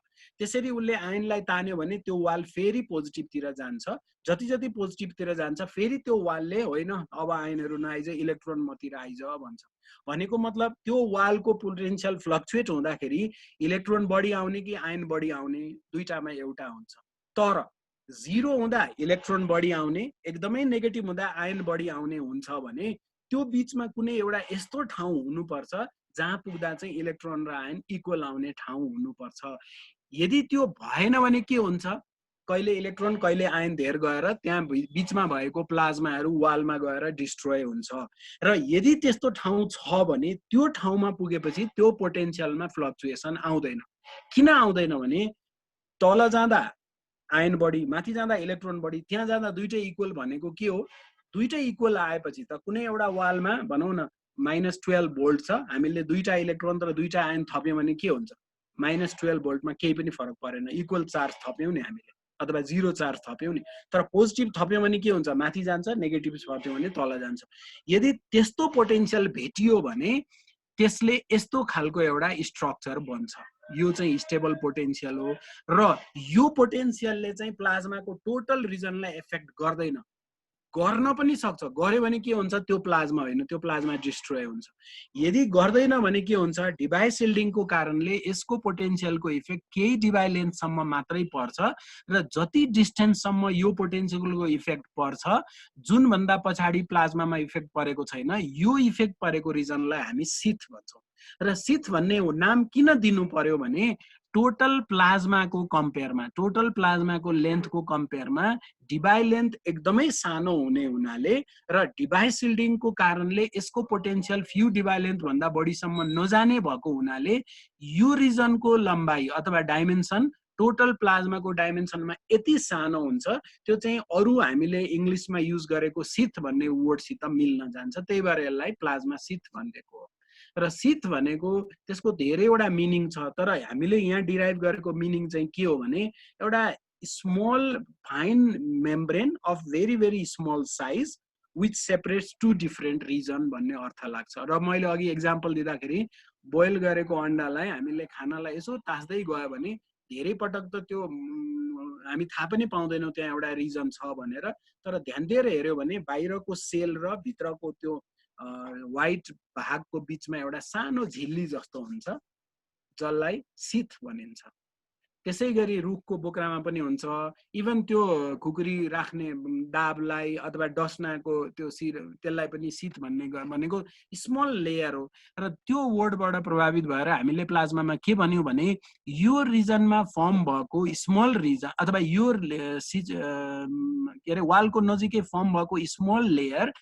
त्यसरी उसले आयनलाई तान्यो भने त्यो वाल फेरि पोजिटिभतिर जान्छ। जति जति पोजिटिभतिर जान्छ फेरि त्यो वालले होइन अब आयनहरु नआइज, इलेक्ट्रोन मतिर आइज भन्छ। भनेको मतलब त्यो वालको पोटेन्शियल फ्लक्चुएट हुँदाखेरि इलेक्ट्रोन बढी आउने कि आयन बढी आउने, दुईटामा एउटा हुन्छ। तर 0 हुँदा इलेक्ट्रोन बढी आउने, एकदमै नेगेटिभ हुँदा आयन बढी आउने हुन्छ भने त्यो बीचमा कुनै एउटा यस्तो ठाउँ हुनुपर्छ जहाँ पुग्दा चाहिँ इलेक्ट्रोन र आयन इक्वल आउने ठाउँ हुनुपर्छ। यदि त्यो भएन भने के हुन्छ, कहिले इलेक्ट्रोन कहिले आयन धेर गएर त्यहाँ बीचमा भएको प्लाज्माहरु वालमा गएर डिस्ट्रोय हुन्छ। र यदि त्यस्तो ठाउँ छ भने त्यो ठाउँमा पुगेपछि त्यो पोटेन्शियलमा फ्लक्चुएसन आउँदैन। किन आउँदैन भने तल जाँदा आयन बढी, माथि जाँदा इलेक्ट्रोन बढी, त्यहाँ जाँदा दुईटै इक्वल भनेको के हो, दुईटै इक्वल आएपछि त कुनै एउटा वालमा भनौं न -12 भोल्ट छ, हामीले दुईटा इलेक्ट्रोन र दुईटा आयन थप्यौं भने के हुन्छ, -12 भोल्टमा केही पनि फरक परेन, इक्वल चार्ज थप्यौँ नि हामीले अथवा 0 चार्ज थप्यौँ नि। तर पोजिटिभ थप्यौँ भने के हुन्छ, माथि जान्छ, नेगेटिभ थप्यौँ भने तल जान्छ। यदि त्यस्तो पोटेन्सियल भेटियो भने त्यसले यस्तो खालको एउटा स्ट्रक्चर बन्छ। यो चाहिँ स्टेबल पोटेन्सियल हो र यो पोटेन्सियलले चाहिँ प्लाज्माको टोटल रिजनलाई एफेक्ट गर्दैन, गर्न पनि सक्छ। गर्यो भने के हुन्छ, त्यो प्लाज्मा होइन, त्यो प्लाज्मा डिस्ट्रोय हुन्छ। यदि गर्दैन भने के हुन्छ, डिभाइ सिल्डिङको कारणले यसको पोटेन्सियलको इफेक्ट केही डिभाइ लेन्थसम्म मात्रै पर्छ र जति डिस्टेन्ससम्म यो पोटेन्सियलको इफेक्ट पर्छ, जुनभन्दा पछाडि प्लाज्मामा इफेक्ट परेको छैन, यो इफेक्ट परेको रिजनलाई हामी सिथ भन्छौँ। र सिथ भन्ने नाम किन दिनु पर्यो भने टोटल प्लाज्माको कम्पेयरमा, टोटल प्लाज्माको लेन्थको कम्पेयरमा डिभाइ लेन्थ एकदमै सानो हुने हुनाले र डिभाइ सिल्डिङको कारणले यसको पोटेन्सियल फ्यु डिभाइ लेन्थ भन्दा बढीसम्म नजाने भएको हुनाले यो रिजनको लम्बाइ अथवा डाइमेन्सन टोटल प्लाज्माको डाइमेन्सनमा यति सानो हुन्छ, त्यो चाहिँ अरू हामीले इङ्ग्लिसमा युज गरेको सिथ भन्ने वर्डसित मिल्न जान्छ। त्यही भएर यसलाई प्लाज्मा सिथ भनिएको हो। र सिथ भनेको त्यसको धेरैवटा मिनिङ छ, तर हामीले यहाँ डिराइभ गरेको मिनिङ चाहिँ के हो भने एउटा small fine membrane of very very small size which separates two different region भन्ने अर्थ लाग्छ। र मैले अघि एक्जाम्पल दिँदाखेरि बोइल गरेको अन्डालाई हामीले खानालाई यसो तास्दै गयो भने धेरै पटक त त्यो हामी थाहा पनि पाउँदैनौँ त्यहाँ एउटा रिजन छ भनेर, तर ध्यान दिएर हेऱ्यो भने बाहिरको सेल र भित्रको त्यो व्हाइट भागको बिचमा एउटा सानो झिल्ली जस्तो हुन्छ, जसलाई सिथ भनिन्छ। त्यसै गरी रुखको बोक्रामा पनि हुन्छ, इभन त्यो खुकुरी राख्ने डाबलाई अथवा डस्नाको त्यो त्यसलाई पनि सिथ भनेको स्मल लेयर हो। र त्यो वर्डबाट प्रभावित भएर हामीले प्लाज्मामा के भन्यौँ भने यो रिजनमा फर्म भएको स्मल रिजन अथवा यो के अरे वालको नजिकै फर्म भएको स्मल लेयर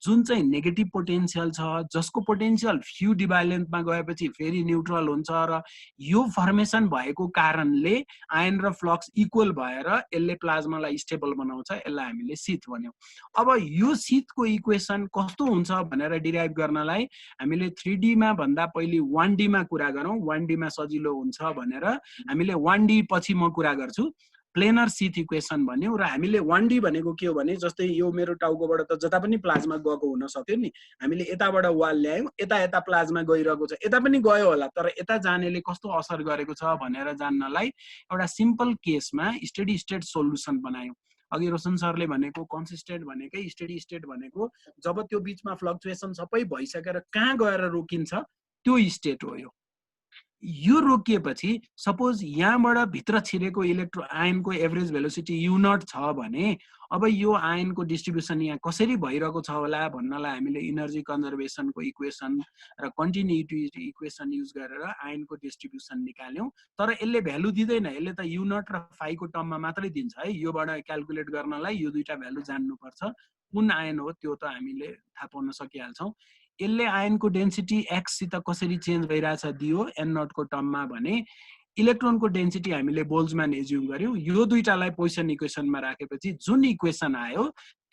जुन चाहिँ नेगेटिभ पोटेन्सियल छ, जसको पोटेन्सियल फ्यु डिभाइ लेन्थमा गएपछि फेरि न्युट्रल हुन्छ र यो फर्मेसन भएको कारणले आयन र फ्लक्स इक्वल भएर यसले प्लाज्मालाई स्टेबल बनाउँछ, यसलाई हामीले सिथ भन्यौँ। अब यो सिथको इक्वेसन कस्तो हुन्छ भनेर डिराइभ गर्नलाई हामीले 3D मा भन्दा पहिले 1D मा कुरा गरौँ, 1D मा सजिलो हुन्छ भनेर हामीले 1D पछि म कुरा गर्छु। प्लेनर सिथ इक्वेसन भन्यौँ र हामीले 1D भनेको के हो भने जस्तै यो मेरो टाउकोबाट त जता पनि प्लाज्मा गएको हुन सक्यो नि, हामीले यताबाट वाल ल्यायौँ, यता यता प्लाज्मा गइरहेको छ, यता पनि गयो होला, तर यता जानेले कस्तो असर गरेको छ भनेर जान्नलाई एउटा सिम्पल केसमा स्टेडी स्टेट सोल्युसन बनायौँ। अघि रोशन सरले भनेको कन्सिस्टेन्ट भनेकै स्टेडी स्टेट भनेको जब त्यो बिचमा फ्लक्चुएसन सबै भइसकेर कहाँ गएर रोकिन्छ त्यो स्टेट हो। यो रोकिएपछि सपोज यहाँबाट भित्र छिरेको आयनको एभरेज भेलोसिटी यु नट छ भने अब यो आयनको डिस्ट्रिब्युसन यहाँ कसरी भइरहेको छ होला भन्नलाई हामीले इनर्जी कन्जर्भेसनको इक्वेसन र कन्टिन्युटी इक्वेसन युज गरेर आयनको डिस्ट्रिब्युसन निकाल्यौँ। तर यसले भ्यालु दिँदैन, यसले त यु नट र फाइको टर्ममा मात्रै दिन्छ है। योबाट क्यालकुलेट गर्नलाई यो दुईटा भ्यालु जान्नुपर्छ, कुन आयन हो त्यो त हामीले थाहा पाउन सकिहाल्छौँ। यसले आयनको डेन्सिटी एक्स सित कसरी चेन्ज भइरहेछ दियो एन नटको टर्ममा भने इलेक्ट्रोनको डेन्सिटी हामीले बोल्जम्यान एज्युम गर्यौँ। यो दुईटालाई पोइसन इक्वेसनमा राखेपछि जुन इक्वेसन आयो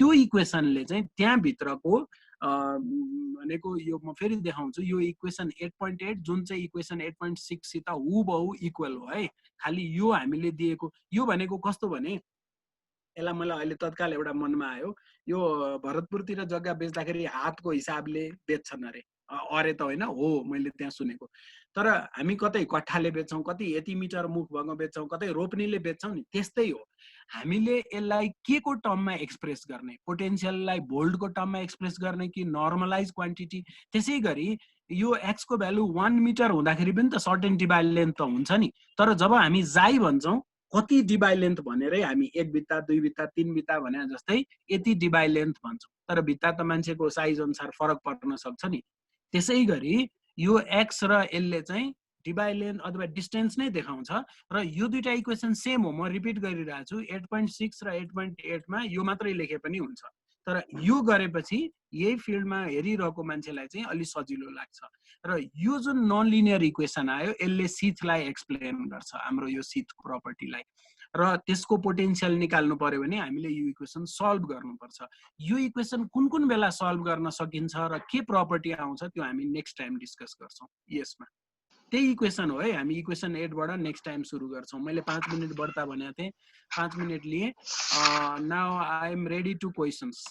त्यो इक्वेसनले चाहिँ त्यहाँभित्रको भनेको यो म फेरि देखाउँछु, यो इक्वेसन 8.8 जुन चाहिँ इक्वेसन 8.6 सित हुबहु इक्वल हो है। खालि यो हामीले दिएको यो भनेको कस्तो भने यसलाई मलाई अहिले तत्काल एउटा मनमा आयो, यो भरतपुरतिर जग्गा बेच्दाखेरि हातको हिसाबले बेच्छन् अरे त होइन हो, मैले त्यहाँ सुनेको। तर हामी कतै कट्ठाले बेच्छौँ, कति यति मिटर मुख भएको बेच्छौँ, कतै रोप्नीले बेच्छौँ नि, त्यस्तै हो। हामीले यसलाई के को टर्ममा एक्सप्रेस गर्ने, पोटेन्सियललाई भोल्टको टर्ममा एक्सप्रेस गर्ने कि नर्मलाइज क्वान्टिटी। त्यसै गरी यो एक्स को भ्यालु 1 मिटर हुँदाखेरि पनि त सर्टेन डिभाइ लेन्थ त हुन्छ नि, तर जब हामी जाई भन्छौँ कति डिभाइ लेन्थ भनेरै हामी 1 बित्ता 2 बित्ता 3 बित्ता भने जस्तै यति डिभाइ लेन्थ भन्छौँ, तर भित्ता त मान्छेको साइज अनुसार फरक पर्न सक्छ नि। त्यसै गरी यो एक्स र यसले चाहिँ डिभाइ लेन्थ अथवा डिस्टेन्स नै देखाउँछ र यो दुईटा इक्वेसन सेम हो। म रिपिट गरिरहेको छु, 8.6 र 8.8 मा यो मात्रै लेखे पनि हुन्छ, तर यो गरेपछि यही फिल्डमा हेरिरहेको मान्छेलाई चाहिँ अलि सजिलो लाग्छ। र यो जुन नन लिनियर इक्वेसन आयो यसले सिथलाई एक्सप्लेन गर्छ, हाम्रो यो सिथ प्रपर्टीलाई। र त्यसको पोटेन्सियल निकाल्नु पर्यो भने हामीले यो इक्वेसन सल्भ गर्नुपर्छ। यो इक्वेसन कुन कुन बेला सल्भ गर्न सकिन्छ र के प्रपर्टी आउँछ त्यो हामी नेक्स्ट टाइम डिस्कस गर्छौँ यसमा। त्यही इक्वेसन हो है। हामी इक्वेसन 8 बाट नेक्स्ट टाइम सुरु गर्छौँ। मैले 5 मिनेट बढ्ता भनेको थिएँ, 5 मिनेट लिए। Now I am ready to questions.